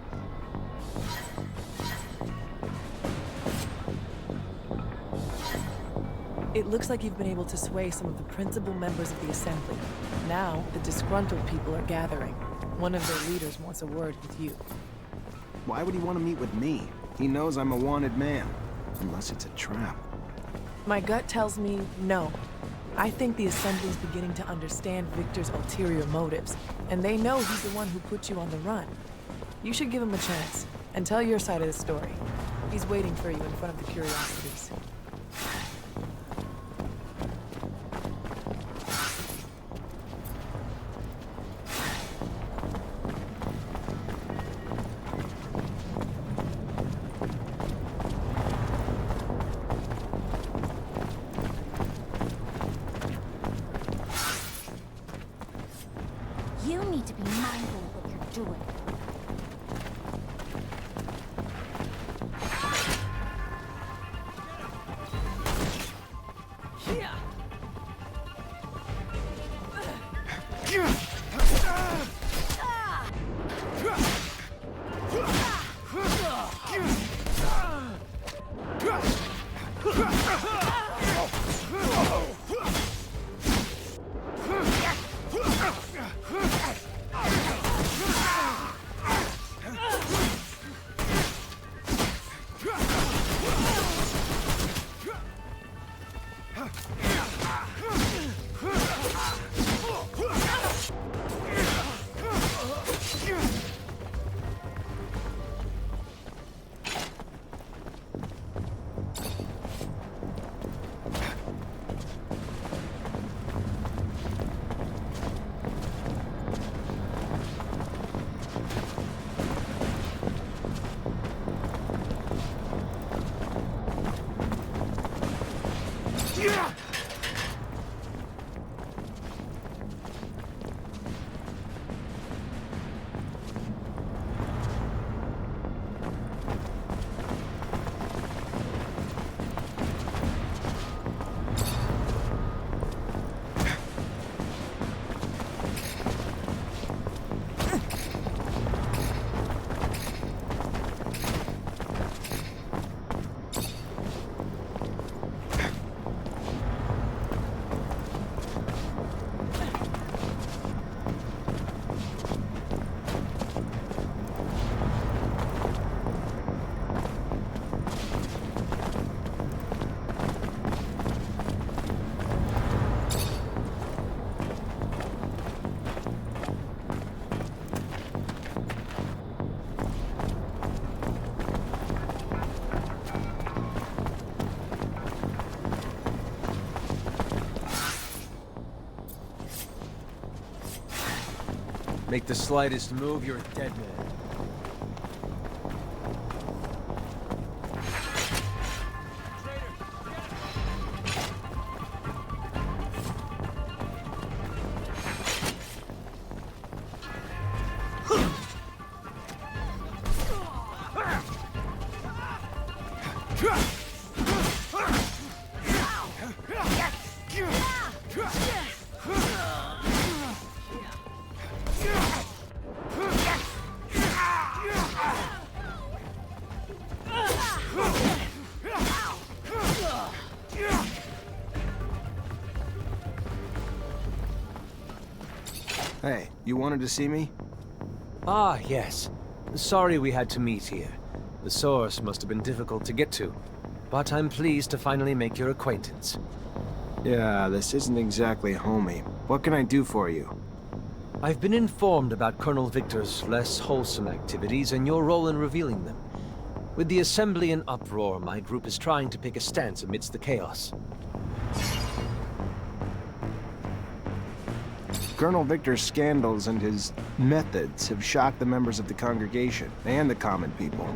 It looks like you've been able to sway some of the principal members of the Assembly. Now, the disgruntled people are gathering. One of their leaders wants a word with you. Why would he want to meet with me? He knows I'm a wanted man. Unless it's a trap. My gut tells me no. I think the Assembly's beginning to understand Victor's ulterior motives, and they know he's the one who put you on the run. You should give him a chance, and tell your side of the story. He's waiting for you in front of the curiosities. You need to be mindful of what you're doing. Make the slightest move, you're a dead man. Hey, you wanted to see me? Ah, yes. Sorry we had to meet here. The source must have been difficult to get to. But I'm pleased to finally make your acquaintance. Yeah, this isn't exactly homey. What can I do for you? I've been informed about Colonel Victor's less wholesome activities and your role in revealing them. With the assembly in uproar, my group is trying to pick a stance amidst the chaos. Colonel Victor's scandals and his methods have shocked the members of the congregation and the common people.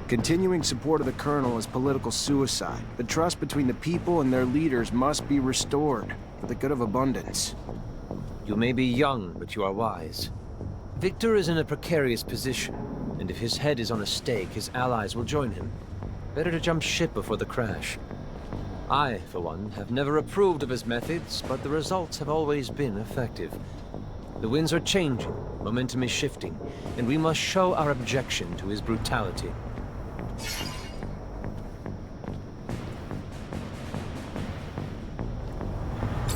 Continuing support of the Colonel is political suicide. The trust between the people and their leaders must be restored for the good of abundance. You may be young, but you are wise. Victor is in a precarious position, and if his head is on a stake, his allies will join him. Better to jump ship before the crash. I, for one, have never approved of his methods, but the results have always been effective. The winds are changing, momentum is shifting, and we must show our objection to his brutality.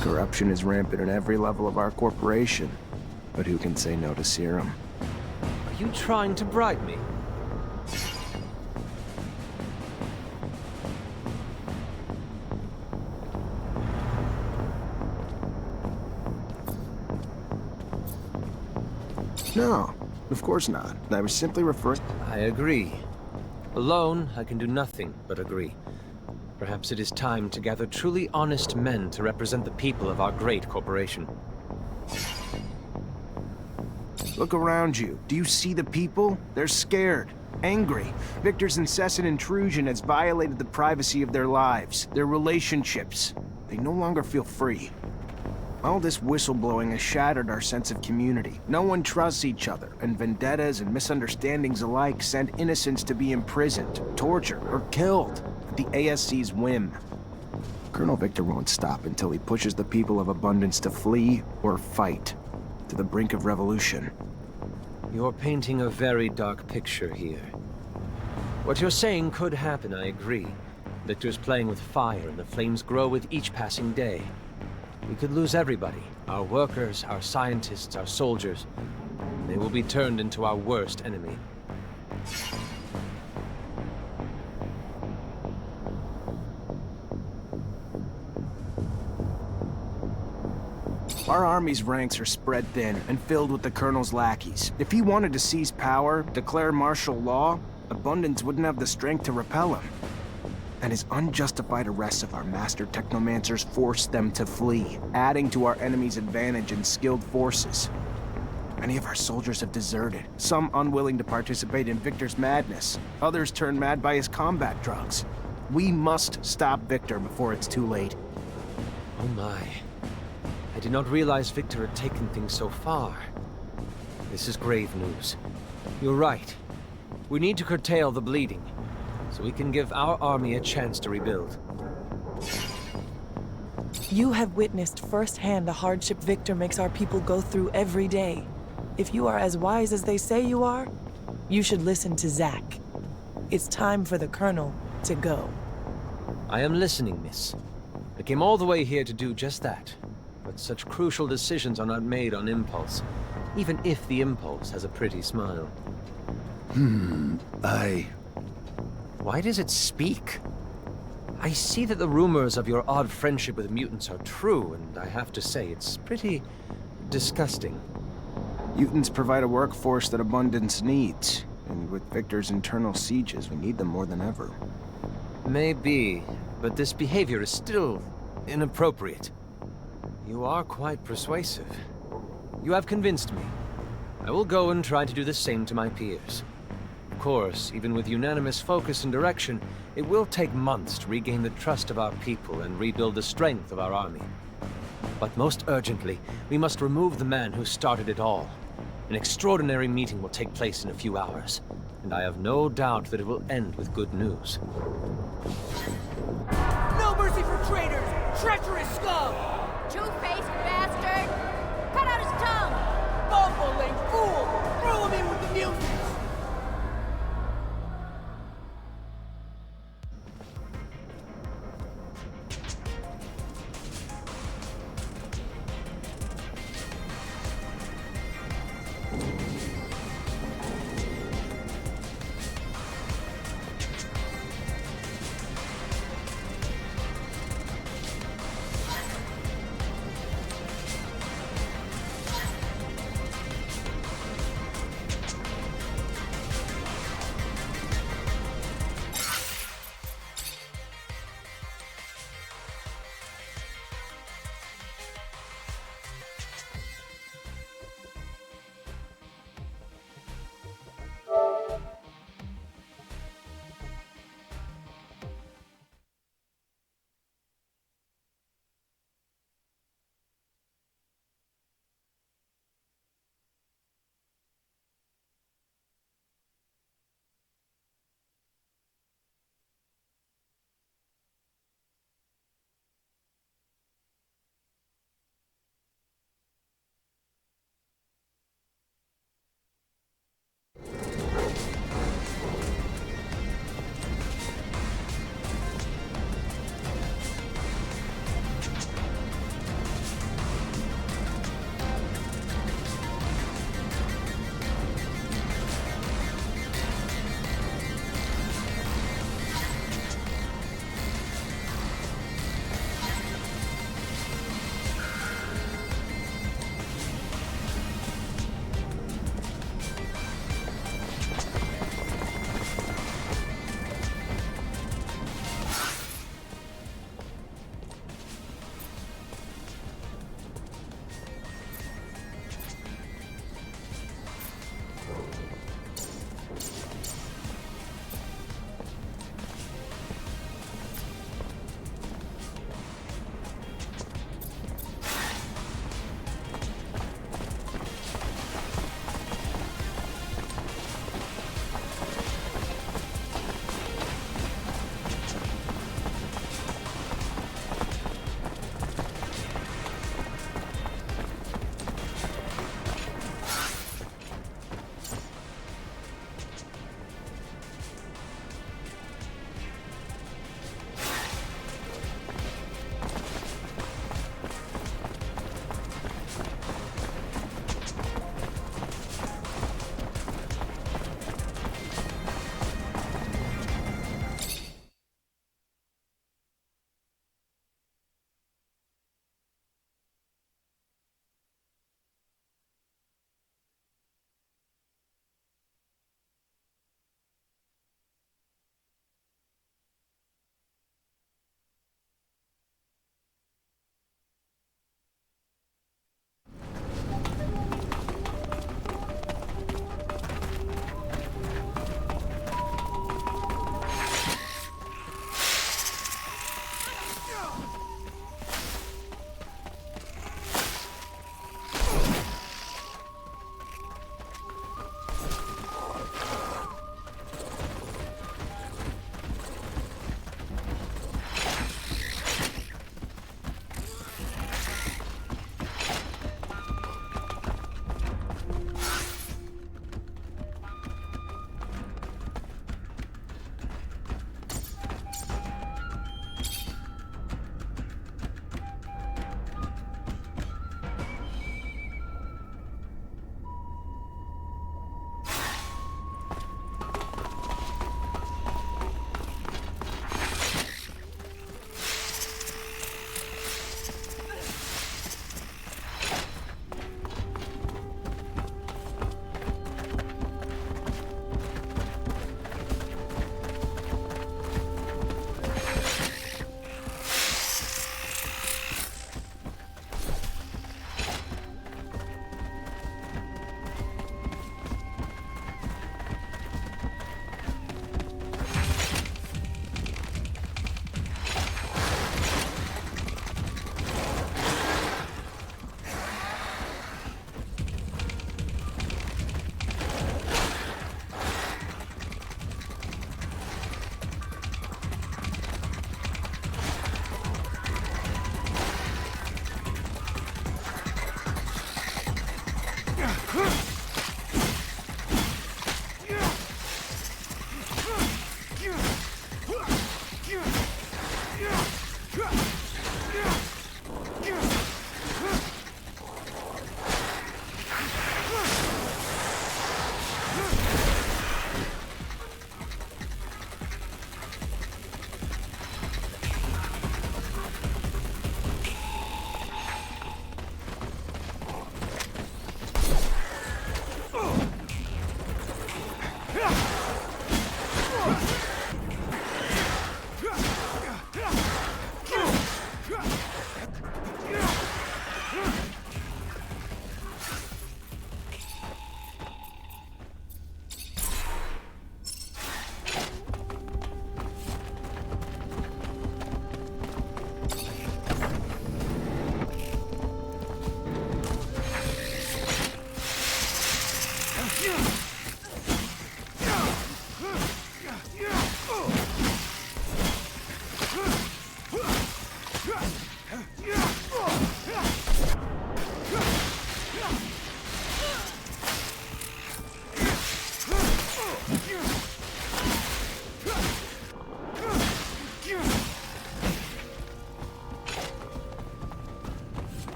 Corruption is rampant at every level of our corporation, but who can say no to serum? Are you trying to bribe me? No, of course not. I was simply referring... I agree. Alone, I can do nothing but agree. Perhaps it is time to gather truly honest men to represent the people of our great corporation. Look around you. Do you see the people? They're scared, angry. Victor's incessant intrusion has violated the privacy of their lives, their relationships. They no longer feel free. All this whistleblowing has shattered our sense of community. No one trusts each other, and vendettas and misunderstandings alike send innocents to be imprisoned, tortured, or killed at the ASC's whim. Colonel Victor won't stop until he pushes the people of Abundance to flee or fight to the brink of revolution. You're painting a very dark picture here. What you're saying could happen, I agree. Victor's playing with fire, and the flames grow with each passing day. We could lose everybody. Our workers, our scientists, our soldiers. They will be turned into our worst enemy. Our army's ranks are spread thin and filled with the Colonel's lackeys. If he wanted to seize power, declare martial law, Abundance wouldn't have the strength to repel him. And his unjustified arrests of our master Technomancers forced them to flee, adding to our enemy's advantage in skilled forces. Many of our soldiers have deserted, some unwilling to participate in Victor's madness, others turned mad by his combat drugs. We must stop Victor before it's too late. Oh my. I did not realize Victor had taken things so far. This is grave news. You're right. We need to curtail the bleeding, so we can give our army a chance to rebuild. You have witnessed firsthand the hardship Victor makes our people go through every day. If you are as wise as they say you are, you should listen to Zack. It's time for the Colonel to go. I am listening, miss. I came all the way here to do just that. But such crucial decisions are not made on impulse, even if the impulse has a pretty smile. Why does it speak? I see that the rumors of your odd friendship with mutants are true, and I have to say, it's pretty disgusting. Mutants provide a workforce that Abundance needs, and with Victor's internal sieges, we need them more than ever. Maybe, but this behavior is still inappropriate. You are quite persuasive. You have convinced me. I will go and try to do the same to my peers. Of course, even with unanimous focus and direction, it will take months to regain the trust of our people and rebuild the strength of our army. But most urgently, we must remove the man who started it all. An extraordinary meeting will take place in a few hours, and I have no doubt that it will end with good news. No mercy for traitors! Treacherous scum! Two-faced bastard! Cut out his tongue! Bumbling fool! Throw him in with the mutants!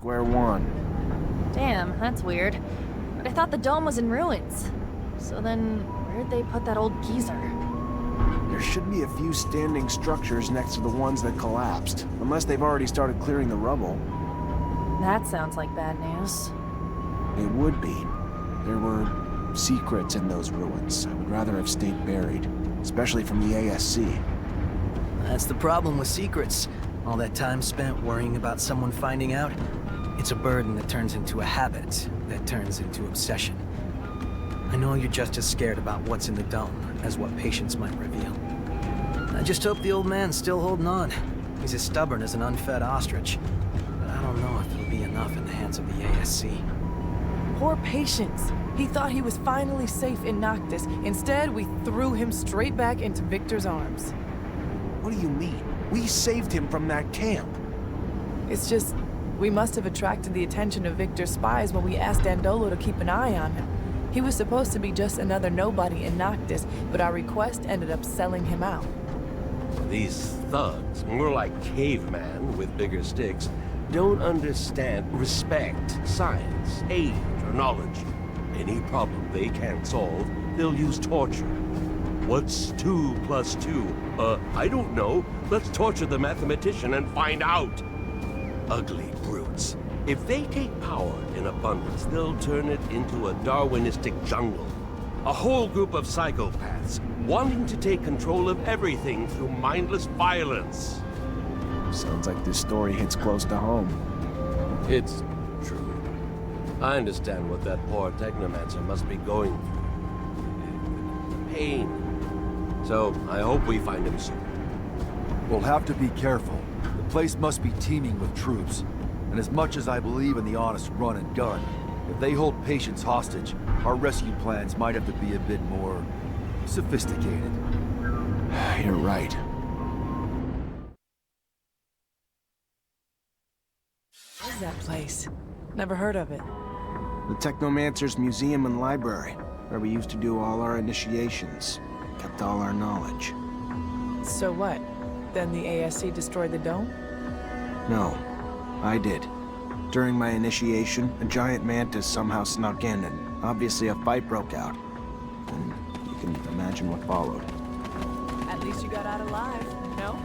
Square one. Damn, that's weird. But I thought the dome was in ruins. So then, where'd they put that old geezer? There should be a few standing structures next to the ones that collapsed, unless they've already started clearing the rubble. That sounds like bad news. It would be. There were secrets in those ruins. I would rather have stayed buried, especially from the ASC. That's the problem with secrets. All that time spent worrying about someone finding out, it's a burden that turns into a habit, that turns into obsession. I know you're just as scared about what's in the dome as what patience might reveal. I just hope the old man's still holding on. He's as stubborn as an unfed ostrich. But I don't know if it'll be enough in the hands of the ASC. Poor Patience. He thought he was finally safe in Noctis. Instead, we threw him straight back into Victor's arms. What do you mean? We saved him from that camp. It's just, we must have attracted the attention of Victor's spies when we asked Dandolo to keep an eye on him. He was supposed to be just another nobody in Noctis, but our request ended up selling him out. These thugs, more like cavemen with bigger sticks, don't understand respect, science, age, or knowledge. Any problem they can't solve, they'll use torture. What's 2 plus 2? I don't know. Let's torture the mathematician and find out. Ugly brutes. If they take power in abundance, they'll turn it into a Darwinistic jungle. A whole group of psychopaths, wanting to take control of everything through mindless violence. Sounds like this story hits close to home. It's true. I understand what that poor Technomancer must be going through. Pain. So, I hope we find him soon. We'll have to be careful. The place must be teeming with troops. And as much as I believe in the honest run and gun, if they hold Patience hostage, our rescue plans might have to be a bit more sophisticated. You're right. What is that place? Never heard of it. The Technomancer's museum and library, where we used to do all our initiations. Kept all our knowledge. So what? Then the ASC destroyed the dome? No, I did. During my initiation, a giant mantis somehow snuck in, and obviously a fight broke out. And you can imagine what followed. At least you got out alive, no?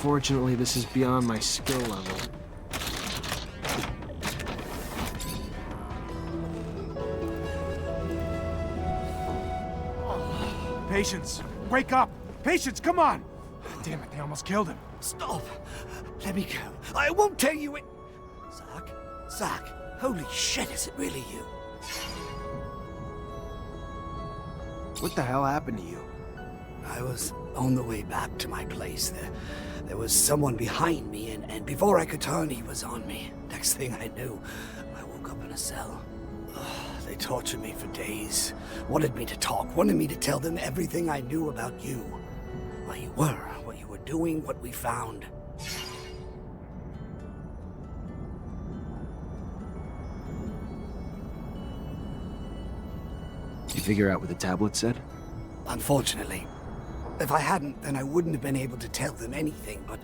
Unfortunately, this is beyond my skill level. Patience! Wake up! Patience, come on! Damn it, they almost killed him. Stop! Let me go. I won't tell you it. Zach, holy shit, is it really you? What the hell happened to you? I was on the way back to my place. There was someone behind me, and before I could turn, he was on me. Next thing I knew, I woke up in a cell. They tortured me for days. Wanted me to talk, wanted me to tell them everything I knew about you. Where you were, what you were doing, what we found. You figure out what the tablet said? Unfortunately. If I hadn't, then I wouldn't have been able to tell them anything, but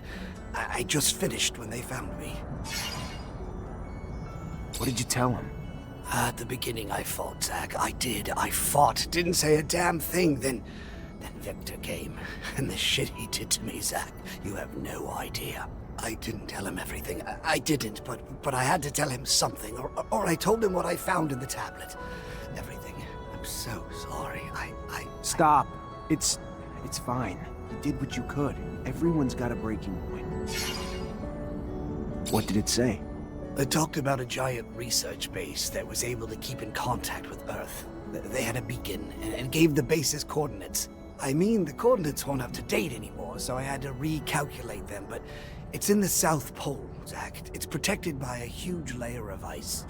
I just finished when they found me. What did you tell him? At the beginning, I fought, Zach. I did. I fought. Didn't say a damn thing. Then Victor came. And the shit he did to me, Zach, you have no idea. I didn't tell him everything. I didn't, but I had to tell him something. Or I told him what I found in the tablet. Everything. I'm so sorry. Stop. It's fine. You did what you could. Everyone's got a breaking point. What did it say? It talked about a giant research base that was able to keep in contact with Earth. They had a beacon and gave the base's coordinates. I mean, the coordinates weren't up to date anymore, so I had to recalculate them, but it's in the South Pole, Zach. It's protected by a huge layer of ice.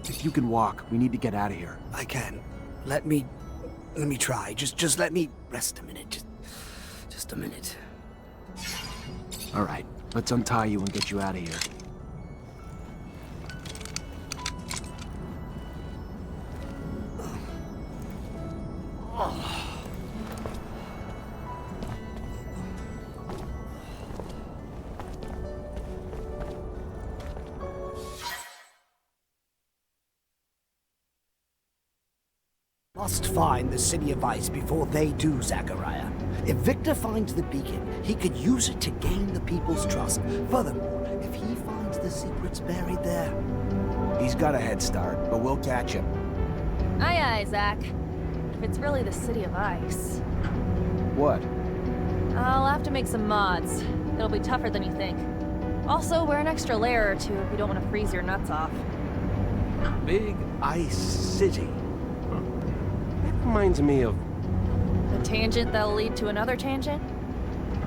If you can walk, we need to get out of here. I can. Let me try. Just let me rest a minute. Just a minute. All right, let's untie you and get you out of here. Must find the City of Ice before they do, Zachariah. If Victor finds the beacon, he could use it to gain the people's trust. Furthermore, if he finds the secrets buried there... He's got a head start, but we'll catch him. Aye, aye, Zach. If it's really the City of Ice. What? I'll have to make some mods. It'll be tougher than you think. Also, wear an extra layer or two if you don't want to freeze your nuts off. Big Ice City. That reminds me of... The tangent that'll lead to another tangent?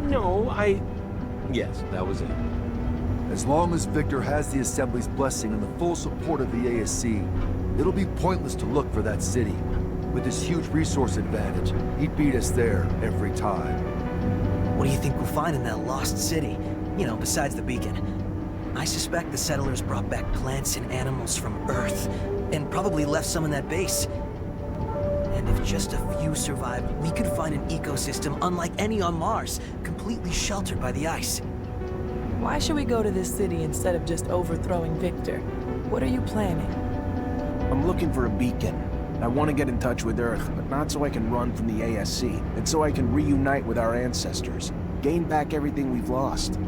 No, Yes, that was it. As long as Victor has the Assembly's blessing and the full support of the ASC, it'll be pointless to look for that city. With his huge resource advantage, he'd beat us there every time. What do you think we'll find in that lost city? You know, besides the beacon. I suspect the settlers brought back plants and animals from Earth, and probably left some in that base. And if just a few survived, we could find an ecosystem unlike any on Mars, completely sheltered by the ice. Why should we go to this city instead of just overthrowing Victor? What are you planning? I'm looking for a beacon. I want to get in touch with Earth, but not so I can run from the ASC, and so I can reunite with our ancestors, gain back everything we've lost.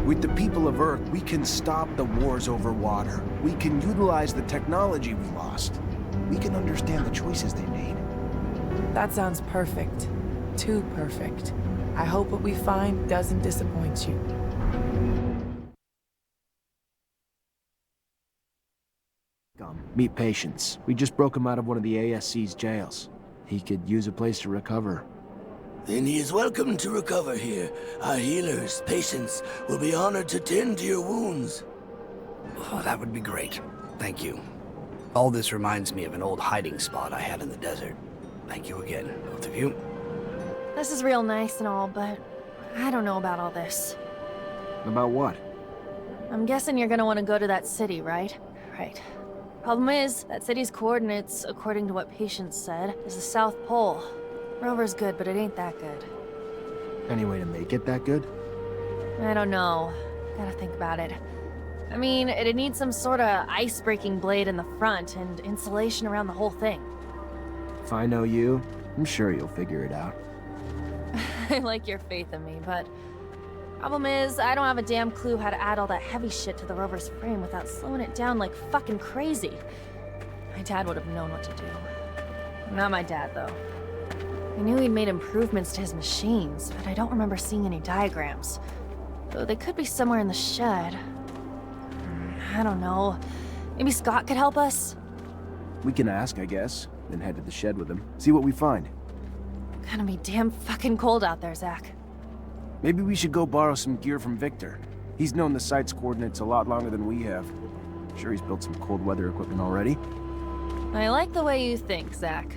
With the people of Earth, we can stop the wars over water. We can utilize the technology we lost. We can understand the choices they made. That sounds perfect. Too perfect. I hope what we find doesn't disappoint you. Meet Patience. We just broke him out of one of the ASC's jails. He could use a place to recover. Then he is welcome to recover here. Our healers, patients, will be honored to tend to your wounds. Oh, that would be great. Thank you. All this reminds me of an old hiding spot I had in the desert. Thank you again, both of you. This is real nice and all, but I don't know about all this. About what? I'm guessing you're gonna want to go to that city, right? Right. Problem is, that city's coordinates, according to what Patience said, is the South Pole. Rover's good, but it ain't that good. Any way to make it that good? I don't know. Gotta think about it. I mean, it'd need some sort of ice-breaking blade in the front and insulation around the whole thing. If I know you, I'm sure you'll figure it out. I like your faith in me, but problem is, I don't have a damn clue how to add all that heavy shit to the rover's frame without slowing it down like fucking crazy. My dad would have known what to do. Not my dad, though. I knew he'd made improvements to his machines, but I don't remember seeing any diagrams. Though they could be somewhere in the shed. I don't know. Maybe Scott could help us? We can ask, I guess, then head to the shed with him. See what we find. Gonna be damn fucking cold out there, Zach. Maybe we should go borrow some gear from Victor. He's known the site's coordinates a lot longer than we have. I'm sure he's built some cold weather equipment already. I like the way you think, Zach.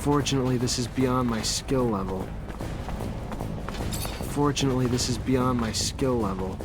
Unfortunately, this is beyond my skill level. Fortunately, this is beyond my skill level.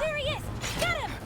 There he is! Get him!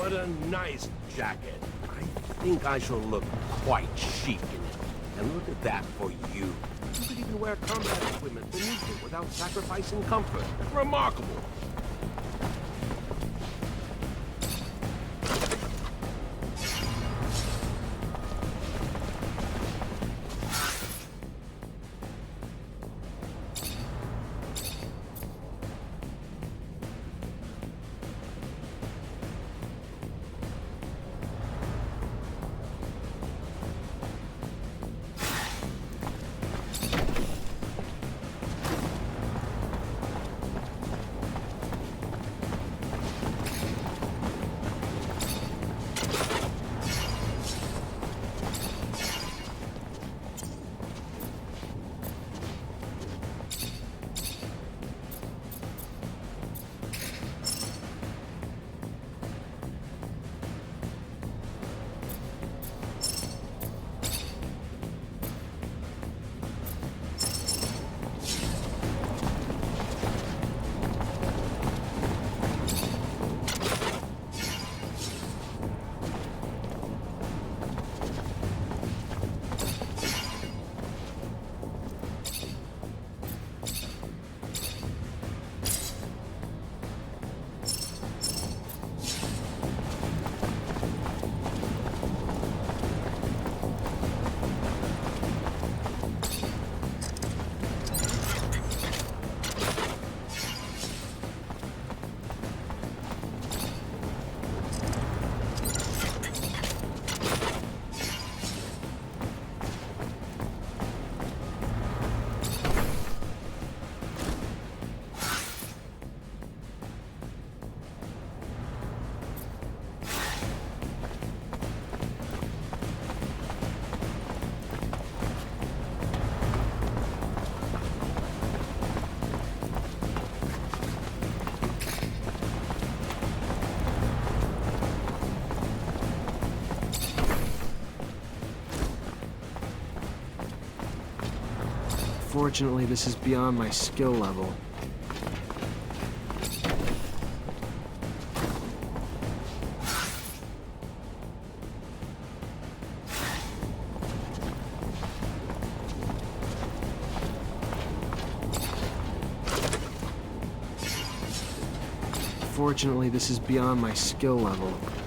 What a nice jacket. I think I shall look quite chic in it. And look at that for you. You could even wear combat equipment beneath it without sacrificing comfort. Remarkable. Fortunately, this is beyond my skill level. Fortunately, this is beyond my skill level.